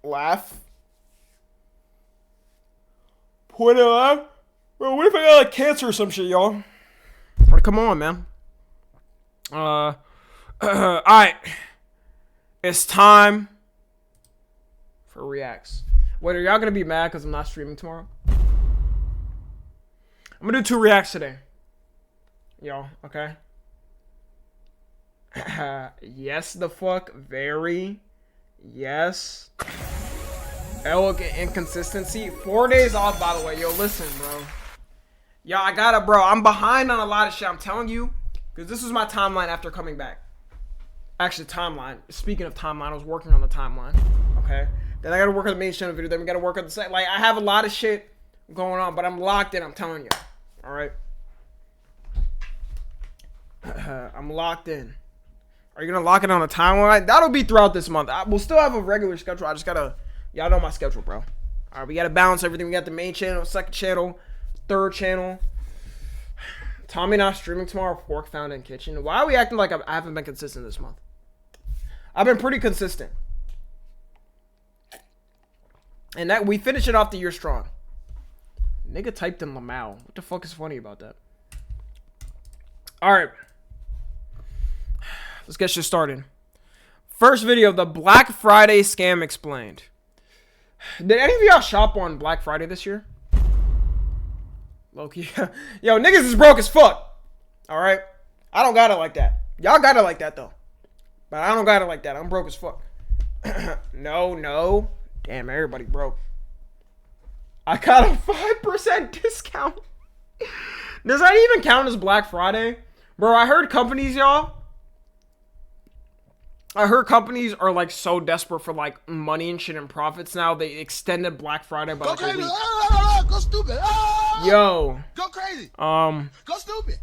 [SPEAKER 1] Laugh. Point it laugh. Bro, what if I got like cancer or some shit, y'all? Like, come on, man. Alright. It's time for reacts. Wait, are y'all gonna be mad because I'm not streaming tomorrow? I'm gonna do 2 reacts today. Y'all, okay? Yes, the fuck. Very. Yes. Elegant inconsistency. 4 days off, by the way. Yo, listen, bro. Yo, I gotta, bro. I'm behind on a lot of shit. I'm telling you. Because this is my timeline after coming back. Actually, timeline. Speaking of timeline, I was working on the timeline. Okay? Then I gotta work on the main channel video. Then we gotta work on the set. Like, I have a lot of shit going on, but I'm locked in. I'm telling you. Alright? I'm locked in. Are you gonna lock it on a timeline? That'll be throughout this month. We'll still have a regular schedule. I just gotta... Y'all know my schedule, bro. Alright, we gotta balance everything. We got the main channel, 2nd channel, 3rd channel. Tommy not streaming tomorrow. Fork found in kitchen. Why are we acting like I haven't been consistent this month? I've been pretty consistent. And that we finish it off the year strong. Nigga typed in Lamau. What the fuck is funny about that? Alright. Let's get shit started. First video, the Black Friday scam explained. Did any of y'all shop on Black Friday this year? Loki. Yo, niggas is broke as fuck. Alright? I don't got it like that. Y'all got it like that though. But I don't got it like that. I'm broke as fuck. No. Damn, everybody broke. I got a 5% discount. Does that even count as Black Friday? Bro, I heard companies, y'all. I heard companies are like so desperate for like money and shit and profits now. They extended Black Friday by like a week.
[SPEAKER 21] Go stupid.
[SPEAKER 1] Yo.
[SPEAKER 21] Go crazy.
[SPEAKER 1] Go
[SPEAKER 21] stupid.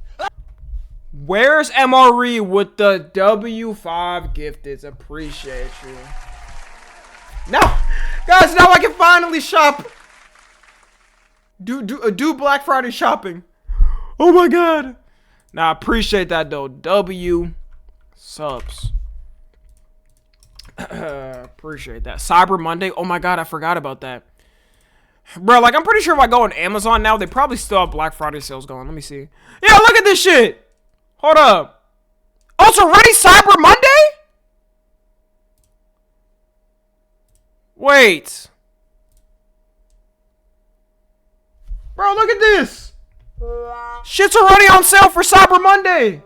[SPEAKER 1] Where's MRE with the W5 gifted? Appreciate you. Now, guys, now I can finally shop. Do Black Friday shopping. Oh my god. Nah, I appreciate that though. W subs. Appreciate that. Cyber Monday. Oh my god, I forgot about that. Bro, like I'm pretty sure if I go on Amazon now, they probably still have Black Friday sales going. Let me see. Yeah, look at this shit. Hold up. Oh, it's already Cyber Monday? Wait. Bro, look at this. Shit's already on sale for Cyber Monday.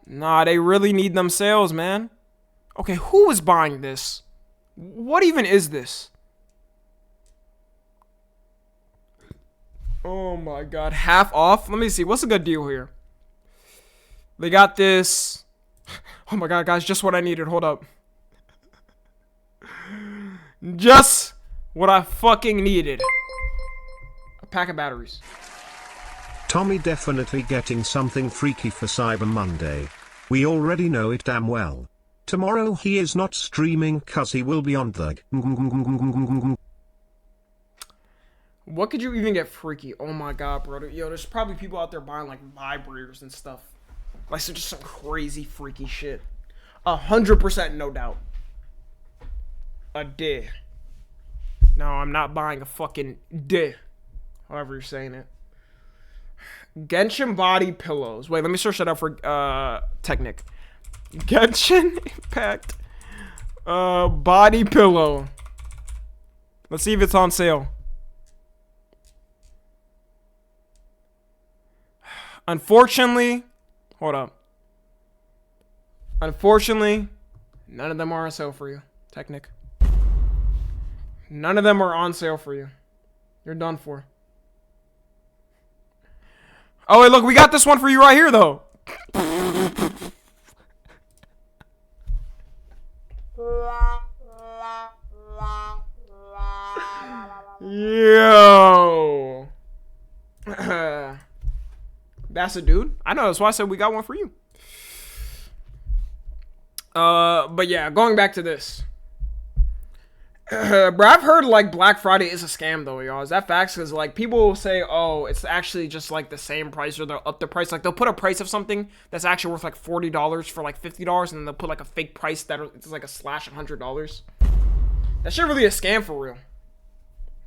[SPEAKER 1] Nah, they really need them sales, man. Okay, who is buying this? What even is this? Oh my god, half off? Let me see, what's a good deal here? They got this. Oh my god, guys, just what I needed. Hold up. Just what I fucking needed. A pack of batteries.
[SPEAKER 2] Tommy definitely getting something freaky for Cyber Monday. We already know it damn well. Tomorrow he is not streaming cause he will be on the...
[SPEAKER 1] What could you even get freaky? Oh my god, bro. Yo, there's probably people out there buying like vibrators and stuff. Like, so just some crazy freaky shit. 100% no doubt. A day. No, I'm not buying a fucking day. However you're saying it. Genshin body pillows. Wait, let me search that up for Technic. Genshin Impact body pillow. Let's see if it's on sale. Unfortunately, hold up. Unfortunately, none of them are on sale for you, Technic. None of them are on sale for you. You're done for. Oh, wait, look, we got this one for you right here, though. Yo. That's a dude. I know, that's why I said we got one for you. But yeah, going back to this. Bro, I've heard like Black Friday is a scam though, y'all. Is that facts? Because like people will say, oh, it's actually just like the same price, or they'll up the price. Like they'll put a price of something that's actually worth like $40 for like $50, and then they'll put like a fake price that it's like a slash $100. That shit really a scam for real.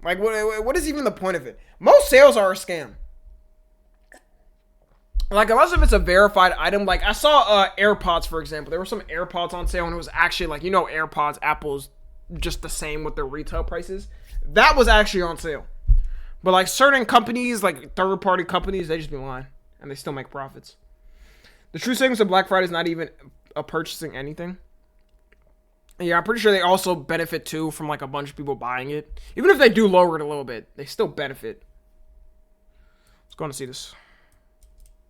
[SPEAKER 1] Like what is even the point of it? Most sales are a scam. Like, unless if it's a verified item. Like, I saw AirPods, for example. There were some AirPods on sale, and it was actually, like, you know, AirPods, Apple's just the same with their retail prices. That was actually on sale. But, like, certain companies, like, third-party companies, they just be lying. And they still make profits. The true savings of Black Friday is not even purchasing anything. Yeah, I'm pretty sure they also benefit, too, from, like, a bunch of people buying it. Even if they do lower it a little bit, they still benefit. Let's go and see this.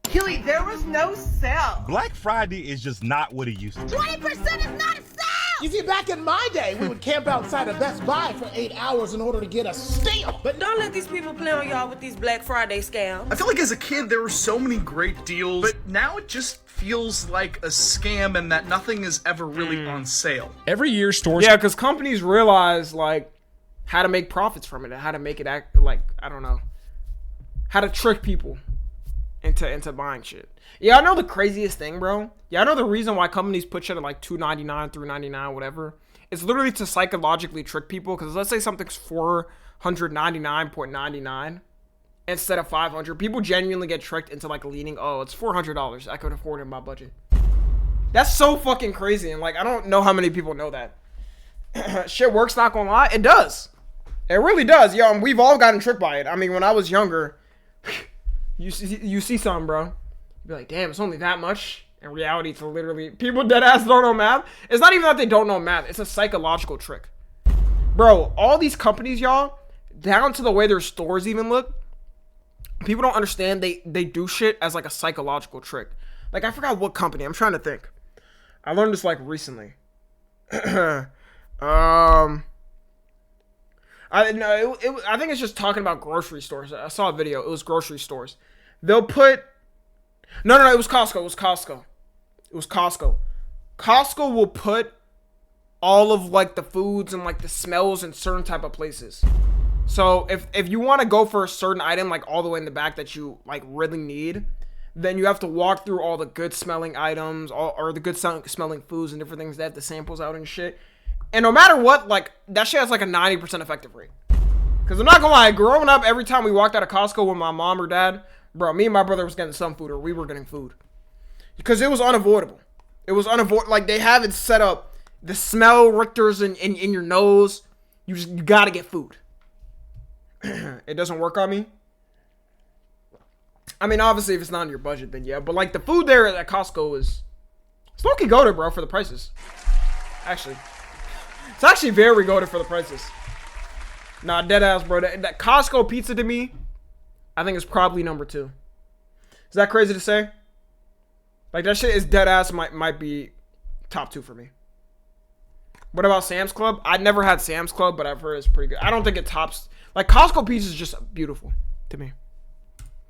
[SPEAKER 10] Killy, there was no sale.
[SPEAKER 14] Black Friday is just not what it used to be.
[SPEAKER 10] 20% is not a sale.
[SPEAKER 21] You see, back in my day, we would camp outside of Best Buy for 8 hours in order to get a steal.
[SPEAKER 10] But don't let these people play on y'all with these Black Friday scams.
[SPEAKER 15] I feel like as a kid, there were so many great deals, but now it just feels like a scam and that nothing is ever really on sale.
[SPEAKER 19] Every year, stores...
[SPEAKER 1] Yeah, because companies realize, like, how to make profits from it and how to make it act, like, I don't know, how to trick people into buying shit. Yeah, I know the craziest thing, bro. Yeah, I know the reason why companies put shit at like $2.99, $3.99, whatever, it's literally to psychologically trick people. Because let's say something's $499.99 instead of $500. People genuinely get tricked into like leaning, oh, it's $400. I could afford it in my budget. That's so fucking crazy. And like, I don't know how many people know that. Shit works, not gonna lie. It does. It really does. Yo, and we've all gotten tricked by it. I mean, when I was younger, you see something, bro. You be like, damn, it's only that much. In reality, it's literally, people dead ass don't know math. It's not even that they don't know math. It's a psychological trick. Bro, all these companies, y'all, down to the way their stores even look, people don't understand they do shit as like a psychological trick. Like, I forgot what company. I'm trying to think. I learned this like recently. I think it's just talking about grocery stores. I saw a video. It was grocery stores. They'll put... No, it was Costco. It was Costco. Costco will put all of like the foods and like the smells in certain type of places. So if you want to go for a certain item like all the way in the back that you like really need, then you have to walk through all the good smelling items or the good smelling foods and different things. They have the samples out and shit. And no matter what, like that shit has like a 90% effective rate. Because I'm not gonna lie, growing up, every time we walked out of Costco with my mom or dad, bro, me and my brother was getting some food or we were getting food. Because it was unavoidable. It was unavoidable. Like, they have it set up. The smell Richters in your nose. You gotta get food. It doesn't work on me. I mean, obviously, if it's not in your budget, then yeah. But, like, the food there at Costco is... It's low-key goated, bro, for the prices. Actually. It's actually very goated for the prices. Nah, deadass, bro. That Costco pizza to me, I think it's probably number 2. Is that crazy to say? Like, that shit is dead ass, might be top 2 for me. What about Sam's Club? I never had Sam's Club, but I've heard it's pretty good. I don't think it tops... Like, Costco pizza is just beautiful to me.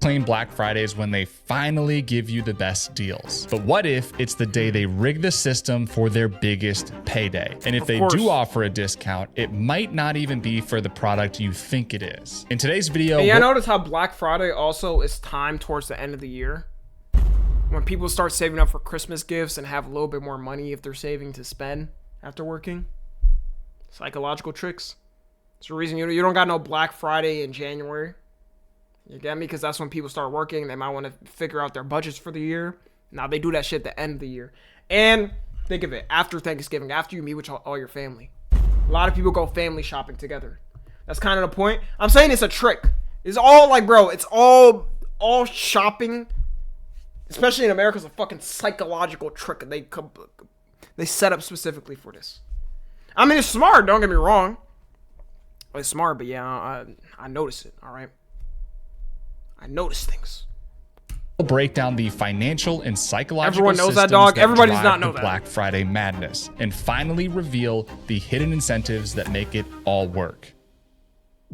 [SPEAKER 12] Claim Black Friday is when they finally give you the best deals. But what if it's the day they rig the system for their biggest payday? And if they do offer a discount, it might not even be for the product you think it is. In today's video...
[SPEAKER 1] Hey, I noticed how Black Friday also is timed towards the end of the year. When people start saving up for Christmas gifts and have a little bit more money if they're saving to spend after working. Psychological tricks. It's the reason you don't got no Black Friday in January. You get me? Because that's when people start working. They might want to figure out their budgets for the year. Now, they do that shit at the end of the year. And think of it. After Thanksgiving, after you meet with all your family. A lot of people go family shopping together. That's kind of the point. I'm saying it's a trick. It's all like, bro, it's all shopping... Especially in America, it's a fucking psychological trick they set up specifically for this. I mean, it's smart, don't get me wrong. It's smart, but yeah, I notice it, all right? I notice things.
[SPEAKER 12] We'll break down the financial and psychological
[SPEAKER 1] Everyone knows that, dog. Everybody does not know that.
[SPEAKER 12] Black Friday madness, and finally reveal the hidden incentives that make it all work.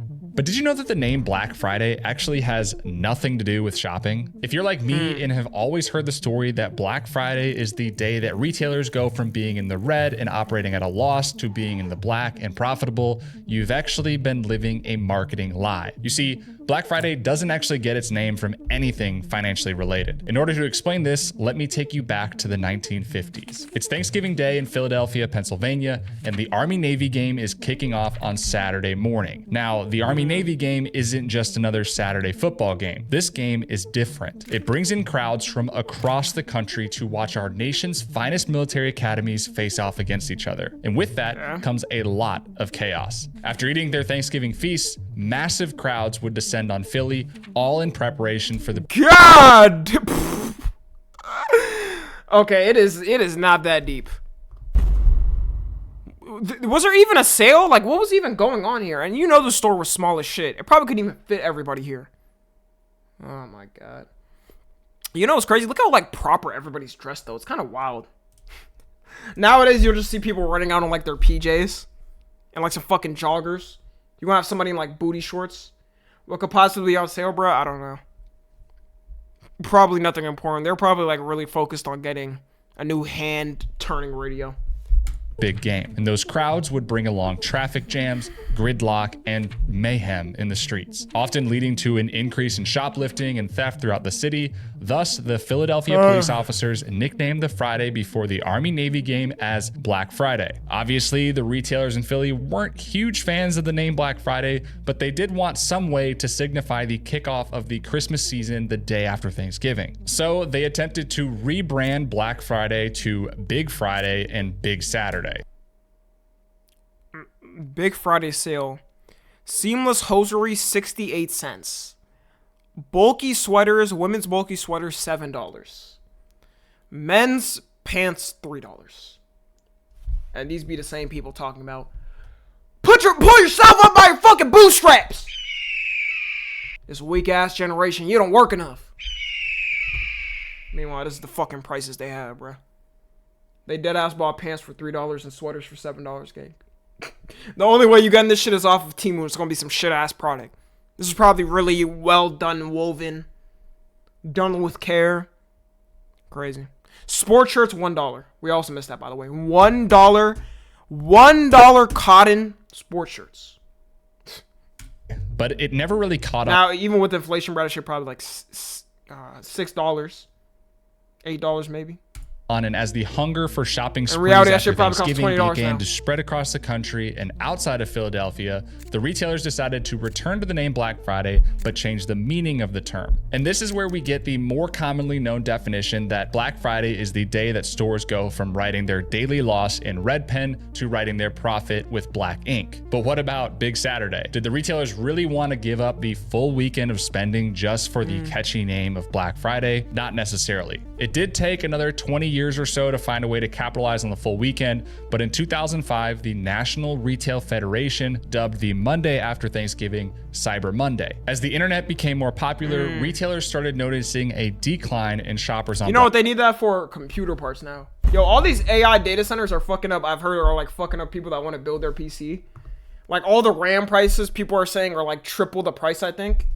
[SPEAKER 12] But did you know that the name Black Friday actually has nothing to do with shopping? If you're like me and have always heard the story that Black Friday is the day that retailers go from being in the red and operating at a loss to being in the black and profitable, you've actually been living a marketing lie. You see, Black Friday doesn't actually get its name from anything financially related. In order to explain this, let me take you back to the 1950s. It's Thanksgiving Day in Philadelphia, Pennsylvania, and the Army-Navy game is kicking off on Saturday morning. Now, the Army-Navy game isn't just another Saturday football game. This game is different. It brings in crowds from across the country to watch our nation's finest military academies face off against each other. And with that comes a lot of chaos. After eating their Thanksgiving feasts, massive crowds would descend on Philly, all in preparation for the...
[SPEAKER 1] God! Okay, it is not that deep. Was there even a sale? Like, what was even going on here? And you know the store was small as shit. It probably couldn't even fit everybody here. Oh my god. You know what's crazy? Look how, like, proper everybody's dressed, though. It's kind of wild. Nowadays, you'll just see people running out in, like, their PJs. And, like, some fucking joggers. You gonna have somebody in, like, booty shorts. What could possibly be on sale, bro? I don't know. Probably nothing important. They're probably, like, really focused on getting a new hand-turning radio.
[SPEAKER 12] Big game. And those crowds would bring along traffic jams, gridlock, and mayhem in the streets, often leading to an increase in shoplifting and theft throughout the city. Thus, the Philadelphia police officers nicknamed the Friday before the Army-Navy game as Black Friday. Obviously, the retailers in Philly weren't huge fans of the name Black Friday, but they did want some way to signify the kickoff of the Christmas season the day after Thanksgiving. So they attempted to rebrand Black Friday to Big Friday and Big Saturday.
[SPEAKER 1] Big Friday sale. Seamless hosiery, 68 cents. Bulky sweaters, women's bulky sweaters, $7. Men's pants, $3. And these be the same people talking about, pull yourself up by your fucking bootstraps. This weak ass generation, you don't work enough. Meanwhile, this is the fucking prices they have, bro. They dead ass bought pants for $3 and sweaters for $7, gang. The only way you getting this shit is off of Temu. It's gonna be some shit ass product. This is probably really well done, woven, done with care. Crazy. Sport shirts, $1. We also missed that, by the way. $1 cotton sport shirts.
[SPEAKER 12] But it never really caught up.
[SPEAKER 1] Now, even with inflation, bro, that shit probably like $6, $8 maybe.
[SPEAKER 12] And as the hunger for shopping sprees
[SPEAKER 1] reality, that
[SPEAKER 12] after
[SPEAKER 1] shit probably costs
[SPEAKER 12] Thanksgiving
[SPEAKER 1] $20
[SPEAKER 12] began
[SPEAKER 1] now.
[SPEAKER 12] to spread across the country and outside of Philadelphia, the retailers decided to return to the name Black Friday, but change the meaning of the term. And this is where we get the more commonly known definition that Black Friday is the day that stores go from writing their daily loss in red pen to writing their profit with black ink. But what about Big Saturday? Did the retailers really want to give up the full weekend of spending just for the catchy name of Black Friday? Not necessarily. It did take another 20 years or so to find a way to capitalize on the full weekend, but in 2005, the National Retail Federation dubbed the Monday after Thanksgiving Cyber Monday. As the internet became more popular, retailers started noticing a decline in shoppers on
[SPEAKER 1] You know what they need that for? Computer parts now. Yo, all these AI data centers are fucking up. I've heard are like fucking up people that want to build their PC. Like all the RAM prices people are saying are like triple the price, I think.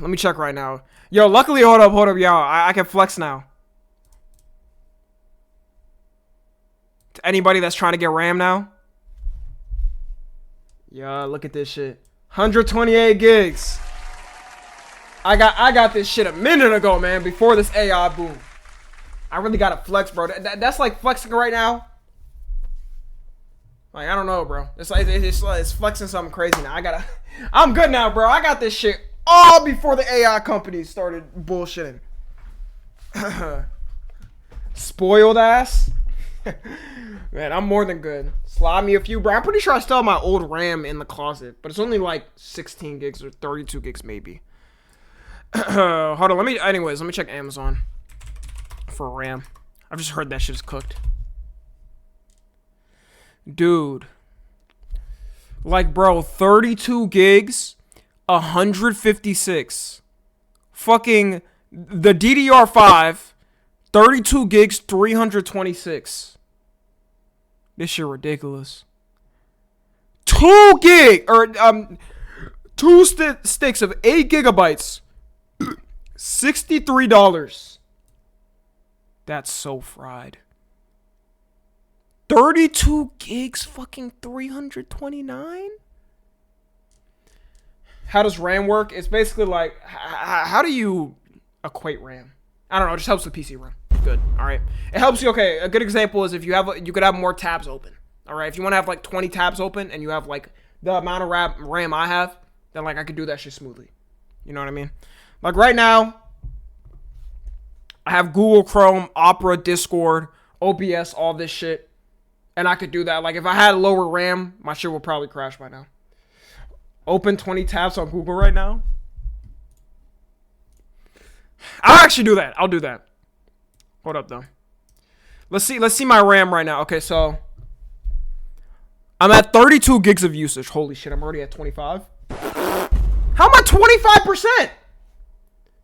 [SPEAKER 1] Let me check right now. Yo, luckily, hold up, yo. I can flex now. To anybody that's trying to get RAM now. Yeah, look at this shit. 128 gigs. I got this shit a minute ago, man, before this AI boom. I really got to flex, bro. That's like flexing right now. Like, I don't know, bro. It's like it's flexing something crazy now. I'm good now, bro. I got this shit all before the AI companies started bullshitting. Spoiled ass. Man, I'm more than good. Slide me a few, bro. I'm pretty sure I still have my old RAM in the closet, but it's only like 16 gigs or 32 gigs maybe. Hold on, let me check Amazon for RAM. I've just heard that shit is cooked. Dude. Like, bro, 32 gigs, 156. Fucking the DDR5, 32 gigs, 326. This shit ridiculous. 2 gig or two sticks of 8 gigabytes. $63. That's so fried. 32 gigs, fucking 329. How does RAM work? It's basically like, how do you equate RAM? I don't know. It just helps with PC RAM. Good. All right. It helps you. Okay. A good example is if you could have more tabs open. All right. If you want to have like 20 tabs open and you have like the amount of RAM I have, then like I could do that shit smoothly. You know what I mean? Like right now, I have Google Chrome, Opera, Discord, OBS, all this shit. And I could do that. Like if I had lower RAM, my shit would probably crash by now. Open 20 tabs on Google right now. I'll actually do that. I'll do that. Hold up though. Let's see my RAM right now. Okay, so I'm at 32 gigs of usage. Holy shit, I'm already at 25. How am I 25%?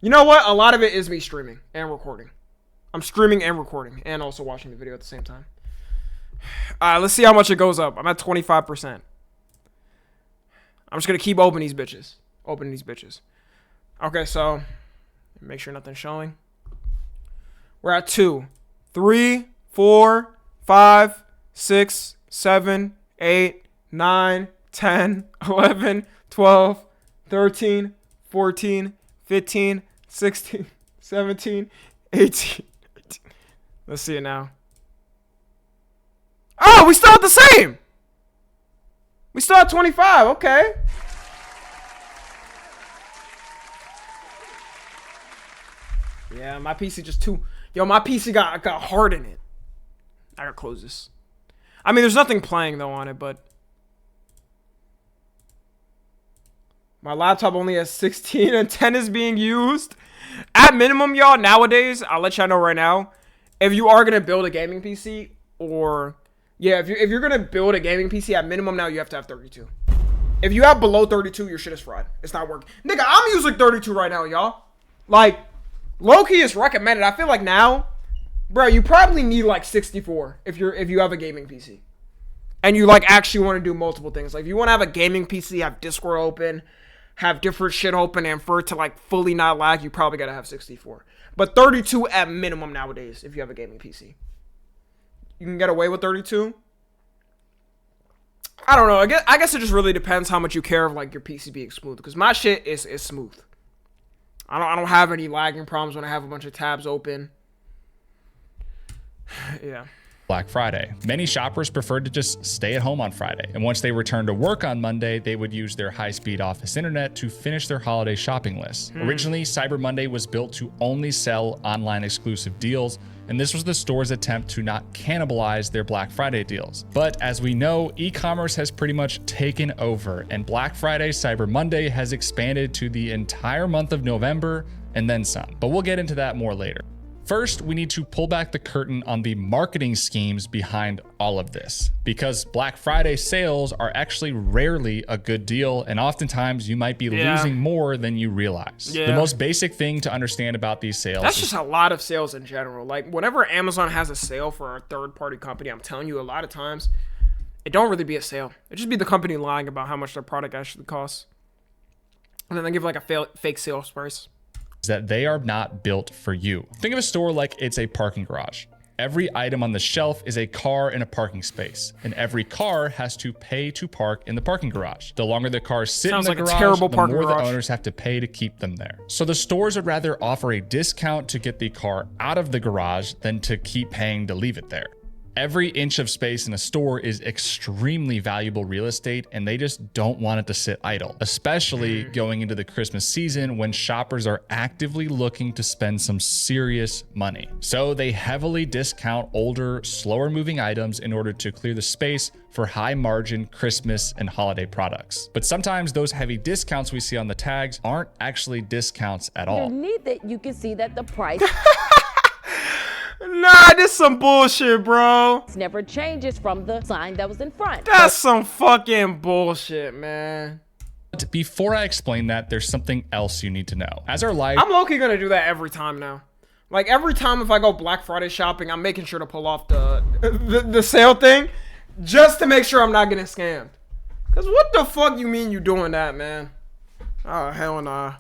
[SPEAKER 1] You know what? A lot of it is me streaming and recording. I'm streaming and recording and also watching the video at the same time. Let's see how much it goes up. I'm at 25%. I'm just gonna keep opening these bitches. Okay, so make sure nothing's showing. We're at 2, 3, 4, 5, 6, 7, 8, 9, 10, 11, 12, 13, 14, 15, 16, 17, 18. Let's see it now. Oh, we still at the same. We still at 25. Okay. Yeah, my PC just too. Yo, my PC got hard in it. I gotta close this. I mean, there's nothing playing though on it, but my laptop only has 16 and 10 is being used. At minimum, y'all, nowadays, I'll let y'all know right now, if you are gonna build a gaming PC, or yeah, if you're gonna build a gaming PC, at minimum now you have to have 32. If you have below 32, your shit is fried. It's not working. Nigga, I'm using 32 right now, y'all. Like, low-key is recommended. I feel like now, bro, you probably need like 64 if you have a gaming PC. And you like actually want to do multiple things. Like if you want to have a gaming PC, have Discord open, have different shit open, and for it to like fully not lag, you probably gotta have 64. But 32 at minimum nowadays if you have a gaming PC. You can get away with 32. I don't know. I guess it just really depends how much you care of like your PC being smooth. Because my shit is smooth. I don't have any lagging problems when I have a bunch of tabs open. Yeah.
[SPEAKER 12] Black Friday. Many shoppers preferred to just stay at home on Friday, and once they returned to work on Monday, they would use their high-speed office internet to finish their holiday shopping list. Originally, Cyber Monday was built to only sell online exclusive deals, and this was the store's attempt to not cannibalize their Black Friday deals. But as we know, e-commerce has pretty much taken over, and Black Friday, Cyber Monday has expanded to the entire month of November and then some. But we'll get into that more later. First, we need to pull back the curtain on the marketing schemes behind all of this, because Black Friday sales are actually rarely a good deal, and oftentimes you might be losing more than you realize. The most basic thing to understand about these sales
[SPEAKER 1] That's just a lot of sales in general. Like whenever Amazon has a sale for a third-party company, I'm telling you, a lot of times it don't really be a sale. It just be the company lying about how much their product actually costs, and then they give like a fake sales price.
[SPEAKER 12] That they are not built for you. Think of a store like it's a parking garage. Every item on the shelf is a car in a parking space, and every car has to pay to park in the parking garage. The longer the cars sit in the garage, the more the owners have to pay to keep them there. So the stores would rather offer a discount to get the car out of the garage than to keep paying to leave it there. Every inch of space in a store is extremely valuable real estate, and they just don't want it to sit idle, especially going into the Christmas season when shoppers are actively looking to spend some serious money. So they heavily discount older, slower moving items in order to clear the space for high margin Christmas and holiday products. But sometimes those heavy discounts we see on the tags aren't actually discounts at all.
[SPEAKER 16] Underneath it, you can see that the price
[SPEAKER 1] Nah, this some bullshit, bro.
[SPEAKER 16] never changes from the sign that was in front.
[SPEAKER 1] That's some fucking bullshit, man.
[SPEAKER 12] But before I explain that, there's something else you need to know. As our life,
[SPEAKER 1] I'm low-key gonna do that every time now. Like every time if I go Black Friday shopping, I'm making sure to pull off the sale thing just to make sure I'm not getting scammed. Cause what the fuck you mean you doing that, man? Oh, hell nah.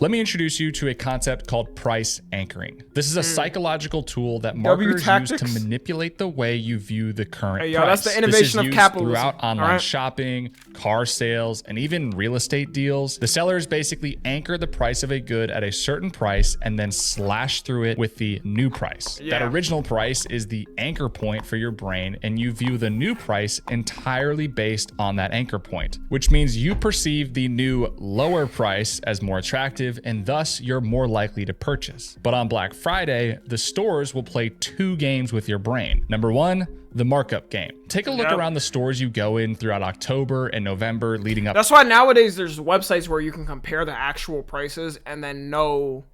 [SPEAKER 12] Let me introduce you to a concept called price anchoring. This is a psychological tool that marketers use to manipulate the way you view the current price.
[SPEAKER 1] That's the innovation of capitalism.
[SPEAKER 12] Throughout online shopping, car sales, and even real estate deals. The sellers basically anchor the price of a good at a certain price and then slash through it with the new price. That original price is the anchor point for your brain, and you view the new price entirely based on that anchor point, which means you perceive the new lower price as more attractive, and thus you're more likely to purchase. But on Black Friday, the stores will play two games with your brain. Number one, the markup game. Take a look around the stores you go in throughout October and November leading up.
[SPEAKER 1] That's why nowadays there's websites where you can compare the actual prices and then know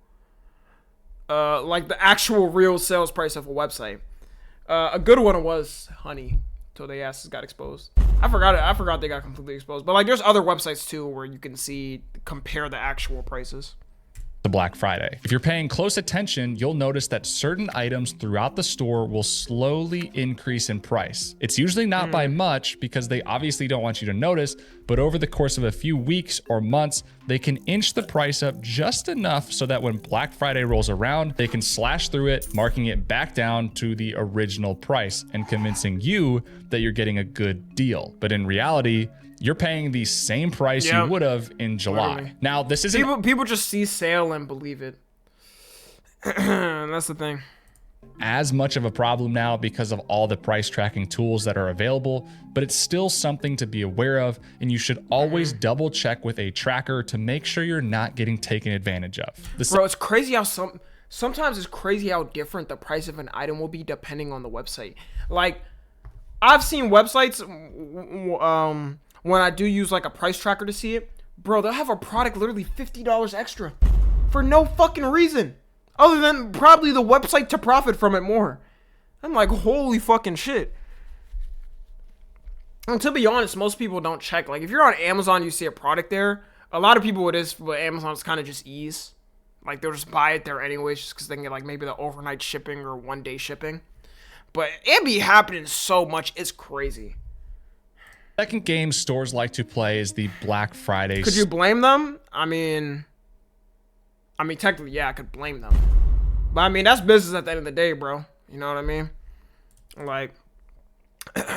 [SPEAKER 1] like the actual real sales price of a website. A good one was Honey, till their asses got exposed. I forgot they got completely exposed. But like there's other websites too where you can compare the actual prices.
[SPEAKER 12] The Black Friday. If you're paying close attention, you'll notice that certain items throughout the store will slowly increase in price. It's usually not by much because they obviously don't want you to notice, but over the course of a few weeks or months, they can inch the price up just enough so that when Black Friday rolls around, they can slash through it, marking it back down to the original price and convincing you that you're getting a good deal. But in reality, you're paying the same price you would have in July.
[SPEAKER 1] Literally.
[SPEAKER 12] Now, this isn't...
[SPEAKER 1] People just see sale and believe it. That's the thing.
[SPEAKER 12] As much of a problem now because of all the price tracking tools that are available, but it's still something to be aware of, and you should always double check with a tracker to make sure you're not getting taken advantage of.
[SPEAKER 1] Bro, it's crazy how sometimes it's crazy how different the price of an item will be depending on the website. Like, I've seen websites when I do use like a price tracker to see it, bro, they'll have a product literally $50 extra for no fucking reason. Other than probably the website to profit from it more. I'm like, holy fucking shit. And to be honest, most people don't check. Like, if you're on Amazon, you see a product there. A lot of people, it is, but Amazon is kind of just ease. Like, they'll just buy it there anyways, just because they can get, like, maybe the overnight shipping or one-day shipping. But it be happening so much, it's crazy.
[SPEAKER 12] Second game stores like to play is the Black Friday.
[SPEAKER 1] Could you blame them? I mean, technically, yeah, I could blame them. But, I mean, that's business at the end of the day, bro. You know what I mean? Like,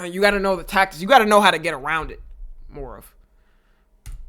[SPEAKER 1] you got to know the tactics. You got to know how to get around it more of.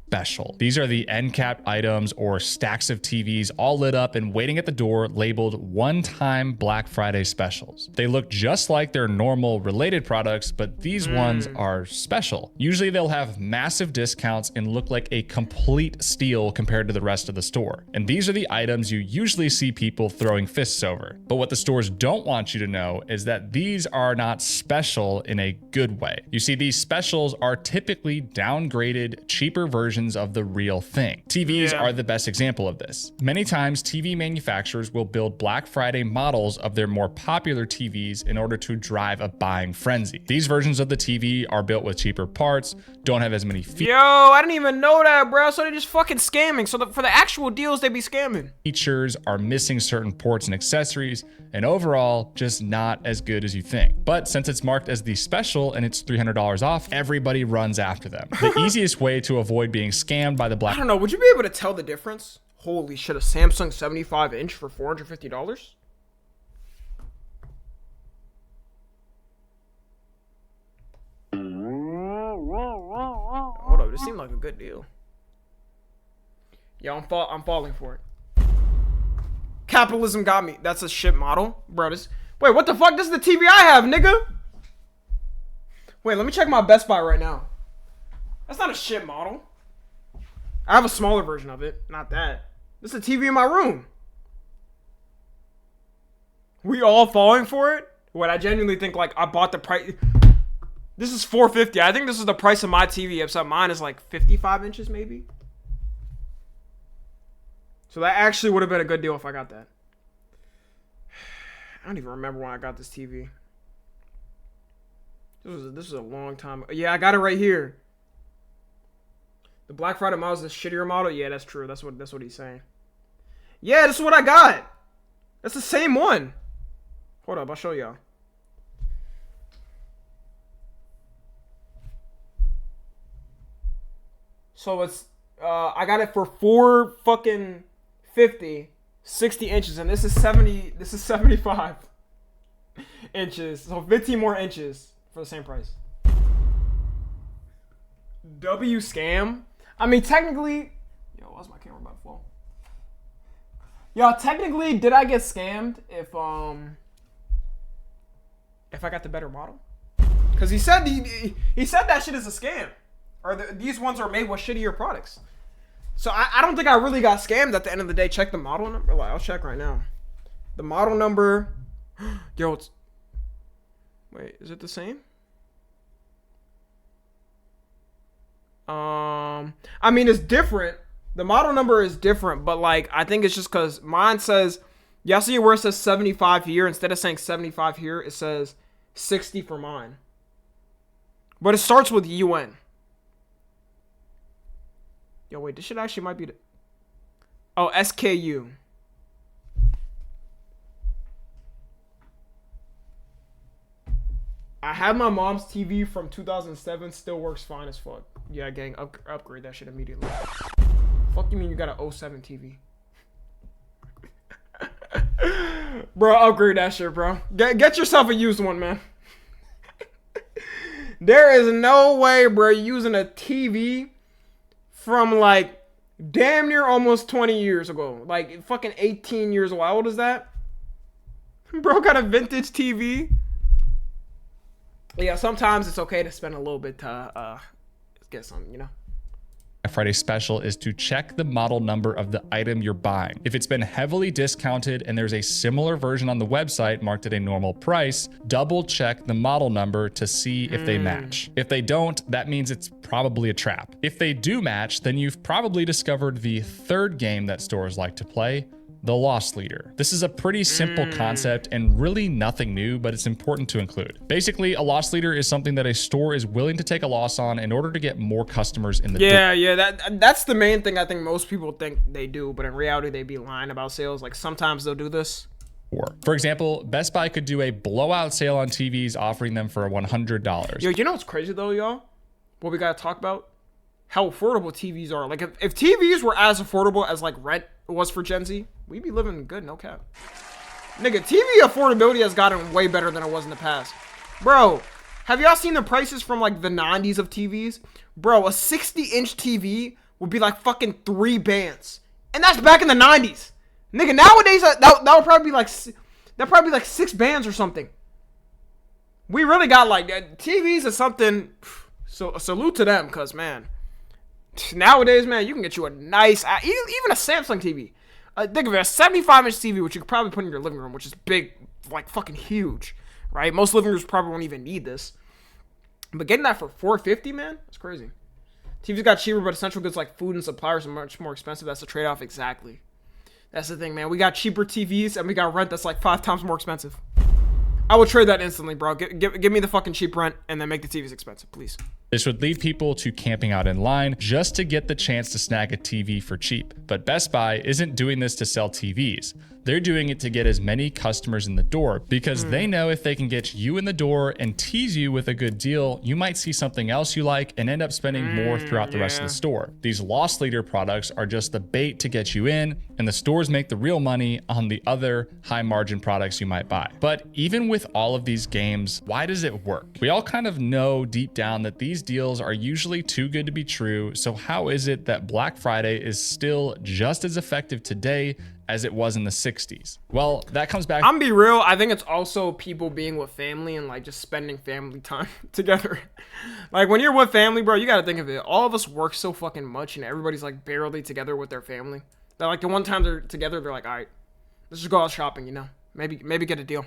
[SPEAKER 12] Special. These are the end cap items or stacks of TVs all lit up and waiting at the door labeled one-time Black Friday specials. They look just like their normal related products, but these ones are special. Usually they'll have massive discounts and look like a complete steal compared to the rest of the store. And these are the items you usually see people throwing fists over. But what the stores don't want you to know is that these are not special in a good way. You see, these specials are typically downgraded, cheaper versions of the real thing. TVs are the best example of this. Many times, TV manufacturers will build Black Friday models of their more popular TVs in order to drive a buying frenzy. These versions of the TV are built with cheaper parts, don't have as many
[SPEAKER 1] Yo, I didn't even know that, bro. So they're just fucking scamming. So for the actual deals, they be scamming.
[SPEAKER 12] Features, are missing certain ports and accessories, and overall, just not as good as you think. But since it's marked as the special and it's $300 off, everybody runs after them. The easiest way to avoid being scammed by the Black...
[SPEAKER 1] I don't know, would you be able to tell the difference? Holy shit, a Samsung 75-inch for $450? Hold up, this seemed like a good deal. Yo, I'm falling for it. Capitalism got me. That's a shit model. Bro, wait, what the fuck? This is the TV I have, nigga. Wait, let me check my Best Buy right now. That's not a shit model. I have a smaller version of it. Not that. This is a TV in my room. We all falling for it? What, I genuinely think, like, I bought the price. This is $450. I think this is the price of my TV, except mine is like 55 inches, maybe. So that actually would have been a good deal if I got that. I don't even remember when I got this TV. This was a long time. Yeah, I got it right here. The Black Friday model is the shittier model. Yeah, that's true. That's what he's saying. Yeah, this is what I got. That's the same one. Hold up, I'll show y'all. So it's I got it for $450, 60 inches, and this is 75 inches. So 15 more inches for the same price. W scam. I mean, technically, yo, why's my camera about to fall? Yo, technically, did I get scammed if I got the better model? Cause he said that shit is a scam, or these ones are made with shittier products. So I don't think I really got scammed at the end of the day. Check the model number. Like, I'll check right now. The model number. Yo, wait, is it the same? I mean, it's different. The model number is different, but like, I think it's just because mine says, y'all see where it says 75 here? Instead of saying 75 here, it says 60 for mine. But it starts with UN. Yo, wait, this shit actually might be the... Oh, SKU. I had my mom's TV from 2007, still works fine as fuck. Yeah, gang, upgrade that shit immediately. Fuck you mean you got an 07 TV? Bro, upgrade that shit, bro. Get yourself a used one, man. There is no way, bro, you're using a TV from like damn near almost 20 years ago. Like fucking 18 years old. How old is that? Bro got a vintage TV. Yeah, sometimes it's okay to spend a little bit to get something, you know?
[SPEAKER 12] Black Friday special is to check the model number of the item you're buying. If it's been heavily discounted and there's a similar version on the website marked at a normal price, double check the model number to see if they match. If they don't, that means it's probably a trap. If they do match, then you've probably discovered the third game that stores like to play, the loss leader. This is a pretty simple concept and really nothing new, but it's important to include. Basically, a loss leader is something that a store is willing to take a loss on in order to get more customers in the door.
[SPEAKER 1] Yeah, that's the main thing I think most people think they do, but in reality, they be lying about sales. Like sometimes they'll do this.
[SPEAKER 12] For example, Best Buy could do a blowout sale on TVs offering them for $100.
[SPEAKER 1] Yo, you know what's crazy though, y'all? What we gotta talk about? How affordable TVs are. Like if TVs were as affordable as like rent was for Gen Z, we'd be living good, no cap. Nigga, TV affordability has gotten way better than it was in the past. Bro, have y'all seen the prices from like the 90s of TVs? Bro, a 60-inch TV would be like fucking 3 bands. And that's back in the 90s. Nigga, nowadays that would probably be like 6 bands or something. We really got like TVs is something. So salute to them, cause man, nowadays, man, you can get you a nice, even a Samsung TV. Think of it, a 75-inch TV, which you could probably put in your living room, which is big, like fucking huge, right? Most living rooms probably won't even need this. But getting that for $450, man, that's crazy. TVs got cheaper, but essential goods like food and suppliers are much more expensive. That's the trade-off, exactly. That's the thing, man. We got cheaper TVs, and we got rent that's like 5 times more expensive. I would trade that instantly, bro. Give me the fucking cheap rent, and then make the TVs expensive, please.
[SPEAKER 12] This would lead people to camping out in line just to get the chance to snag a TV for cheap. But Best Buy isn't doing this to sell TVs. They're doing it to get as many customers in the door because they know if they can get you in the door and tease you with a good deal, you might see something else you like and end up spending more throughout the rest of the store. These loss leader products are just the bait to get you in, and the stores make the real money on the other high margin products you might buy. But even with all of these games, why does it work? We all kind of know deep down that these deals are usually too good to be true. So how is it that Black Friday is still just as effective today as it was in the 60s? Well, that comes back.
[SPEAKER 1] I'm be real. I think it's also people being with family and like just spending family time together. Like when you're with family, bro, you got to think of it. All of us work so fucking much and everybody's like barely together with their family. That like the one time they're together, they're like, all right, let's just go out shopping, you know, maybe get a deal.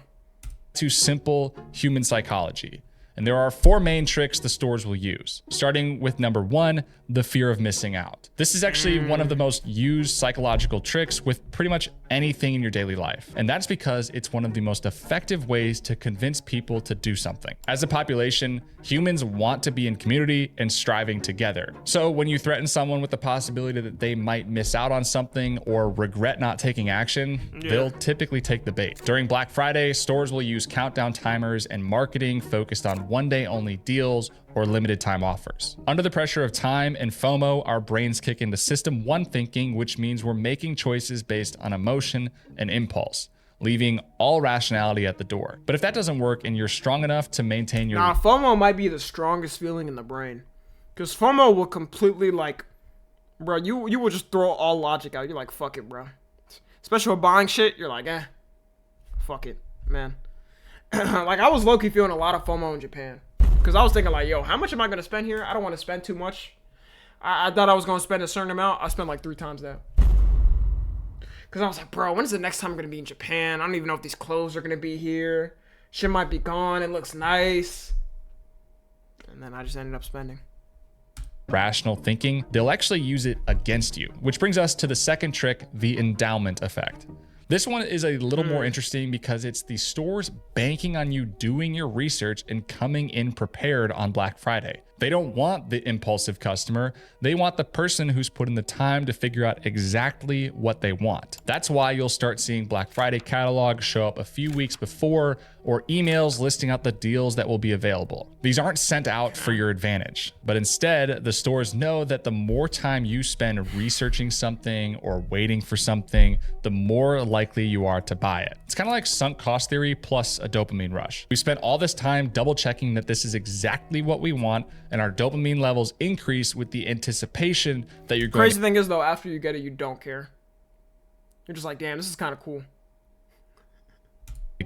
[SPEAKER 12] To simple human psychology. And there are 4 main tricks the stores will use, starting with number 1, the fear of missing out. This is actually one of the most used psychological tricks with pretty much anything in your daily life. And that's because it's one of the most effective ways to convince people to do something. As a population, humans want to be in community and striving together. So when you threaten someone with the possibility that they might miss out on something or regret not taking action, they'll typically take the bait. During Black Friday, stores will use countdown timers and marketing focused on one-day only deals or limited time offers. Under the pressure of time and FOMO, our brains kick into system 1 thinking, which means we're making choices based on emotion and impulse, leaving all rationality at the door. But if that doesn't work and you're strong enough to maintain your...
[SPEAKER 1] Nah, FOMO might be the strongest feeling in the brain. Because FOMO will completely like, bro, you will just throw all logic out. You're like, fuck it, bro. Especially with buying shit, you're like, fuck it, man. Like I was low-key feeling a lot of FOMO in Japan. Because I was thinking like, yo, how much am I going to spend here? I don't want to spend too much. I thought I was going to spend a certain amount. I spent like 3 times that. Because I was like, bro, when's the next time I'm going to be in Japan? I don't even know if these clothes are going to be here. Shit might be gone. It looks nice. And then I just ended up spending.
[SPEAKER 12] Rational thinking, they'll actually use it against you. Which brings us to the second trick, the endowment effect. This one is a little more interesting because it's the stores banking on you doing your research and coming in prepared on Black Friday. They don't want the impulsive customer. They want the person who's put in the time to figure out exactly what they want. That's why you'll start seeing Black Friday catalogs show up a few weeks before, or emails listing out the deals that will be available. These aren't sent out for your advantage, but instead the stores know that the more time you spend researching something or waiting for something, the more likely you are to buy it. It's kind of like sunk cost theory plus a dopamine rush. We spent all this time double checking that this is exactly what we want, and our dopamine levels increase with the anticipation that you're going
[SPEAKER 1] Crazy thing is though, after you get it, you don't care. You're just like, damn, this is kind of cool.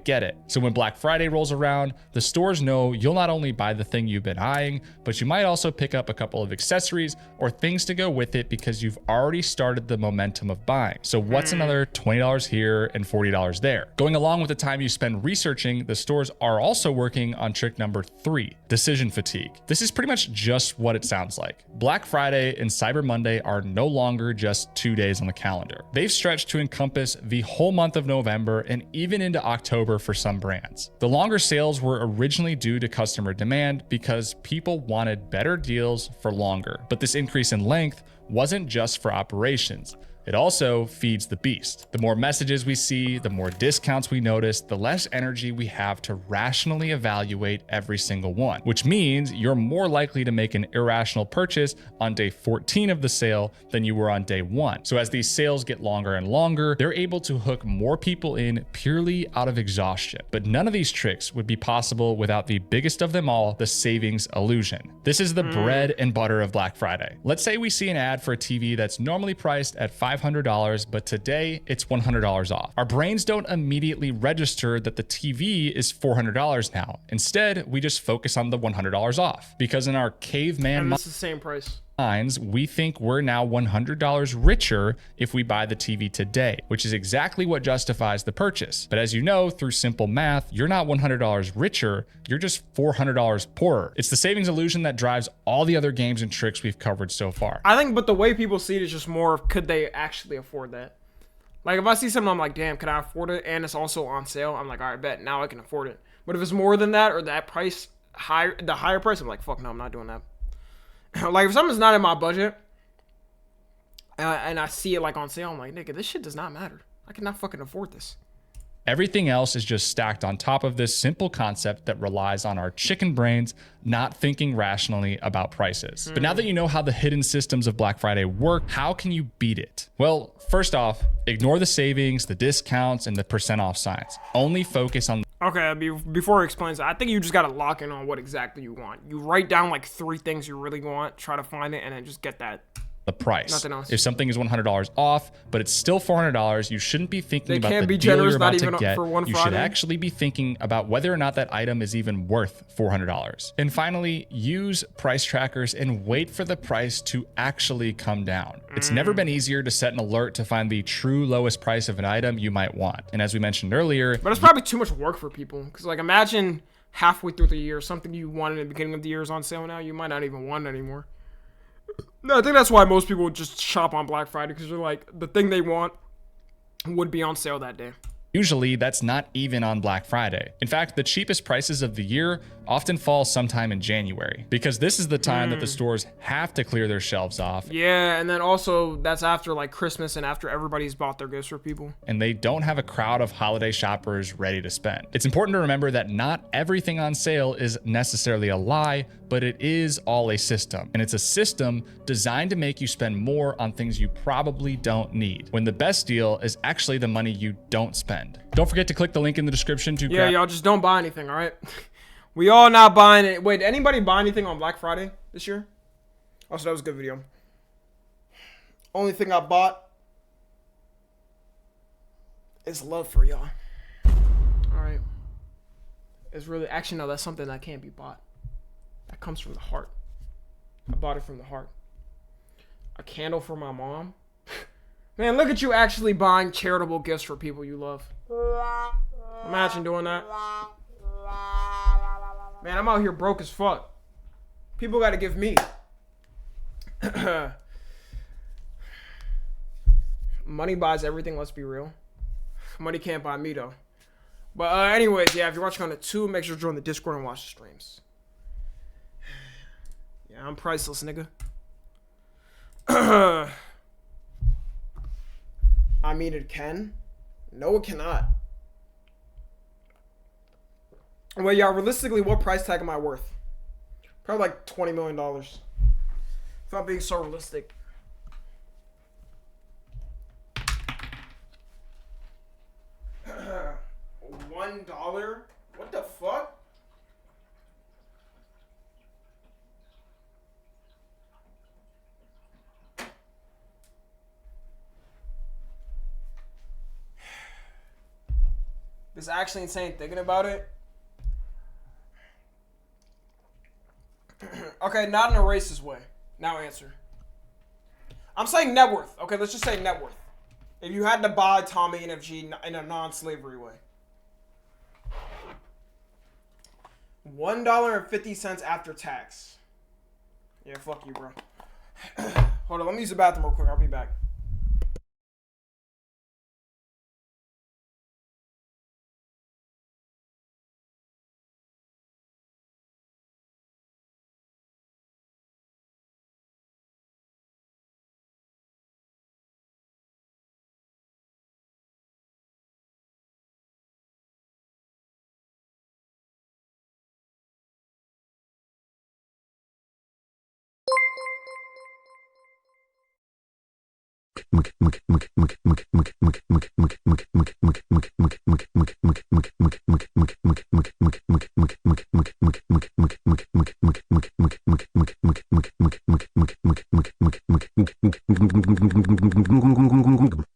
[SPEAKER 12] get it. So when Black Friday rolls around, the stores know you'll not only buy the thing you've been eyeing, but you might also pick up a couple of accessories or things to go with it because you've already started the momentum of buying. So what's another $20 here and $40 there? Going along with the time you spend researching, the stores are also working on trick number 3, decision fatigue. This is pretty much just what it sounds like. Black Friday and Cyber Monday are no longer just 2 days on the calendar. They've stretched to encompass the whole month of November and even into October for some brands. The longer sales were originally due to customer demand because people wanted better deals for longer. But this increase in length wasn't just for operations. It also feeds the beast. The more messages we see, the more discounts we notice, the less energy we have to rationally evaluate every single one, which means you're more likely to make an irrational purchase on day 14 of the sale than you were on day 1. So as these sales get longer and longer, they're able to hook more people in purely out of exhaustion. But none of these tricks would be possible without the biggest of them all, the savings illusion. This is the bread and butter of Black Friday. Let's say we see an ad for a TV that's normally priced at $500, but today it's $100 off. Our brains don't immediately register that the TV is $400 now. Instead, we just focus on the $100 off because in our caveman
[SPEAKER 1] It's the same price.
[SPEAKER 12] minds, we think we're now $100 richer if we buy the TV today, which is exactly what justifies the purchase. But as you know, through simple math, you're not $100 richer, you're just $400 poorer. It's the savings illusion that drives all the other games and tricks we've covered so far.
[SPEAKER 1] I think, but the way people see it is just more of, could they actually afford that? Like if I see something, I'm like, damn, can I afford it? And it's also on sale. I'm like, all right, bet, now I can afford it. But if it's more than that or that price, the higher price, I'm like, fuck no, I'm not doing that. Like if something's not in my budget and I see it like on sale, I'm like, nigga, this shit does not matter. I cannot fucking afford this.
[SPEAKER 12] Everything else is just stacked on top of this simple concept that relies on our chicken brains not thinking rationally about prices. But now that you know how the hidden systems of Black Friday work, how can you beat it? Well, first off, ignore the savings, the discounts, and the % off signs. Only focus on
[SPEAKER 1] Okay, before he explains that, I think you just gotta lock in on what exactly you want. You write down like 3 things you really want, try to find it, and then just get that.
[SPEAKER 12] the price.
[SPEAKER 1] Nothing else.
[SPEAKER 12] If something is $100 off, but it's still $400, you shouldn't be thinking
[SPEAKER 1] They
[SPEAKER 12] about
[SPEAKER 1] can't
[SPEAKER 12] the
[SPEAKER 1] be
[SPEAKER 12] deal
[SPEAKER 1] generous,
[SPEAKER 12] you're about
[SPEAKER 1] not
[SPEAKER 12] to
[SPEAKER 1] even
[SPEAKER 12] get.
[SPEAKER 1] for one
[SPEAKER 12] You should
[SPEAKER 1] Friday.
[SPEAKER 12] actually be thinking about whether or not that item is even worth $400. And finally, use price trackers and wait for the price to actually come down. It's never been easier to set an alert to find the true lowest price of an item you might want. And as we mentioned earlier,
[SPEAKER 1] But it's probably too much work for people. Because, like, imagine halfway through the year, something you wanted in the beginning of the year is on sale now. You might not even want it anymore. No, I think that's why most people just shop on Black Friday. Because they're like, the thing they want would be on sale that day.
[SPEAKER 12] usually that's not even on Black Friday. In fact, the cheapest prices of the year often fall sometime in January because this is the time that the stores have to clear their shelves off.
[SPEAKER 1] Yeah, and then also that's after like Christmas and after everybody's bought their gifts for people.
[SPEAKER 12] And they don't have a crowd of holiday shoppers ready to spend. It's important to remember that not everything on sale is necessarily a lie, but it is all a system. And it's a system designed to make you spend more on things you probably don't need, when the best deal is actually the money you don't spend. Don't forget to click the link in the description to grab.
[SPEAKER 1] Y'all just don't buy anything, all right? We all not buying it. Wait, did anybody buy anything on Black Friday this year? Also, that was a good video. Only thing I bought is love for y'all. All right. It's really, actually, no, that's something that can't be bought. That comes from the heart. I bought it from the heart. A candle for my mom. Man, look at you actually buying charitable gifts for people you love. Imagine doing that. Man, I'm out here broke as fuck. People gotta give me. Money buys everything, let's be real. Money can't buy me though. But anyways, yeah, if you're watching on the tube, make sure to join the Discord and watch the streams. Yeah, I'm priceless, nigga. I mean, it can. No, it cannot. Well, yeah, realistically, what price tag am I worth? Probably like $20 million. If I'm being so realistic. $1? What the fuck? This is actually insane thinking about it. Okay, not in a racist way. Now answer. I'm saying net worth. Okay, let's just say net worth. If you had to buy TommyNFG in a non-slavery way. $1.50 after tax. Yeah, fuck you, bro. Hold on, let me use the bathroom real quick. I'll be back.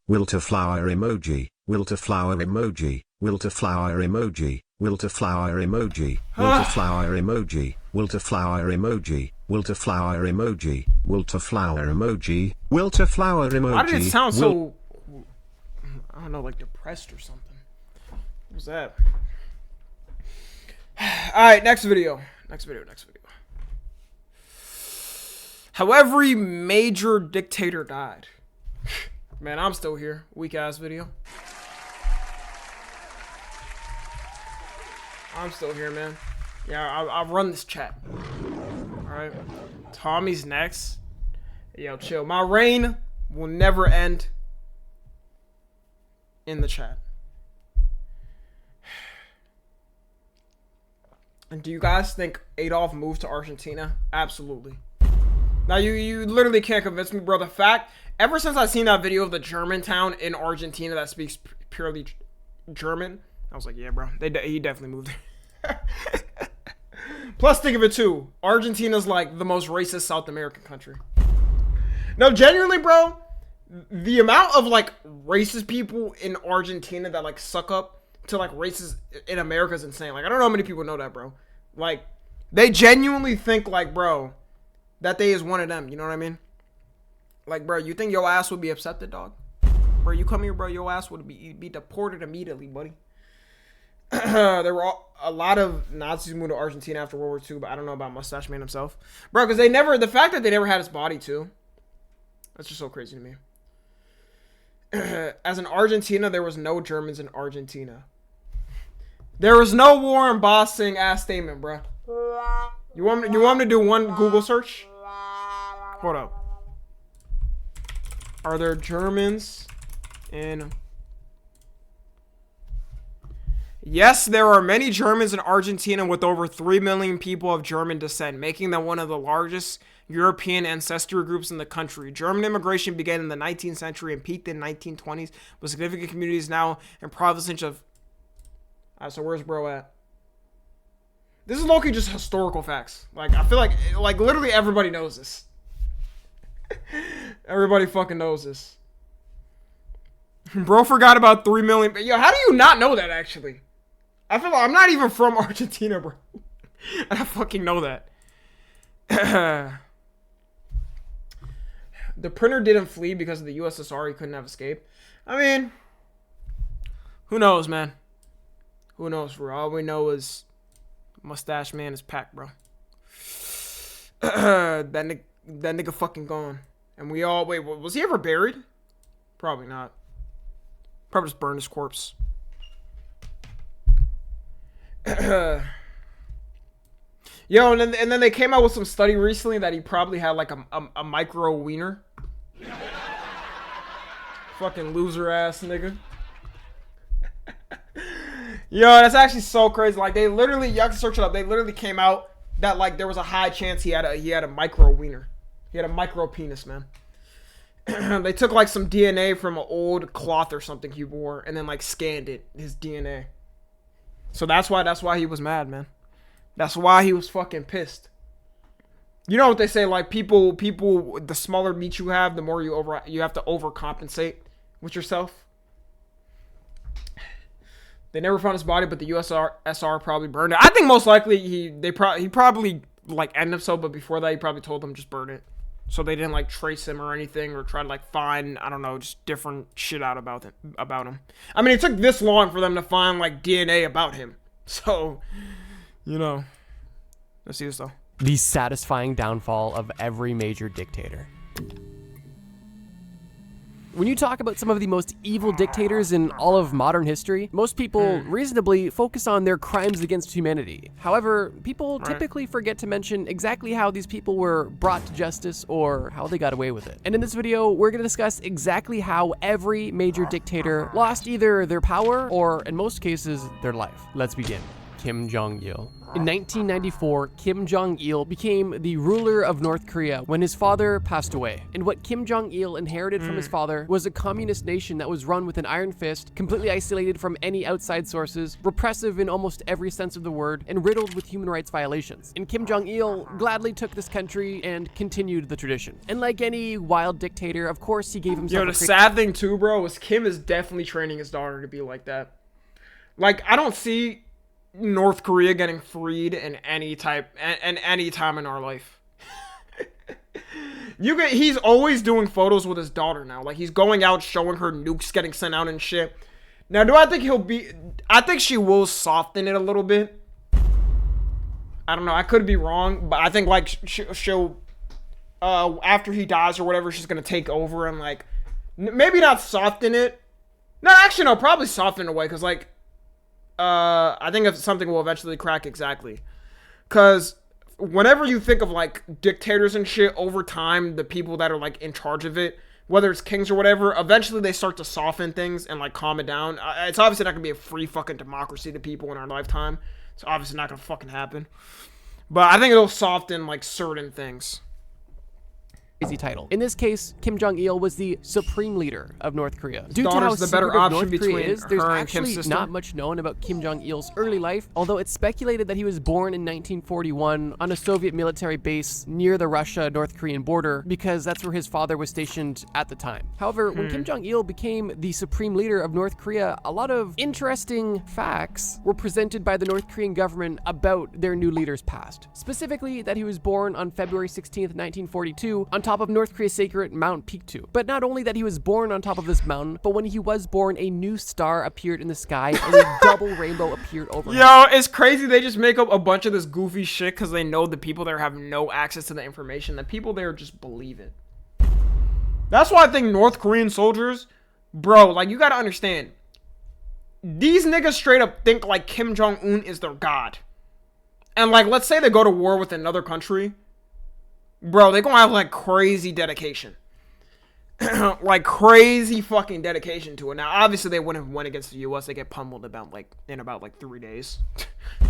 [SPEAKER 2] Will to flower emoji, will to flower emoji, will to flower emoji, will to flower emoji, will to flower emoji, will to flower emoji, will to flower emoji, will to flower emoji, will to flower emoji.
[SPEAKER 1] Why did it sound so, I don't know, like depressed or something? What was that? Alright, next video. Next video. How every major dictator died. Man, I'm still here. Weak ass video. I'm still here, man. Yeah, I'll run this chat. Alright. Tommy's next. Yo, chill. My reign will never end in the chat. And do you guys think Adolf moved to Argentina? Absolutely. Now, you literally can't convince me, bro. The fact, ever since I seen that video of the German town in Argentina that speaks purely German, I was like, yeah, bro. He definitely moved there. Plus, think of it, too. Argentina's, like, the most racist South American country. No, genuinely, bro, the amount of, like, racist people in Argentina that, like, suck up to, like, races in America is insane. Like, I don't know how many people know that, bro. Like, they genuinely think, like, bro, that they is one of them. You know what I mean? Like, bro, you think your ass would be accepted, dog? Bro, you come here, bro, your ass would be deported immediately, buddy. There were a lot of Nazis moved to Argentina after World War II, but I don't know about Mustache Man himself. Bro, because the fact that they never had his body, too. That's just so crazy to me. As in Argentina, there was no Germans in Argentina. There was no war in Boston ass statement, bro. You want me to do one Google search? Hold up. Are there Germans in... Yes, there are many Germans in Argentina with over 3 million people of German descent, making them one of the largest European ancestry groups in the country. German immigration began in the 19th century and peaked in the 1920s, with significant communities now in provinces of... Alright, so where's bro at? This is low-key just historical facts. Like, I feel like literally everybody knows this. Everybody fucking knows this. Bro forgot about 3 million. Yo, how do you not know that, actually? I feel like I'm not even from Argentina, bro. And I fucking know that. The printer didn't flee because of the USSR. He couldn't have escaped. I mean, who knows, man? Who knows, bro? All we know is Mustache Man is packed, bro. that nigga fucking gone. And we all... Wait, was he ever buried? Probably not. Probably just burned his corpse. Yo, Yo, and then they came out with some study recently that he probably had like a micro wiener. Fucking loser ass nigga. Yo, that's actually so crazy. Like they literally, y'all can search it up. They literally came out that like there was a high chance he had a micro wiener. He had a micro penis, man. They took like some DNA from an old cloth or something he wore and then like scanned it, his DNA. So that's why he was mad, man. That's why he was fucking pissed. You know what they say, like people, the smaller meat you have, the more you have to overcompensate with yourself. They never found his body, but the USSR probably burned it. I think most likely he probably like ended up so, but before that he probably told them just burn it. So they didn't like trace him or anything or try to like find, I don't know, just different shit out about him. I mean, it took this long for them to find like DNA about him. So, you know, let's see this though.
[SPEAKER 7] The satisfying downfall of every major dictator. When you talk about some of the most evil dictators in all of modern history, most people reasonably focus on their crimes against humanity. However, people typically forget to mention exactly how these people were brought to justice or how they got away with it. And in this video, we're going to discuss exactly how every major dictator lost either their power or, in most cases, their life. Let's begin. Kim Jong-il. In 1994, Kim Jong-il became the ruler of North Korea when his father passed away. And what Kim Jong-il inherited from his father was a communist nation that was run with an iron fist, completely isolated from any outside sources, repressive in almost every sense of the word, and riddled with human rights violations. And Kim Jong-il gladly took this country and continued the tradition. And like any wild dictator, of course, he gave himself
[SPEAKER 1] Yo, the sad thing too, bro, is Kim is definitely training his daughter to be like that. Like, I don't see North Korea getting freed in any time in our life. He's always doing photos with his daughter now. Like he's going out showing her nukes getting sent out and shit. Now, do I think I think she will soften it a little bit. I don't know. I could be wrong, but I think like she'll after he dies or whatever, she's gonna take over and like maybe not soften it. No, actually no, probably soften it away because like. I think if something will eventually crack exactly. Because whenever you think of, like, dictators and shit, over time, the people that are, like, in charge of it, whether it's kings or whatever, eventually they start to soften things and, like, calm it down. It's obviously not going to be a free fucking democracy to people in our lifetime. It's obviously not going to fucking happen. But I think it'll soften, like, certain things.
[SPEAKER 7] Title. In this case, Kim Jong-il was the supreme leader of North Korea. Due to how
[SPEAKER 1] the better
[SPEAKER 7] secretive
[SPEAKER 1] option
[SPEAKER 7] North
[SPEAKER 1] between
[SPEAKER 7] Korea is, there's
[SPEAKER 1] her and
[SPEAKER 7] actually
[SPEAKER 1] Kim's sister.
[SPEAKER 7] not much known about Kim Jong-il's early life, although it's speculated that he was born in 1941 on a Soviet military base near the Russia-North Korean border because that's where his father was stationed at the time. However, when Kim Jong-il became the supreme leader of North Korea, a lot of interesting facts were presented by the North Korean government about their new leader's past. Specifically, that he was born on February 16th, 1942 on top of North Korea's sacred Mount Pictu. But not only that he was born on top of this mountain, but when he was born, a new star appeared in the sky and a double rainbow appeared over him.
[SPEAKER 1] Yo, it's crazy. They just make up a bunch of this goofy shit because they know the people there have no access to the information. The people there just believe it. That's why I think North Korean soldiers, bro, like you gotta understand, these niggas straight up think like Kim Jong-un is their god. And like, let's say they go to war with another country. Bro, they're gonna have, like, crazy dedication. Like, crazy fucking dedication to it. Now, obviously, they wouldn't have won against the U.S. They get pummeled in about 3 days.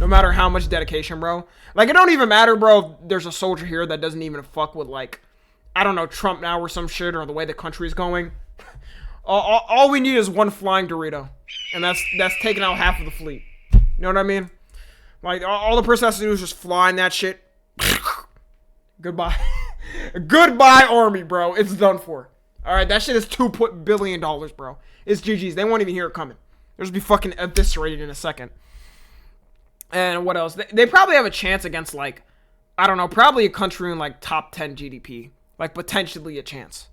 [SPEAKER 1] No matter how much dedication, bro. Like, it don't even matter, bro, there's a soldier here that doesn't even fuck with, like, I don't know, Trump now or some shit, or the way the country's going. All we need is one flying Dorito. And that's taking out half of the fleet. You know what I mean? Like, all the person has to do is just fly in that shit. Goodbye. Goodbye, army, bro. It's done for. Alright, that shit is $2 billion, bro. It's GG's. They won't even hear it coming. They'll just be fucking eviscerated in a second. And what else? They probably have a chance against, like, I don't know, probably a country in, like, top 10 GDP. Like, potentially a chance.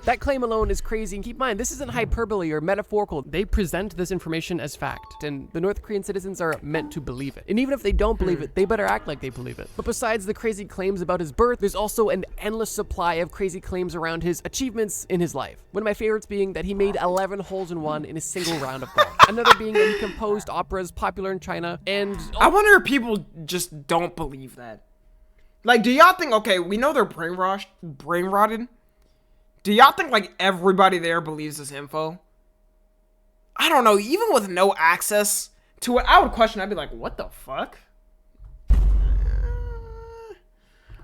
[SPEAKER 7] That claim alone is crazy, and keep in mind, this isn't hyperbole or metaphorical. They present this information as fact, and the North Korean citizens are meant to believe it. And even if they don't believe it, they better act like they believe it. But besides the crazy claims about his birth, there's also an endless supply of crazy claims around his achievements in his life. One of my favorites being that he made 11 holes in one in a single round of golf. Another being that he composed operas popular in China, and
[SPEAKER 1] I wonder if people just don't believe that. Like, do y'all think, okay, we know they're brain rotted. Do y'all think, like, everybody there believes this info? I don't know. Even with no access to it, I would question. I'd be like, what the fuck?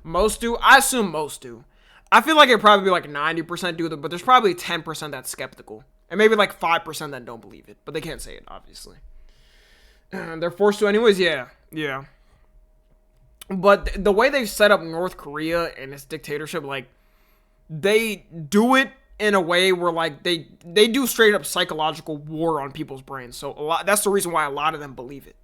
[SPEAKER 1] Most do. I assume most do. I feel like it'd probably be like 90% do it, but there's probably 10% that's skeptical. And maybe like 5% that don't believe it. But they can't say it, obviously. They're forced to anyways? Yeah. But the way they've set up North Korea and its dictatorship, like, they do it in a way where, like, they do straight up psychological war on people's brains. So that's the reason why a lot of them believe it.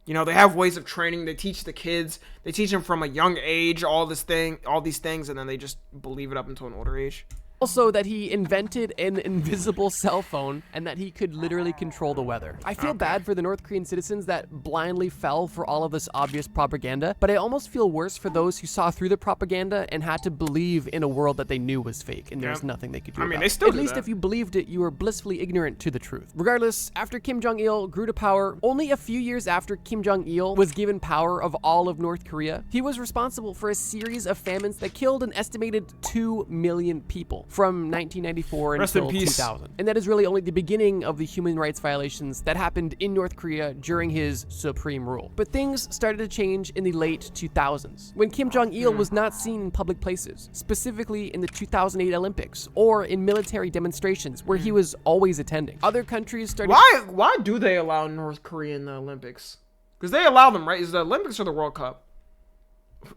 [SPEAKER 1] You know, they have ways of training. They teach the kids. They teach them from a young age all these things, and then they just believe it up until an older age.
[SPEAKER 7] Also that he invented an invisible cell phone and that he could literally control the weather. I feel bad for the North Korean citizens that blindly fell for all of this obvious propaganda, but I almost feel worse for those who saw through the propaganda and had to believe in a world that they knew was fake and there's nothing they could do about it.
[SPEAKER 1] They still
[SPEAKER 7] At least if you believed it, you were blissfully ignorant to the truth. Regardless, after Kim Jong-il grew to power, only a few years after Kim Jong-il was given power of all of North Korea, he was responsible for a series of famines that killed an estimated 2 million people from 1994 until 2000. And that is really only the beginning of the human rights violations that happened in North Korea during his supreme rule. But things started to change in the late 2000s, when Kim Jong-il was not seen in public places, specifically in the 2008 Olympics or in military demonstrations where he was always attending. Other countries started...
[SPEAKER 1] Why do they allow North Korea in the Olympics? Because they allow them, right? Is the Olympics or the World Cup?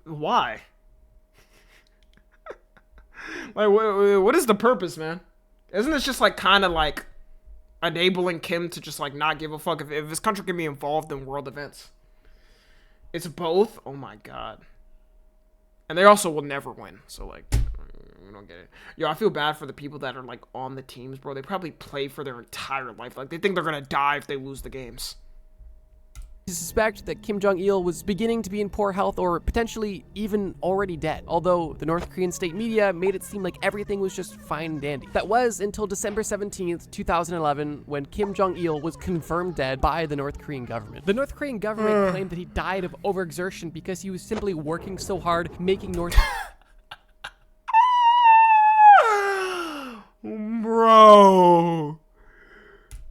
[SPEAKER 1] Why? Like, what is the purpose, man? Isn't this just like kind of like enabling Kim to just like not give a fuck if his country can be involved in world events? It's both. Oh my god. And they also will never win. So like, we don't get it. Yo, I feel bad for the people that are like on the teams, bro. They probably play for their entire life. Like they think they're gonna die if they lose the games.
[SPEAKER 7] To suspect that Kim Jong-il was beginning to be in poor health or potentially even already dead, although the North Korean state media made it seem like everything was just fine and dandy. That was until December 17th, 2011, when Kim Jong-il was confirmed dead by the North Korean government. The North Korean government claimed that he died of overexertion because he was simply working so hard making North...
[SPEAKER 1] Bro...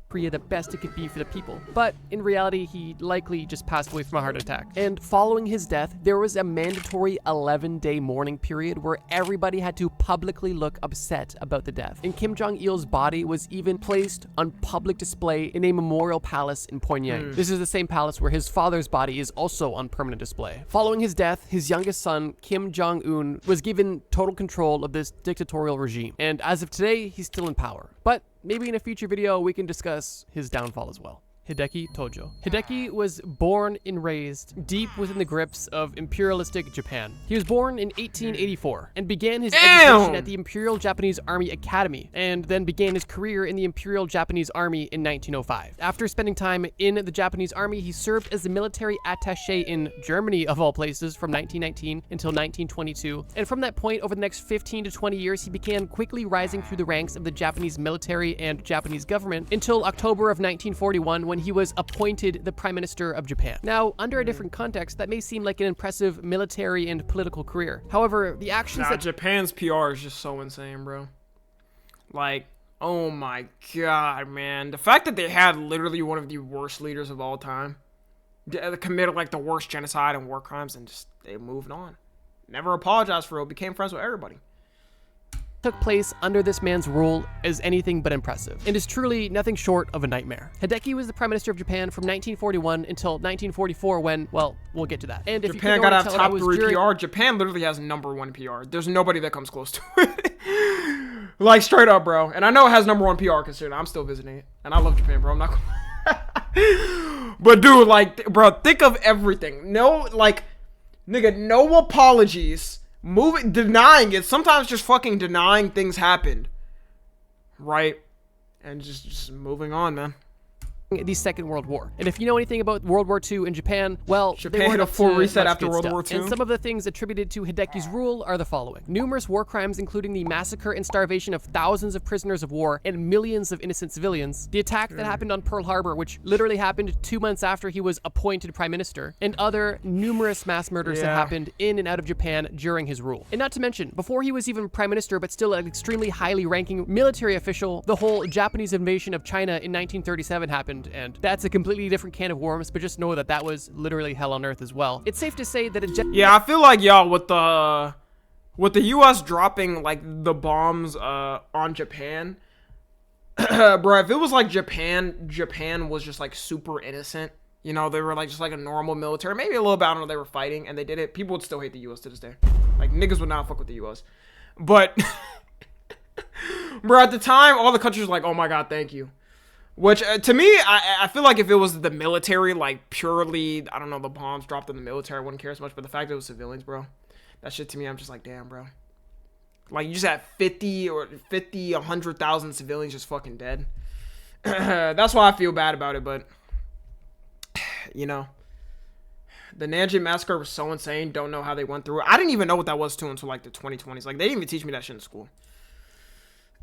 [SPEAKER 7] Korea the best it could be for the people. But in reality, he likely just passed away from a heart attack. And following his death, there was a mandatory 11-day mourning period where everybody had to publicly look upset about the death. And Kim Jong-il's body was even placed on public display in a memorial palace in Pyongyang. This is the same palace where his father's body is also on permanent display. Following his death, his youngest son, Kim Jong-un, was given total control of this dictatorial regime. And as of today, he's still in power. But maybe in a future video, we can discuss his downfall as well. Hideki Tojo. Hideki was born and raised deep within the grips of imperialistic Japan. He was born in 1884 and began his education at the Imperial Japanese Army Academy, and then began his career in the Imperial Japanese Army in 1905. After spending time in the Japanese Army, he served as the military attaché in Germany, of all places, from 1919 until 1922. And from that point, over the next 15 to 20 years, he began quickly rising through the ranks of the Japanese military and Japanese government until October of 1941, when he was appointed the Prime Minister of Japan. Now, under a different context, that may seem like an impressive military and political career. However, the actions that
[SPEAKER 1] Japan's PR is just so insane, bro. Like, oh my god, man. The fact that they had literally one of the worst leaders of all time, committed like the worst genocide and war crimes, and just they moved on. Never apologized for it, became friends with everybody.
[SPEAKER 7] Took place under this man's rule is anything but impressive, and is truly nothing short of a nightmare. Hideki was the Prime Minister of Japan from 1941 until 1944 when, well, we'll get to that. And if
[SPEAKER 1] Japan got out top 3 PR, Japan literally has #1 PR. There's nobody that comes close to it. Like, straight up, bro. And I know it has #1 PR considering I'm still visiting it. And I love Japan, bro. I'm not gonna... But, dude, like, bro, think of everything. No, like, nigga, no apologies. Denying it, sometimes just fucking denying things happened. right? And just moving on, man.
[SPEAKER 7] The Second World War. And if you know anything about World War II in Japan, well,
[SPEAKER 1] Japan
[SPEAKER 7] they
[SPEAKER 1] had
[SPEAKER 7] weren't
[SPEAKER 1] a
[SPEAKER 7] up
[SPEAKER 1] full
[SPEAKER 7] to
[SPEAKER 1] reset
[SPEAKER 7] much
[SPEAKER 1] after
[SPEAKER 7] good
[SPEAKER 1] World
[SPEAKER 7] stuff.
[SPEAKER 1] War II.
[SPEAKER 7] And some of the things attributed to Hideki's rule are the following. Numerous war crimes, including the massacre and starvation of thousands of prisoners of war and millions of innocent civilians, the attack that happened on Pearl Harbor, which literally happened 2 months after he was appointed prime minister, and other numerous mass murders that happened in and out of Japan during his rule. And not to mention, before he was even prime minister, but still an extremely highly ranking military official, the whole Japanese invasion of China in 1937 happened, and that's a completely different can of worms, but just know that that was literally hell on earth as well. It's safe to say that
[SPEAKER 1] yeah, I feel like, y'all, with the US dropping like the bombs on Japan, bro, if it was like Japan was just like super innocent, you know, they were like just like a normal military, maybe a little bit, I don't know, they were fighting and they did it, people would still hate the US to this day. Like, niggas would not fuck with the US. But bro, at the time, all the countries were like, oh my god, thank you. Which, to me, I feel like if it was the military, like, purely, I don't know, the bombs dropped in the military, I wouldn't care as much. But the fact that it was civilians, bro, that shit to me, I'm just like, damn, bro. Like, you just had 100,000 civilians just fucking dead. That's why I feel bad about it, but, you know. The Nanjing Massacre was so insane, don't know how they went through it. I didn't even know what that was, too, until, like, the 2020s. Like, they didn't even teach me that shit in school.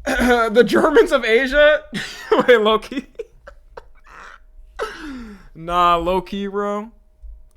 [SPEAKER 1] The Germans of Asia? Wait, low-key? Nah, low-key, bro.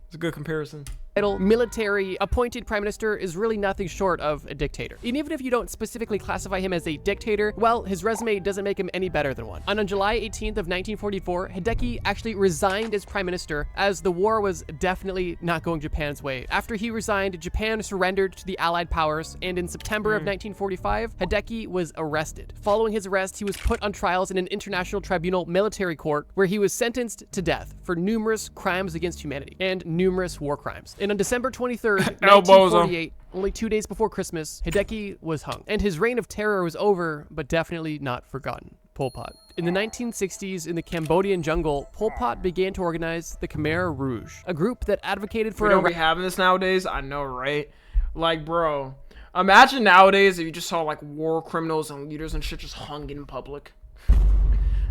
[SPEAKER 1] It's a good comparison.
[SPEAKER 7] Military appointed prime minister is really nothing short of a dictator. And even if you don't specifically classify him as a dictator, well, his resume doesn't make him any better than one. And on July 18th of 1944, Hideki actually resigned as prime minister, as the war was definitely not going Japan's way. After he resigned, Japan surrendered to the Allied powers, and in September of 1945, Hideki was arrested. Following his arrest, he was put on trials in an international tribunal military court, where he was sentenced to death for numerous crimes against humanity and numerous war crimes. And on December 23rd, 1948, only 2 days before Christmas, Hideki was hung. And his reign of terror was over, but definitely not forgotten. Pol Pot. In the 1960s, in the Cambodian jungle, Pol Pot began to organize the Khmer Rouge, a group that advocated for
[SPEAKER 1] we don't be having this nowadays. I know, right? Like, bro, imagine nowadays if you just saw like war criminals and leaders and shit just hung in public.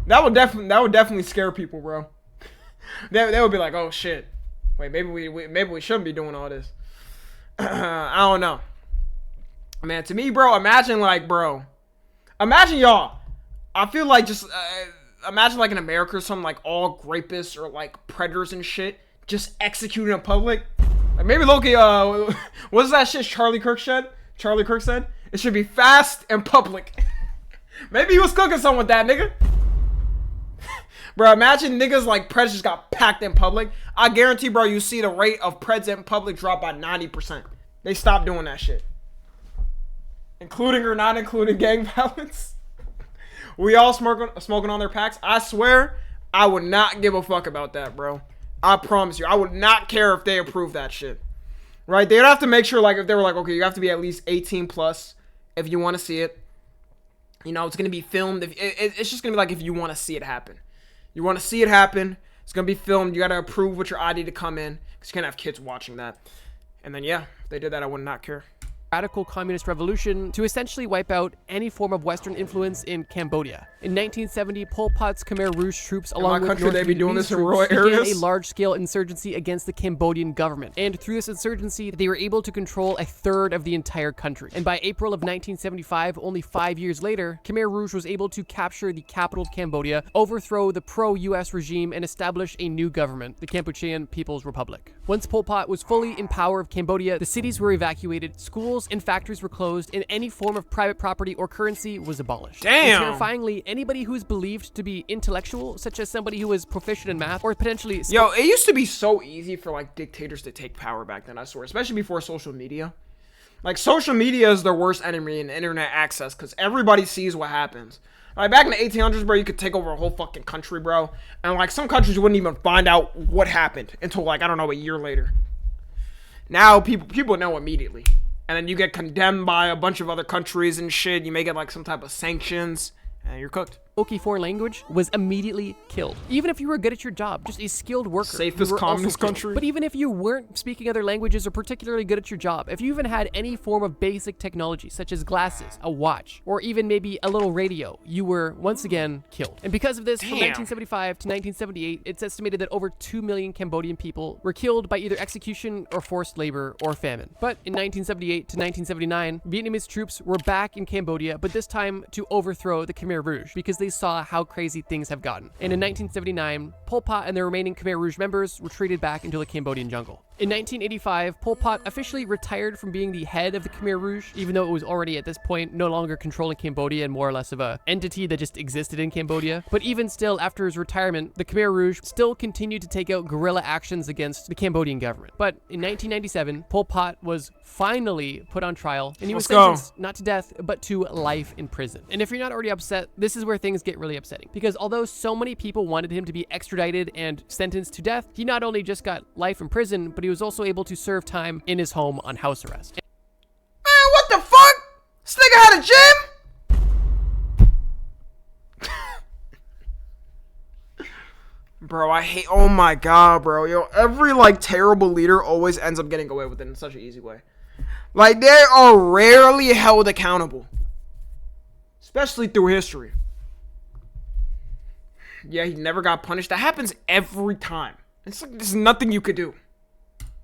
[SPEAKER 1] That would definitely scare people, bro. They would be like, oh shit. Wait, maybe we shouldn't be doing all this. I don't know. Man, to me, bro, imagine y'all. I feel like just, imagine like in America or something, like all rapists or like predators and shit just executed in public. Like maybe Loki, what's that shit Charlie Kirk said? It should be fast and public. Maybe he was cooking something with that, nigga. Bro, imagine niggas like Preds just got packed in public. I guarantee, bro, you see the rate of Preds in public drop by 90%. They stopped doing that shit. Including or not including gang violence. We all smoking on their packs. I swear, I would not give a fuck about that, bro. I promise you. I would not care if they approve that shit. Right? They'd have to make sure, like, if they were like, okay, you have to be at least 18 plus if you want to see it. You know, it's going to be filmed. It's just going to be like if you want to see it happen. You want to see it happen. It's going to be filmed. You got to approve with your ID to come in. Because you can't have kids watching that. And then, yeah, if they did that, I would not care.
[SPEAKER 7] Radical communist revolution to essentially wipe out any form of Western influence in Cambodia. In 1970, Pol Pot's Khmer Rouge troops, along with North Vietnamese troops, began a large-scale insurgency against the Cambodian government. And through this insurgency, they were able to control a third of the entire country. And by April of 1975, only 5 years later, Khmer Rouge was able to capture the capital of Cambodia, overthrow the pro-US regime, and establish a new government, the Kampuchean People's Republic. Once Pol Pot was fully in power of Cambodia, the cities were evacuated, schools and factories were closed, and any form of private property or currency was abolished.
[SPEAKER 1] Damn!
[SPEAKER 7] And terrifyingly, anybody who is believed to be intellectual, such as somebody who is proficient in math, or potentially...
[SPEAKER 1] Yo, it used to be so easy for, like, dictators to take power back then, I swear. Especially before social media. Like, social media is their worst enemy in internet access, because everybody sees what happens. Like, back in the 1800s, bro, you could take over a whole fucking country, bro. And, like, some countries wouldn't even find out what happened until, like, I don't know, a year later. Now, people know immediately. And then you get condemned by a bunch of other countries and shit. You may get, like, some type of sanctions, and you're cooked.
[SPEAKER 7] spoke a foreign language was immediately killed. Even if you were good at your job, just a skilled worker.
[SPEAKER 1] Safest
[SPEAKER 7] you were
[SPEAKER 1] communist
[SPEAKER 7] also killed.
[SPEAKER 1] country.
[SPEAKER 7] But even if you weren't speaking other languages or particularly good at your job, if you even had any form of basic technology, such as glasses, a watch, or even maybe a little radio, you were once again killed. And because of this, from 1975 to 1978, it's estimated that over 2 million Cambodian people were killed by either execution or forced labor or famine. But in 1978 to 1979, Vietnamese troops were back in Cambodia, but this time to overthrow the Khmer Rouge because they saw how crazy things have gotten. And in 1979, Pol Pot and the remaining Khmer Rouge members retreated back into the Cambodian jungle. In 1985, Pol Pot officially retired from being the head of the Khmer Rouge, even though it was already at this point no longer controlling Cambodia and more or less of a entity that just existed in Cambodia. But even still, after his retirement, the Khmer Rouge still continued to take out guerrilla actions against the Cambodian government. But in 1997, Pol Pot was finally put on trial, and he was sentenced not to death, but to life in prison. And if you're not already upset, this is where things get really upsetting. Because although so many people wanted him to be extradited and sentenced to death, he not only just got life in prison, but he was also able to serve time in his home on house arrest.
[SPEAKER 1] Man, what the fuck? This nigga had a gym? Bro, I hate, oh my god, bro. Yo, every, like, terrible leader always ends up getting away with it in such an easy way. Like, they are rarely held accountable. Especially through history. Yeah, he never got punished. That happens every time. It's like, there's nothing you could do.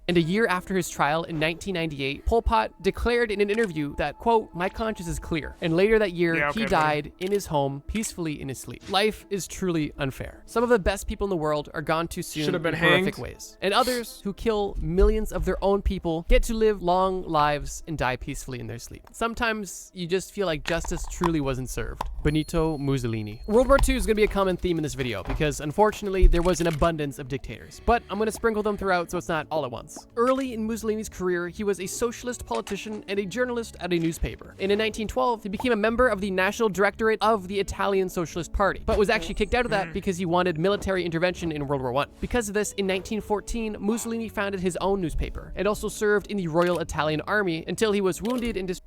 [SPEAKER 7] And a year after his trial in 1998, Pol Pot declared in an interview that, quote, "My conscience is clear." And later that year, he died in his home, peacefully in his sleep. Life is truly unfair. Some of the best people in the world are gone too soon in horrific ways. And others who kill millions of their own people get to live long lives and die peacefully in their sleep. Sometimes you just feel like justice truly wasn't served. Benito Mussolini. World War II is going to be a common theme in this video because, unfortunately, there was an abundance of dictators. But I'm going to sprinkle them throughout so it's not all at once. Early in Mussolini's career, he was a socialist politician and a journalist at a newspaper. And in 1912, he became a member of the National Directorate of the Italian Socialist Party, but was actually kicked out of that because he wanted military intervention in World War I. Because of this, in 1914, Mussolini founded his own newspaper and also served in the Royal Italian Army until he was wounded and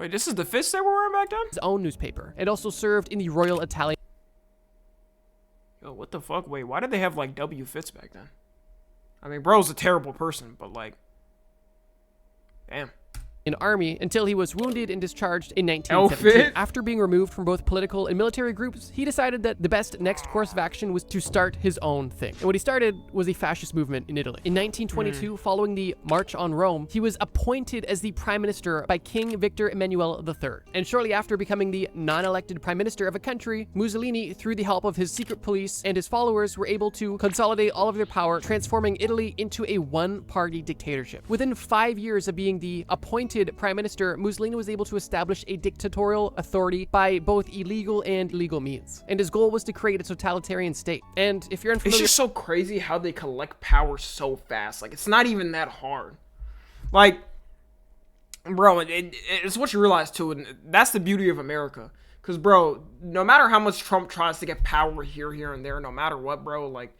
[SPEAKER 1] Wait, this is the fists they were wearing back then?
[SPEAKER 7] His own newspaper, and also served in the Royal Italian.
[SPEAKER 1] Yo, what the fuck? Wait, why did they have, like, W fits back then? I mean, bro's a terrible person, but, like, damn.
[SPEAKER 7] Army until he was wounded and discharged in 1917. After being removed from both political and military groups, he decided that the best next course of action was to start his own thing. And what he started was a fascist movement in Italy. In 1922, following the March on Rome, he was appointed as the prime minister by King Victor Emmanuel III. And shortly after becoming the non-elected prime minister of a country, Mussolini, through the help of his secret police and his followers, were able to consolidate all of their power, transforming Italy into a one-party dictatorship. Within 5 years of being the appointed prime minister, Mussolini was able to establish a dictatorial authority by both illegal and legal means. And his goal was to create a totalitarian state. And if you're unfamiliar—
[SPEAKER 1] It's just so crazy how they collect power so fast. Like, it's not even that hard. Like, bro, it's what you realize too, and that's the beauty of America. Because, bro, no matter how much Trump tries to get power here, and there, no matter what, bro, like,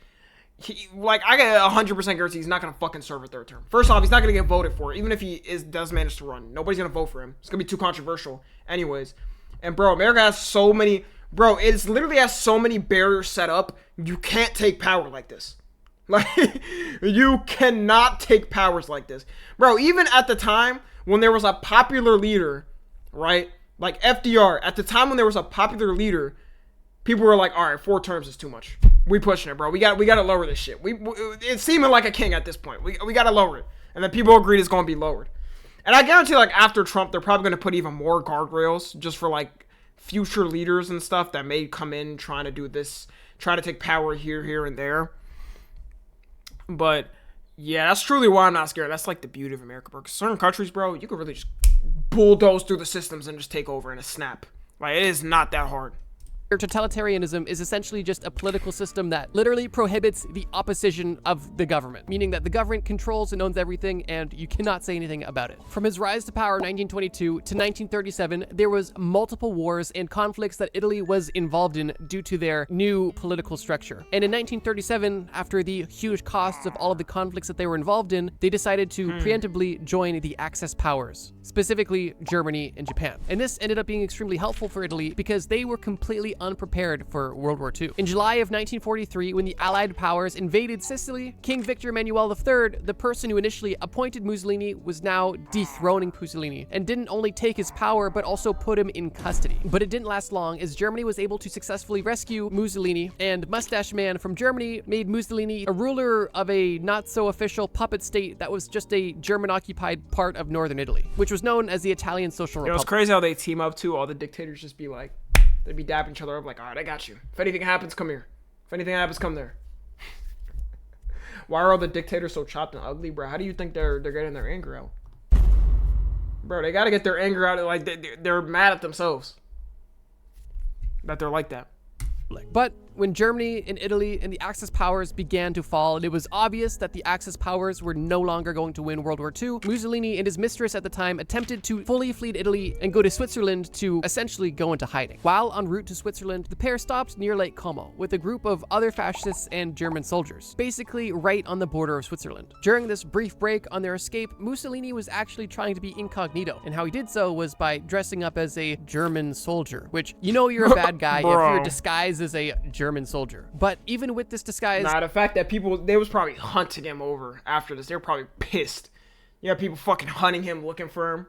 [SPEAKER 1] I got 100% guarantee he's not going to fucking serve a third term. First off, he's not going to get voted for, even if he does manage to run. Nobody's going to vote for him. It's going to be too controversial anyways. And, bro, America has so many... Bro, it's literally has so many barriers set up. You can't take power like this. Like, you cannot take powers like this. Bro, even at the time when there was a popular leader, right? Like FDR, at the time when there was a popular leader, people were like, all right, 4 terms is too much. We pushing it, bro. We got to lower this shit. It's seeming like a king at this point. We got to lower it. And then people agreed it's going to be lowered. And I guarantee, like, after Trump, they're probably going to put even more guardrails just for, like, future leaders and stuff that may come in trying to do this, try to take power here, and there. But, yeah, that's truly why I'm not scared. That's, like, the beauty of America, bro. 'Cause certain countries, bro, you can really just bulldoze through the systems and just take over in a snap. Like, it is not that hard.
[SPEAKER 7] Totalitarianism is essentially just a political system that literally prohibits the opposition of the government, meaning that the government controls and owns everything and you cannot say anything about it. From his rise to power in 1922 to 1937, there was multiple wars and conflicts that Italy was involved in due to their new political structure. And in 1937, after the huge costs of all of the conflicts that they were involved in, they decided to preemptively join the Axis powers, specifically Germany and Japan. And this ended up being extremely helpful for Italy because they were completely unprepared for World War II. In July of 1943, when the Allied powers invaded Sicily, King Victor Emmanuel III, the person who initially appointed Mussolini, was now dethroning Mussolini, and didn't only take his power, but also put him in custody. But it didn't last long, as Germany was able to successfully rescue Mussolini, and Mustache Man from Germany made Mussolini a ruler of a not-so-official puppet state that was just a German-occupied part of northern Italy, which was known as the Italian Social Republic.
[SPEAKER 1] It's crazy how they team up too. All the dictators just be like, they'd be dapping each other up like, all right, I got you. If anything happens, come here. If anything happens, come there. Why are all the dictators so chopped and ugly, bro? How do you think they're getting their anger out? Bro, they gotta get their anger out. Like they're mad at themselves that they're like that.
[SPEAKER 7] But when Germany and Italy and the Axis powers began to fall, and it was obvious that the Axis powers were no longer going to win World War II, Mussolini and his mistress at the time attempted to fully flee Italy and go to Switzerland to essentially go into hiding. While en route to Switzerland, the pair stopped near Lake Como with a group of other fascists and German soldiers, basically right on the border of Switzerland. During this brief break on their escape, Mussolini was actually trying to be incognito, and how he did so was by dressing up as a German soldier, which, you know, you're a bad guy if you're disguised as a German soldier. But even with this disguise,
[SPEAKER 1] the fact that they was probably hunting him over after this, they were probably pissed. You have people fucking hunting him, looking for him.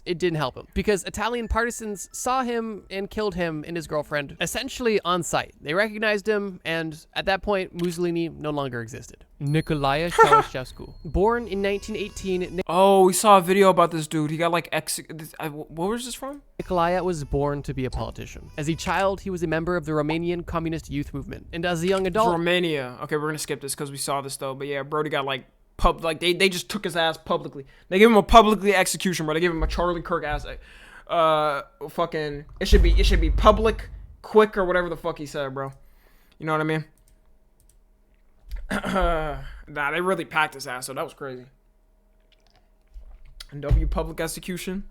[SPEAKER 7] It didn't help him, because Italian partisans saw him and killed him and his girlfriend essentially on sight. They recognized him, and at that point, Mussolini no longer existed. Nicolae Ceausescu, born in 1918.
[SPEAKER 1] Oh, we saw a video about this dude. He got like what was this from?
[SPEAKER 7] Nicolae was born to be a politician. As a child, he was a member of the Romanian Communist Youth Movement, and as a young adult,
[SPEAKER 1] Romania. Okay, we're gonna skip this because we saw this though. But yeah, Brody got like they just took his ass publicly. They gave him a publicly execution, bro. They gave him a Charlie Kirk ass. Fucking. It should be public, quick, or whatever the fuck he said, bro. You know what I mean? Nah, they really packed his ass, so that was crazy. NW public execution.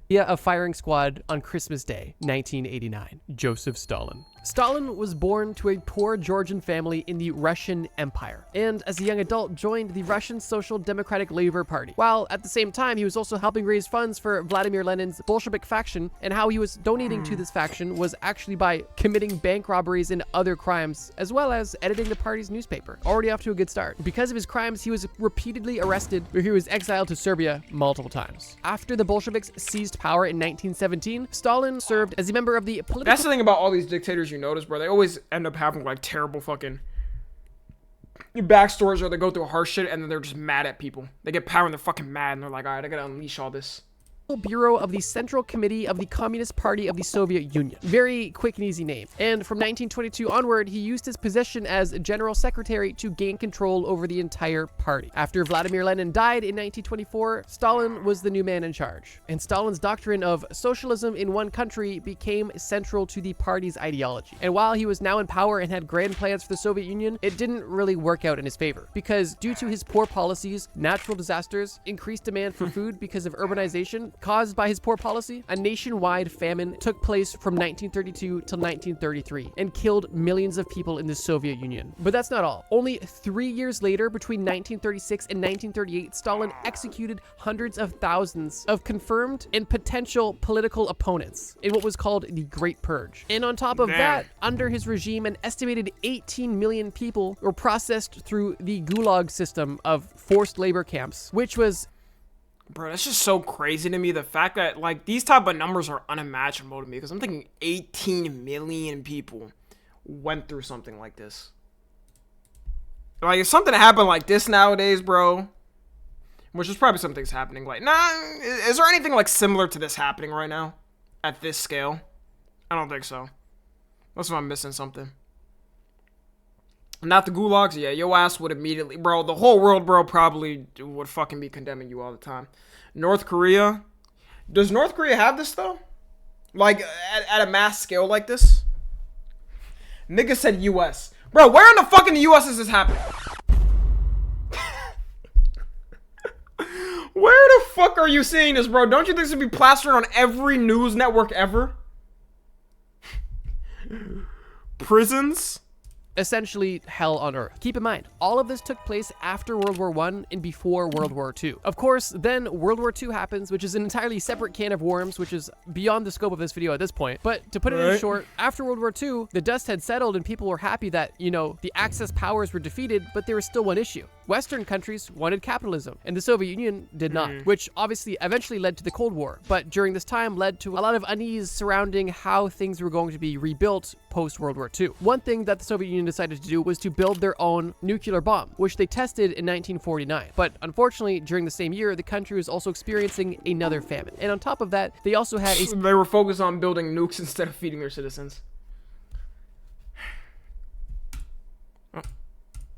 [SPEAKER 7] via a firing squad on Christmas Day, 1989. Joseph Stalin. Stalin was born to a poor Georgian family in the Russian Empire, and as a young adult joined the Russian Social Democratic Labor Party, while at the same time he was also helping raise funds for Vladimir Lenin's Bolshevik faction, and how he was donating to this faction was actually by committing bank robberies and other crimes, as well as editing the party's newspaper. Already off to a good start. Because of his crimes, he was repeatedly arrested, where he was exiled to Serbia multiple times. After the Bolsheviks seized power in 1917, Stalin served as a member of the political...
[SPEAKER 1] That's the thing about all these dictators you notice, bro. They always end up having, like, terrible fucking backstories, or they go through harsh shit, and then they're just mad at people. They get power, and they're fucking mad, and they're like, alright, I gotta unleash all this.
[SPEAKER 7] Bureau of the Central Committee of the Communist Party of the Soviet Union. Very quick and easy name. And from 1922 onward, he used his position as General Secretary to gain control over the entire party. After Vladimir Lenin died in 1924, Stalin was the new man in charge. And Stalin's doctrine of socialism in one country became central to the party's ideology. And while he was now in power and had grand plans for the Soviet Union, it didn't really work out in his favor. Because due to his poor policies, natural disasters, increased demand for food because of urbanization, caused by his poor policy, a nationwide famine took place from 1932 till 1933 and killed millions of people in the Soviet Union. But that's not all. Only 3 years later, between 1936 and 1938, Stalin executed hundreds of thousands of confirmed and potential political opponents in what was called the Great Purge. And on top of that, under his regime, an estimated 18 million people were processed through the Gulag system of forced labor camps, which was...
[SPEAKER 1] Bro, that's just so crazy to me. The fact that, like, these type of numbers are unimaginable to me. Because I'm thinking 18 million people went through something like this. Like, if something happened like this nowadays, bro, which is probably something's happening. Like, is there anything, like, similar to this happening right now? At this scale? I don't think so. Unless I'm missing something. Not the gulags, yeah, your ass would immediately, bro, the whole world, bro, probably would fucking be condemning you all the time. North Korea, does North Korea have this, though? Like, at a mass scale like this? Nigga said U.S. Bro, where in the fucking U.S. is this happening? Where the fuck are you seeing this, bro? Don't you think this would be plastered on every news network ever? Prisons?
[SPEAKER 7] essentially hell on earth. Keep in mind, all of this took place after World War I and before World War II. Of course, then World War II happens, which is an entirely separate can of worms, which is beyond the scope of this video at this point. But to put it in short, after World War II, the dust had settled and people were happy that, you know, the Axis powers were defeated, but there was still one issue. Western countries wanted capitalism, and the Soviet Union did not, which obviously eventually led to the Cold War, but during this time led to a lot of unease surrounding how things were going to be rebuilt post-World War II. One thing that the Soviet Union decided to do was to build their own nuclear bomb, which they tested in 1949. But unfortunately, during the same year, the country was also experiencing another famine. And on top of that, they also had a...
[SPEAKER 1] They were focused on building nukes instead of feeding their citizens.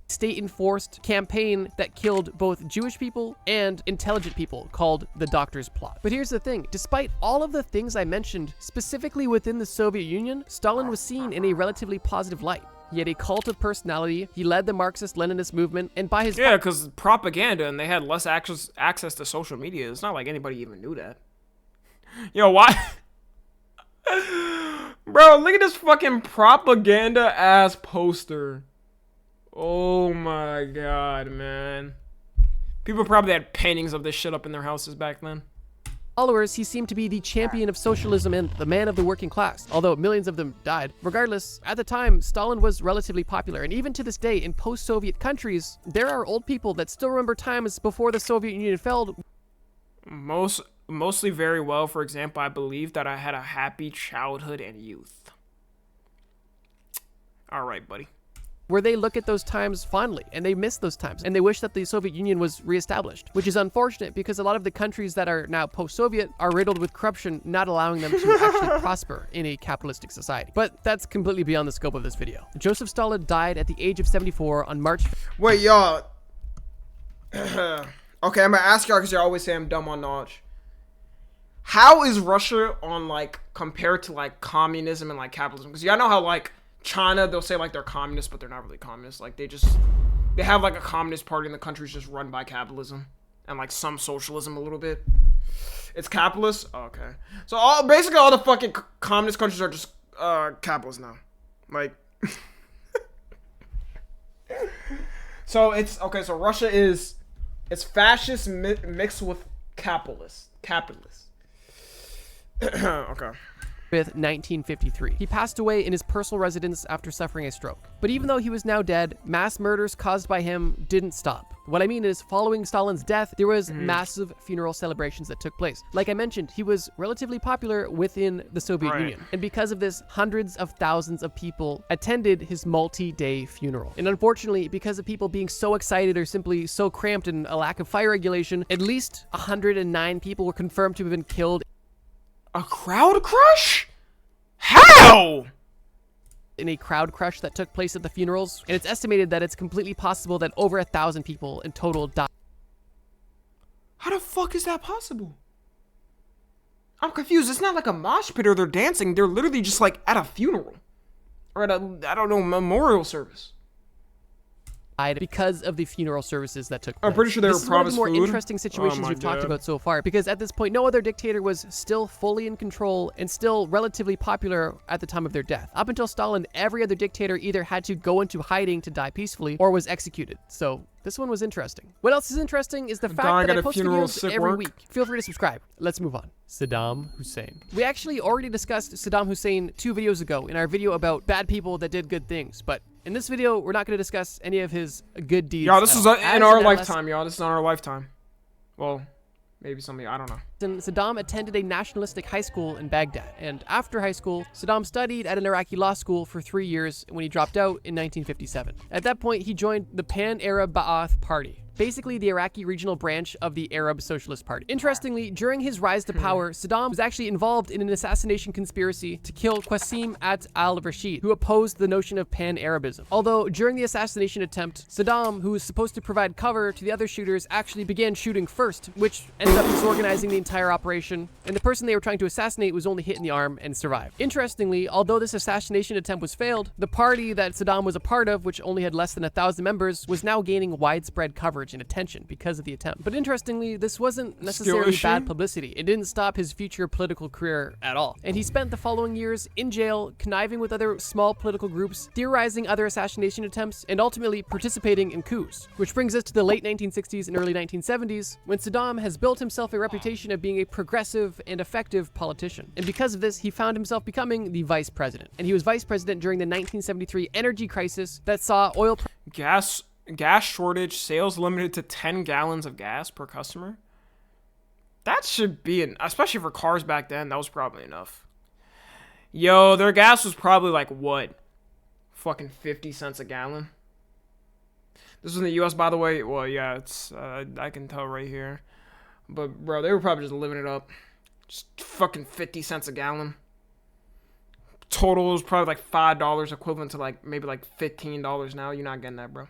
[SPEAKER 7] State-enforced campaign that killed both Jewish people and intelligent people called the Doctor's Plot. But here's the thing, despite all of the things I mentioned, specifically within the Soviet Union, Stalin was seen in a relatively positive light. He had a cult of personality, he led the Marxist-Leninist movement, and by his...
[SPEAKER 1] Yeah, because propaganda, and they had less access to social media. It's not like anybody even knew that. Yo, why? Bro, look at this fucking propaganda-ass poster. Oh my god, man. People probably had paintings of this shit up in their houses back then.
[SPEAKER 7] Followers, he seemed to be the champion of socialism and the man of the working class, although millions of them died. Regardless, at the time, Stalin was relatively popular, and even to this day, in post-Soviet countries, there are old people that still remember times before the Soviet Union fell.
[SPEAKER 1] Mostly very well. For example, I believe that I had a happy childhood and youth. Alright, buddy.
[SPEAKER 7] Where they look at those times fondly, and they miss those times, and they wish that the Soviet Union was reestablished, which is unfortunate because a lot of the countries that are now post-Soviet are riddled with corruption, not allowing them to actually prosper in a capitalistic society. But that's completely beyond the scope of this video. Joseph Stalin died at the age of 74 on March...
[SPEAKER 1] Wait, y'all. Okay, I'm gonna ask y'all because y'all always say I'm dumb on knowledge. How is Russia on, like, compared to, like, communism and, like, capitalism? Because y'all know how, like, China, they'll say like they're communists, but they're not really communists. Like they have like a communist party and the country's just run by capitalism and like some socialism a little bit. It's capitalist? Oh, okay. So basically all the fucking communist countries are just capitalist now. Like so it's okay, so Russia it's fascist mixed with capitalist. Okay.
[SPEAKER 7] With 1953. He passed away in his personal residence after suffering a stroke. But even though he was now dead, mass murders caused by him didn't stop. What I mean is, following Stalin's death, there was massive funeral celebrations that took place. Like I mentioned, he was relatively popular within the Soviet Union. And because of this, hundreds of thousands of people attended his multi-day funeral. And unfortunately, because of people being so excited or simply so cramped and a lack of fire regulation, at least 109 people were confirmed to have been killed.
[SPEAKER 1] A crowd crush? How?
[SPEAKER 7] In a crowd crush that took place at the funerals, and it's estimated that it's completely possible that over 1,000 people in total died.
[SPEAKER 1] How the fuck is that possible? I'm confused. It's not like a mosh pit or they're dancing. They're literally just like at a funeral or at a, I don't know, memorial service.
[SPEAKER 7] Because of the funeral services that took place.
[SPEAKER 1] I'm pretty sure they were promised
[SPEAKER 7] food. This is one of the more
[SPEAKER 1] food.
[SPEAKER 7] interesting situations we've talked about so far, because at this point, no other dictator was still fully in control and still relatively popular at the time of their death. Up until Stalin, every other dictator either had to go into hiding to die peacefully or was executed. So this one was interesting. What else is interesting is the fact that I post videos every week. Feel free to subscribe. Let's move on. Saddam Hussein. We actually already discussed Saddam Hussein 2 videos ago in our video about bad people that did good things, but in this video, we're not going to discuss any of his good deeds.
[SPEAKER 1] Y'all, this is in our lifetime, y'all. This is on our lifetime. Well, maybe something, I don't know.
[SPEAKER 7] Saddam attended a nationalistic high school in Baghdad, and after high school, Saddam studied at an Iraqi law school for 3 years when he dropped out in 1957. At that point, he joined the Pan-Arab Ba'ath Party, basically the Iraqi regional branch of the Arab Socialist Party. Interestingly, during his rise to power, Saddam was actually involved in an assassination conspiracy to kill Qasim al-Rashid, who opposed the notion of Pan-Arabism. Although, during the assassination attempt, Saddam, who was supposed to provide cover to the other shooters, actually began shooting first, which ended up disorganizing the entire operation, and the person they were trying to assassinate was only hit in the arm and survived. Interestingly, although this assassination attempt was failed, the party that Saddam was a part of, which only had less than 1,000 members, was now gaining widespread coverage coverage and attention because of the attempt. But interestingly, this wasn't necessarily
[SPEAKER 1] issue?
[SPEAKER 7] bad publicity. It didn't stop his future political career at all. And he spent the following years in jail, conniving with other small political groups, theorizing other assassination attempts, and ultimately participating in coups. Which brings us to the late 1960s and early 1970s, when Saddam has built himself a reputation of being a progressive and effective politician. And because of this, he found himself becoming the vice president. And he was vice president during the 1973 energy crisis that saw oil
[SPEAKER 1] Gas shortage, sales limited to 10 gallons of gas per customer. That should be especially for cars back then, that was probably enough. Yo, their gas was probably like what? Fucking 50 cents a gallon. This was in the US, by the way. Well, yeah, it's I can tell right here. But bro, they were probably just living it up. Just fucking 50 cents a gallon. Total was probably like $5, equivalent to like maybe like $15 now. You're not getting that, bro.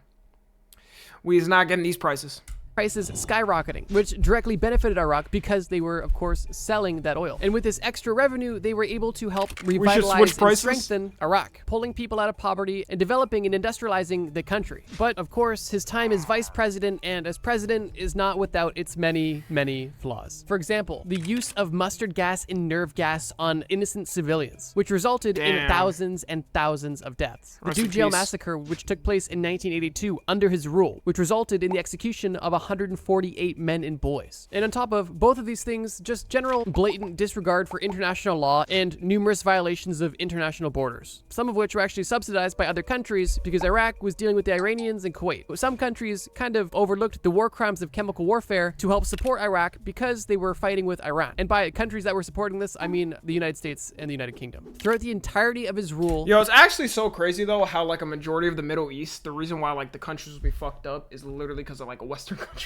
[SPEAKER 1] We is not getting these prices.
[SPEAKER 7] Prices skyrocketing, which directly benefited Iraq because they were, of course, selling that oil. And with this extra revenue, they were able to help revitalize and strengthen Iraq, pulling people out of poverty and developing and industrializing the country. But, of course, his time as vice president and as president is not without its many, many flaws. For example, the use of mustard gas and nerve gas on innocent civilians, which resulted in thousands and thousands of deaths. The Jew jail massacre, which took place in 1982 under his rule, which resulted in the execution of 148 men and boys. And on top of both of these things, just general blatant disregard for international law and numerous violations of international borders, some of which were actually subsidized by other countries because Iraq was dealing with the Iranians and Kuwait. Some countries kind of overlooked the war crimes of chemical warfare to help support Iraq because they were fighting with Iran. And by countries that were supporting this, I mean the United States and the United Kingdom. Throughout the entirety of his rule...
[SPEAKER 1] Yo, it's actually so crazy though how like a majority of the Middle East, the reason why like the countries will be fucked up is literally because of like Western countries.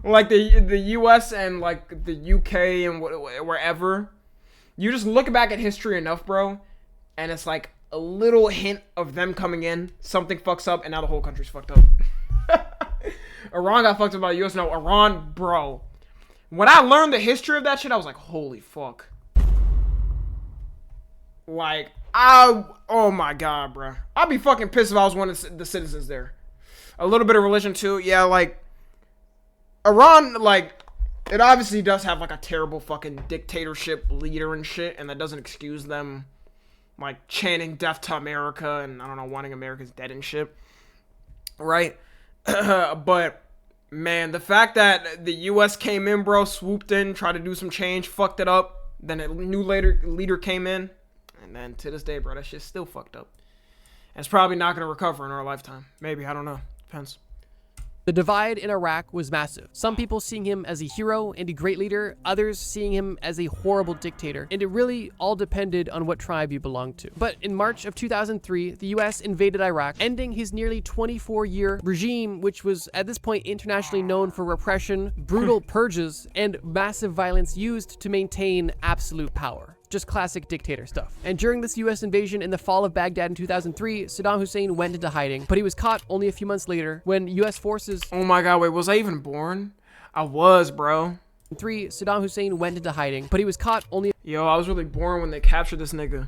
[SPEAKER 1] Like the US and like the UK and wherever. You just look back at history enough, bro, and it's like a little hint of them coming in, something fucks up, and now the whole country's fucked up. Iran got fucked up by the US. No, Iran, bro. When I learned the history of that shit, I was like, holy fuck. Like, oh my god, bro. I'd be fucking pissed if I was one of the citizens there. A little bit of religion too. Yeah, like, Iran, like, it obviously does have, like, a terrible fucking dictatorship leader and shit, and that doesn't excuse them, like, chanting death to America and, I don't know, wanting America's dead and shit. Right? But, man, the fact that the U.S. came in, bro, swooped in, tried to do some change, fucked it up, then a new leader came in, and then to this day, bro, that shit's still fucked up. And it's probably not going to recover in our lifetime. Maybe, I don't know. Depends.
[SPEAKER 7] The divide in Iraq was massive. Some people seeing him as a hero and a great leader, others seeing him as a horrible dictator, and it really all depended on what tribe you belonged to. But in March of 2003, the US invaded Iraq, ending his nearly 24-year regime, which was at this point internationally known for repression, brutal purges, and massive violence used to maintain absolute power. Just classic dictator stuff. And during this US invasion in the fall of Baghdad in 2003, Saddam Hussein went into hiding, but he was caught only a few months later when US forces...
[SPEAKER 1] Oh my god, wait, was I even born? I was, bro.
[SPEAKER 7] Saddam Hussein went into hiding, but he was caught only...
[SPEAKER 1] Yo, I was really born when they captured this nigga.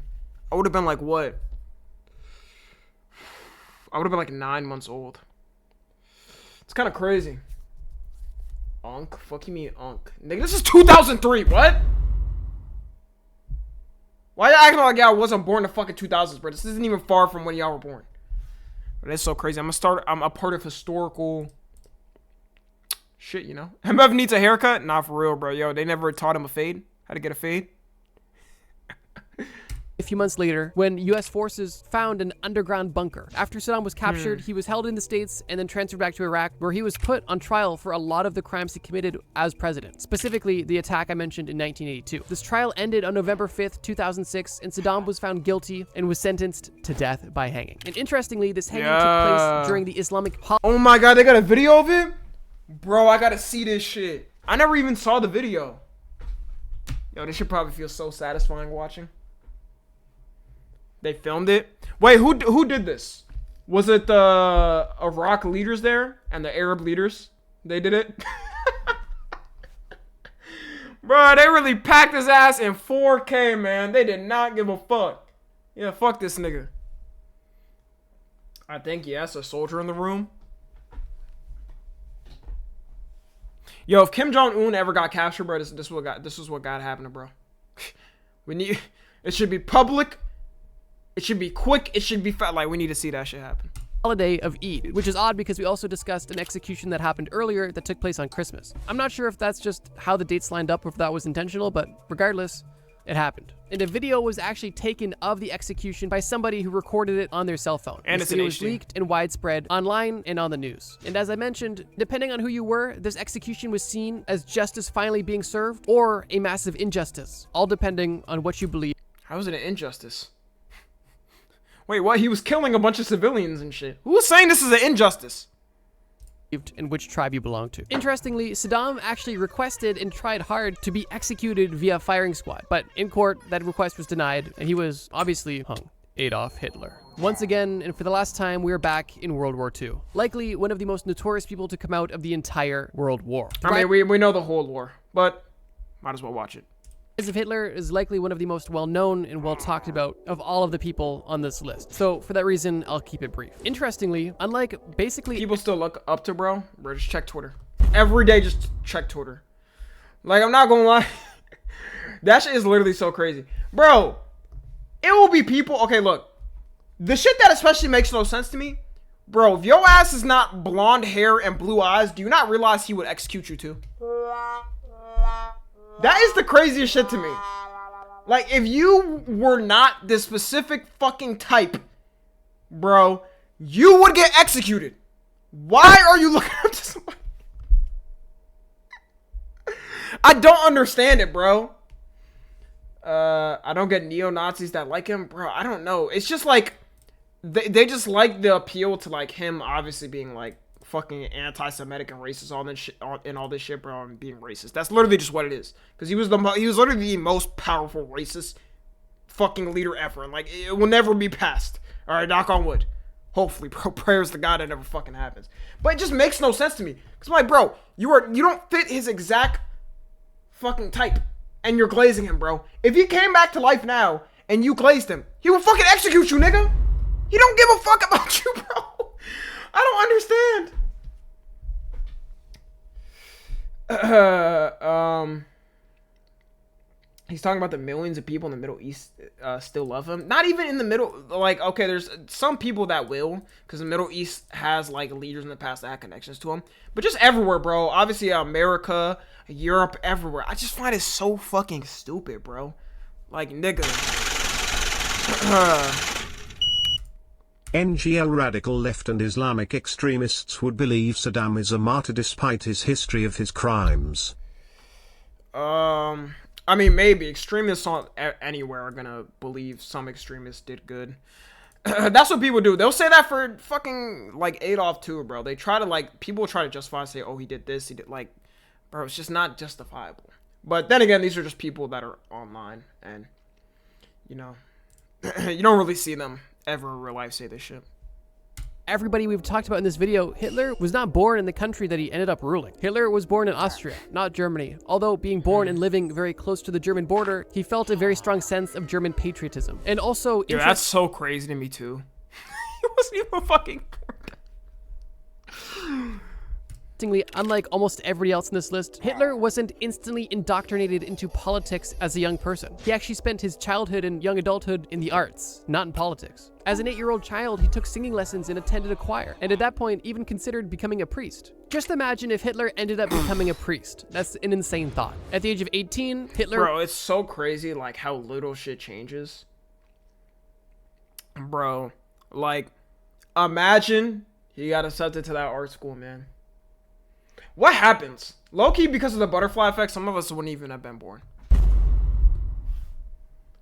[SPEAKER 1] I would have been like, what? I would have been like 9 months old. It's kind of crazy. Unk? Fuck you mean unk? Nigga, this is 2003, what? Why y'all acting like y'all wasn't born in the fucking 2000s, bro? This isn't even far from when y'all were born. But it's so crazy. I'm a part of historical shit, you know? MF needs a haircut? Nah, for real, bro. Yo, they never taught him a fade. How to get a fade.
[SPEAKER 7] A few months later, when US forces found an underground bunker. After Saddam was captured, he was held in the States and then transferred back to Iraq, where he was put on trial for a lot of the crimes he committed as president, specifically the attack I mentioned in 1982. This trial ended on November 5th, 2006, and Saddam was found guilty and was sentenced to death by hanging. And interestingly, this hanging took place during the Islamic...
[SPEAKER 1] Oh my god, they got a video of it? Bro, I gotta see this shit. I never even saw the video. Yo, this should probably feel so satisfying watching. They filmed it. Wait, who did this? Was it the Iraq leaders there and the Arab leaders? They did it? Bro, they really packed his ass in 4K, man. They did not give a fuck. Yeah, fuck this nigga. I think, yes, a soldier in the room. Yo, if Kim Jong-un ever got captured, bro, this is what got happening, bro. We need, it should be public. It should be quick. It should be fast. Like, we need to see that shit happen.
[SPEAKER 7] Holiday of Eid, which is odd because we also discussed an execution that happened earlier that took place on Christmas. I'm not sure if that's just how the dates lined up or if that was intentional, but regardless, it happened. And a video was actually taken of the execution by somebody who recorded it on their cell phone.
[SPEAKER 1] And
[SPEAKER 7] this
[SPEAKER 1] it's in
[SPEAKER 7] video was
[SPEAKER 1] HD.
[SPEAKER 7] leaked and widespread online and on the news. And as I mentioned, depending on who you were, this execution was seen as justice finally being served or a massive injustice, all depending on what you believe.
[SPEAKER 1] How is it an injustice? Wait, what? He was killing a bunch of civilians and shit. Who's saying this is an injustice?
[SPEAKER 7] And which tribe you belong to. Interestingly, Saddam actually requested and tried hard to be executed via firing squad, but in court, that request was denied, and he was obviously hung. Adolf Hitler. Once again, and for the last time, we are back in World War II. Likely one of the most notorious people to come out of the entire World War.
[SPEAKER 1] I mean, we know the whole war, but might as well watch it.
[SPEAKER 7] The rise of Hitler is likely one of the most well-known and well-talked about of all of the people on this list. So for that reason, I'll keep it brief. Interestingly, unlike basically...
[SPEAKER 1] People still look up to bro, just check Twitter. Every day, just check Twitter. Like, I'm not gonna lie. That shit is literally so crazy. Bro, it will be people... Okay, look. The shit that especially makes no sense to me, bro, if your ass is not blonde hair and blue eyes, do you not realize he would execute you too? That is the craziest shit to me. Like, if you were not this specific fucking type, bro, you would get executed. Why are you looking up to somebody? I don't understand it, bro. I don't get neo-Nazis that like him, bro. I don't know. It's just like, they just like the appeal to like him obviously being like fucking anti-Semitic and racist, all this shit, all this shit, bro, and being racist. That's literally just what it is. Because he was literally the most powerful racist fucking leader ever, and like it will never be passed. All right, knock on wood. Hopefully, bro. Prayers to God it never fucking happens. But it just makes no sense to me. Cause I'm like, bro, you don't fit his exact fucking type, and you're glazing him, bro. If he came back to life now and you glazed him, he would fucking execute you, nigga. He don't give a fuck about you, bro. I don't understand. He's talking about the millions of people in the Middle East still love him. Not even in the middle. Like, okay, there's some people that will, because the Middle East has like leaders in the past that had connections to him. But just everywhere, bro. Obviously, America, Europe, everywhere. I just find it so fucking stupid, bro. Like, nigga.
[SPEAKER 2] NGL radical left and Islamic extremists would believe Saddam is a martyr despite his history of his crimes.
[SPEAKER 1] I mean, maybe. Extremists anywhere are gonna believe some extremists did good. That's what people do. They'll say that for fucking, like, Adolf too, bro. They try to, like, people try to justify, say, oh, he did this, he did, like, bro, it's just not justifiable. But then again, these are just people that are online, and, you know, you don't really see them ever in real life say this shit.
[SPEAKER 7] Everybody we've talked about in this video, Hitler was not born in the country that he ended up ruling. Hitler was born in Austria, not Germany. Although being born and living very close to the German border, he felt a very strong sense of German patriotism. And also...
[SPEAKER 1] Yeah, that's so crazy to me too. He wasn't even fucking...
[SPEAKER 7] Unlike almost everybody else in this list, Hitler wasn't instantly indoctrinated into politics as a young person. He actually spent his childhood and young adulthood in the arts, not in politics. As an 8-year-old child, he took singing lessons and attended a choir, and at that point, even considered becoming a priest. Just imagine if Hitler ended up becoming a priest. That's an insane thought. At the age of 18, Hitler...
[SPEAKER 1] Bro, it's so crazy, like, how little shit changes. Bro, like, imagine he got accepted to that art school, man. What happens? Low-key, because of the butterfly effect, some of us wouldn't even have been born.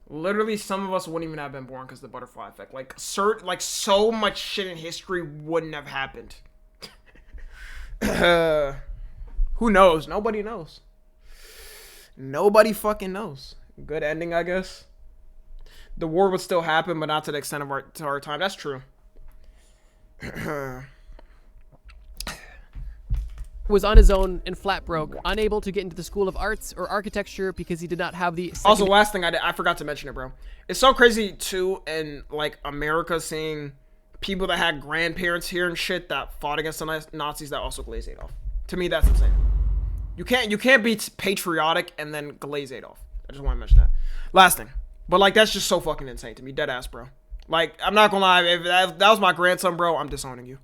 [SPEAKER 1] Literally, some of us wouldn't even have been born because of the butterfly effect. Like, so much shit in history wouldn't have happened. Who knows? Nobody knows. Nobody fucking knows. Good ending, I guess. The war would still happen, but not to the extent of our time. That's true.
[SPEAKER 7] Was on his own and flat broke, unable to get into the School of Arts or Architecture because he did not have the...
[SPEAKER 1] Also, last thing I forgot to mention it, bro. It's so crazy, too, in, like, America, seeing people that had grandparents here and shit that fought against the Nazis that also glazed Adolf. To me, that's insane. You can't be patriotic and then glaze Adolf. I just want to mention that. Last thing. But like that's just so fucking insane to me. Dead ass, bro. Like, I'm not gonna lie, if that was my grandson, bro, I'm disowning you.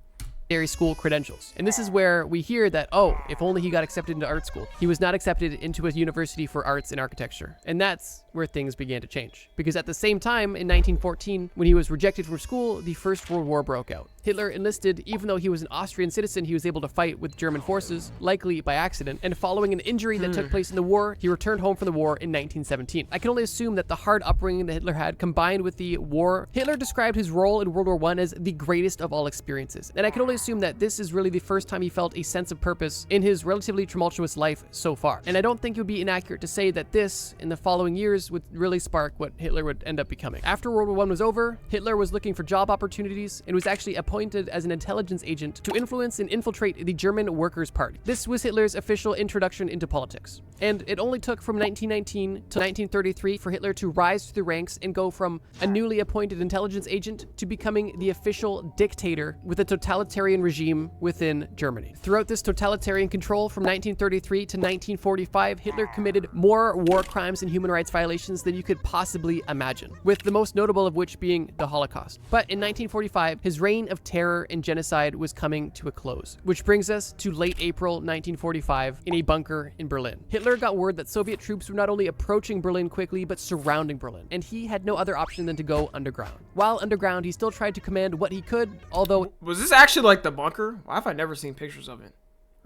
[SPEAKER 7] School credentials. And this is where we hear that, oh, if only he got accepted into art school. He was not accepted into a university for arts and architecture. And that's where things began to change. Because at the same time, in 1914, when he was rejected from school, the First World War broke out. Hitler enlisted, even though he was an Austrian citizen, he was able to fight with German forces, likely by accident, and following an injury that took place in the war, he returned home from the war in 1917. I can only assume that the hard upbringing that Hitler had, combined with the war, Hitler described his role in World War I as the greatest of all experiences. And I can only assume that this is really the first time he felt a sense of purpose in his relatively tumultuous life so far. And I don't think it would be inaccurate to say that this, in the following years, would really spark what Hitler would end up becoming. After World War I was over, Hitler was looking for job opportunities and was actually appointed as an intelligence agent to influence and infiltrate the German Workers' Party. This was Hitler's official introduction into politics. And it only took from 1919 to 1933 for Hitler to rise through the ranks and go from a newly appointed intelligence agent to becoming the official dictator with a totalitarian regime within Germany. Throughout this totalitarian control from 1933 to 1945, Hitler committed more war crimes and human rights violations than you could possibly imagine, with the most notable of which being the Holocaust. But in 1945, his reign of terror and genocide was coming to a close, which brings us to late April 1945 in a bunker in Berlin. Hitler got word that Soviet troops were not only approaching Berlin quickly, but surrounding Berlin, and he had no other option than to go underground. While underground, he still tried to command what he could, although...
[SPEAKER 1] Was this actually like the bunker? Why have I never seen pictures of it?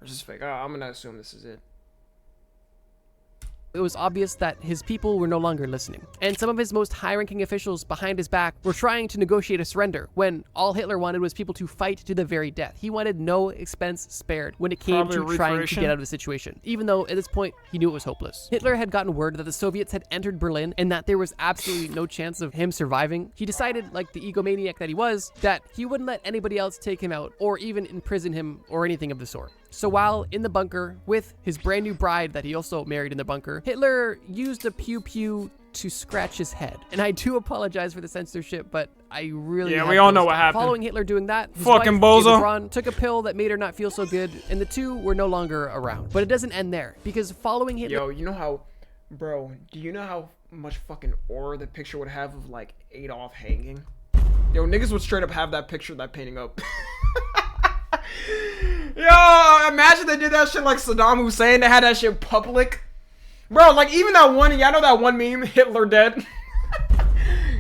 [SPEAKER 1] Or is this fake? Oh, I'm gonna assume this is it.
[SPEAKER 7] It was obvious that his people were no longer listening. And some of his most high-ranking officials behind his back were trying to negotiate a surrender when all Hitler wanted was people to fight to the very death. He wanted no expense spared when it came to trying to get out of the situation, even though at this point he knew it was hopeless. Hitler had gotten word that the Soviets had entered Berlin and that there was absolutely no chance of him surviving. He decided, like the egomaniac that he was, that he wouldn't let anybody else take him out or even imprison him or anything of the sort. So while in the bunker with his brand new bride that he also married in the bunker, Hitler used a pew-pew to scratch his head. And I do apologize for the censorship, but I really
[SPEAKER 1] we all know what happened.
[SPEAKER 7] Following Hitler doing that, his
[SPEAKER 1] fucking
[SPEAKER 7] wife,
[SPEAKER 1] bozo,
[SPEAKER 7] Eva Braun, took a pill that made her not feel so good, and the two were no longer around. But it doesn't end there, because following Hitler...
[SPEAKER 1] Yo, you know how... Bro, do you know how much fucking aura the picture would have of, like, Adolf hanging? Yo, niggas would straight up have that picture, that painting up. Yo, imagine they did that shit like Saddam Hussein. They had that shit public. Bro, like even that one, y'all know that one meme, Hitler dead?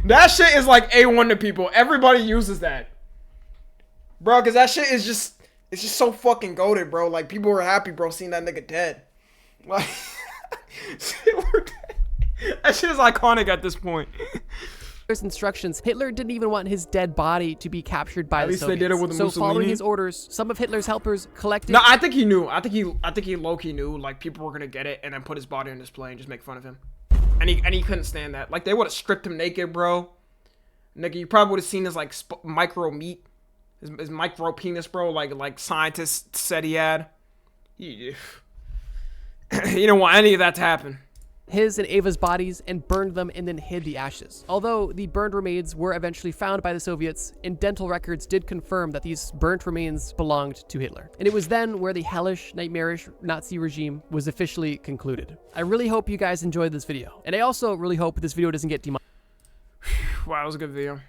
[SPEAKER 1] That shit is like A1 to people. Everybody uses that. Bro, because that shit is just, it's just so fucking goated, bro. Like people were happy, bro, seeing that nigga dead. Like, Hitler dead. That shit is iconic at this point.
[SPEAKER 7] Instructions, Hitler didn't even want his dead body to be captured by the Soviets.
[SPEAKER 1] At least they did it with
[SPEAKER 7] So
[SPEAKER 1] Mussolini.
[SPEAKER 7] following his orders, some of Hitler's helpers collected...
[SPEAKER 1] No, I think he knew. I think he low-key knew, like, people were gonna get it and then put his body on display and just make fun of him. And he couldn't stand that. Like, they would have stripped him naked, bro. Nigga, you probably would have seen his, like, micro meat. His micro penis, bro, like scientists said he had. He don't want any of that to happen.
[SPEAKER 7] His and Ava's bodies and burned them and then hid the ashes. Although the burned remains were eventually found by the Soviets, and dental records did confirm that these burnt remains belonged to Hitler. And it was then where the hellish, nightmarish Nazi regime was officially concluded. I really hope you guys enjoyed this video. And I also really hope this video doesn't get demonetized.
[SPEAKER 1] Wow, that was a good video.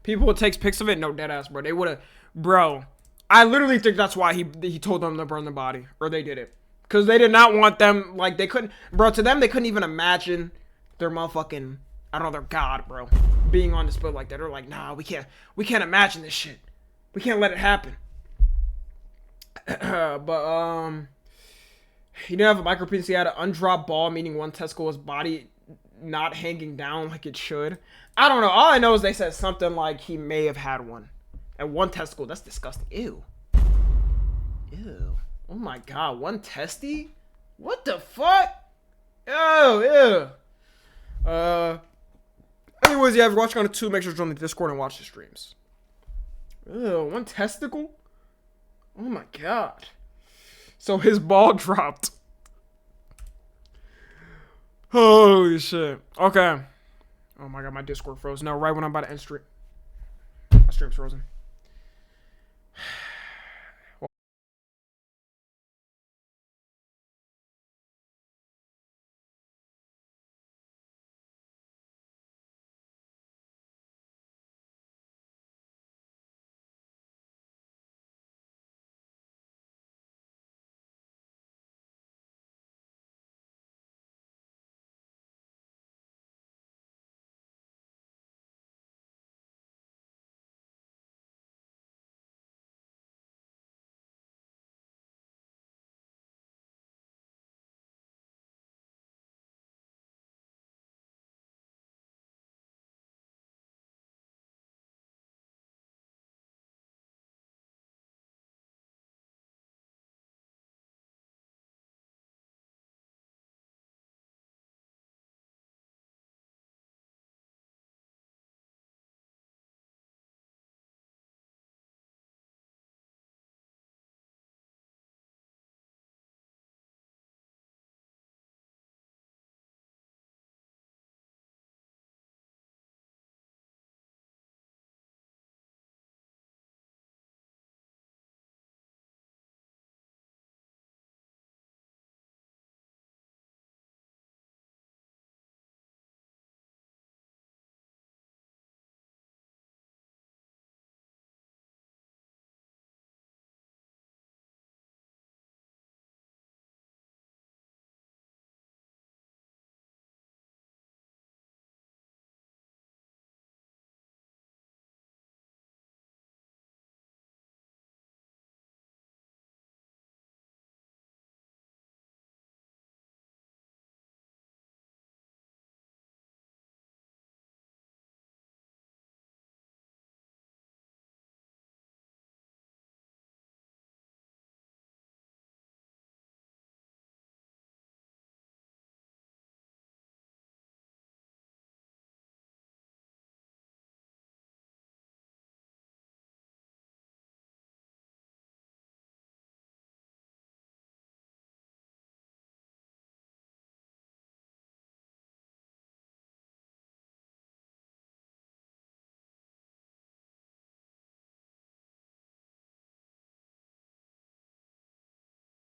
[SPEAKER 1] People would take pics of it? No, deadass, bro. They would have... Bro, I literally think that's why he told them to burn the body. Or they did it. Because they did not want them, like, they couldn't, bro, to them, they couldn't even imagine their motherfucking, I don't know, their god, bro, being on display like that. They're like, nah, we can't imagine this shit. We can't let it happen. But, he didn't have a micro penis. He had an undropped ball, meaning one testicle, his body not hanging down like it should. I don't know. All I know is they said something like he may have had one. And one testicle, that's disgusting. Ew. Ew. Oh my god, one testy? What the fuck? Ew, ew. Anyways, yeah, if you're watching on the tube, make sure to join the Discord and watch the streams. Ew, one testicle? Oh my god. So his ball dropped. Holy shit. Okay. Oh my god, my Discord froze. No, right when I'm about to end stream. My stream's frozen.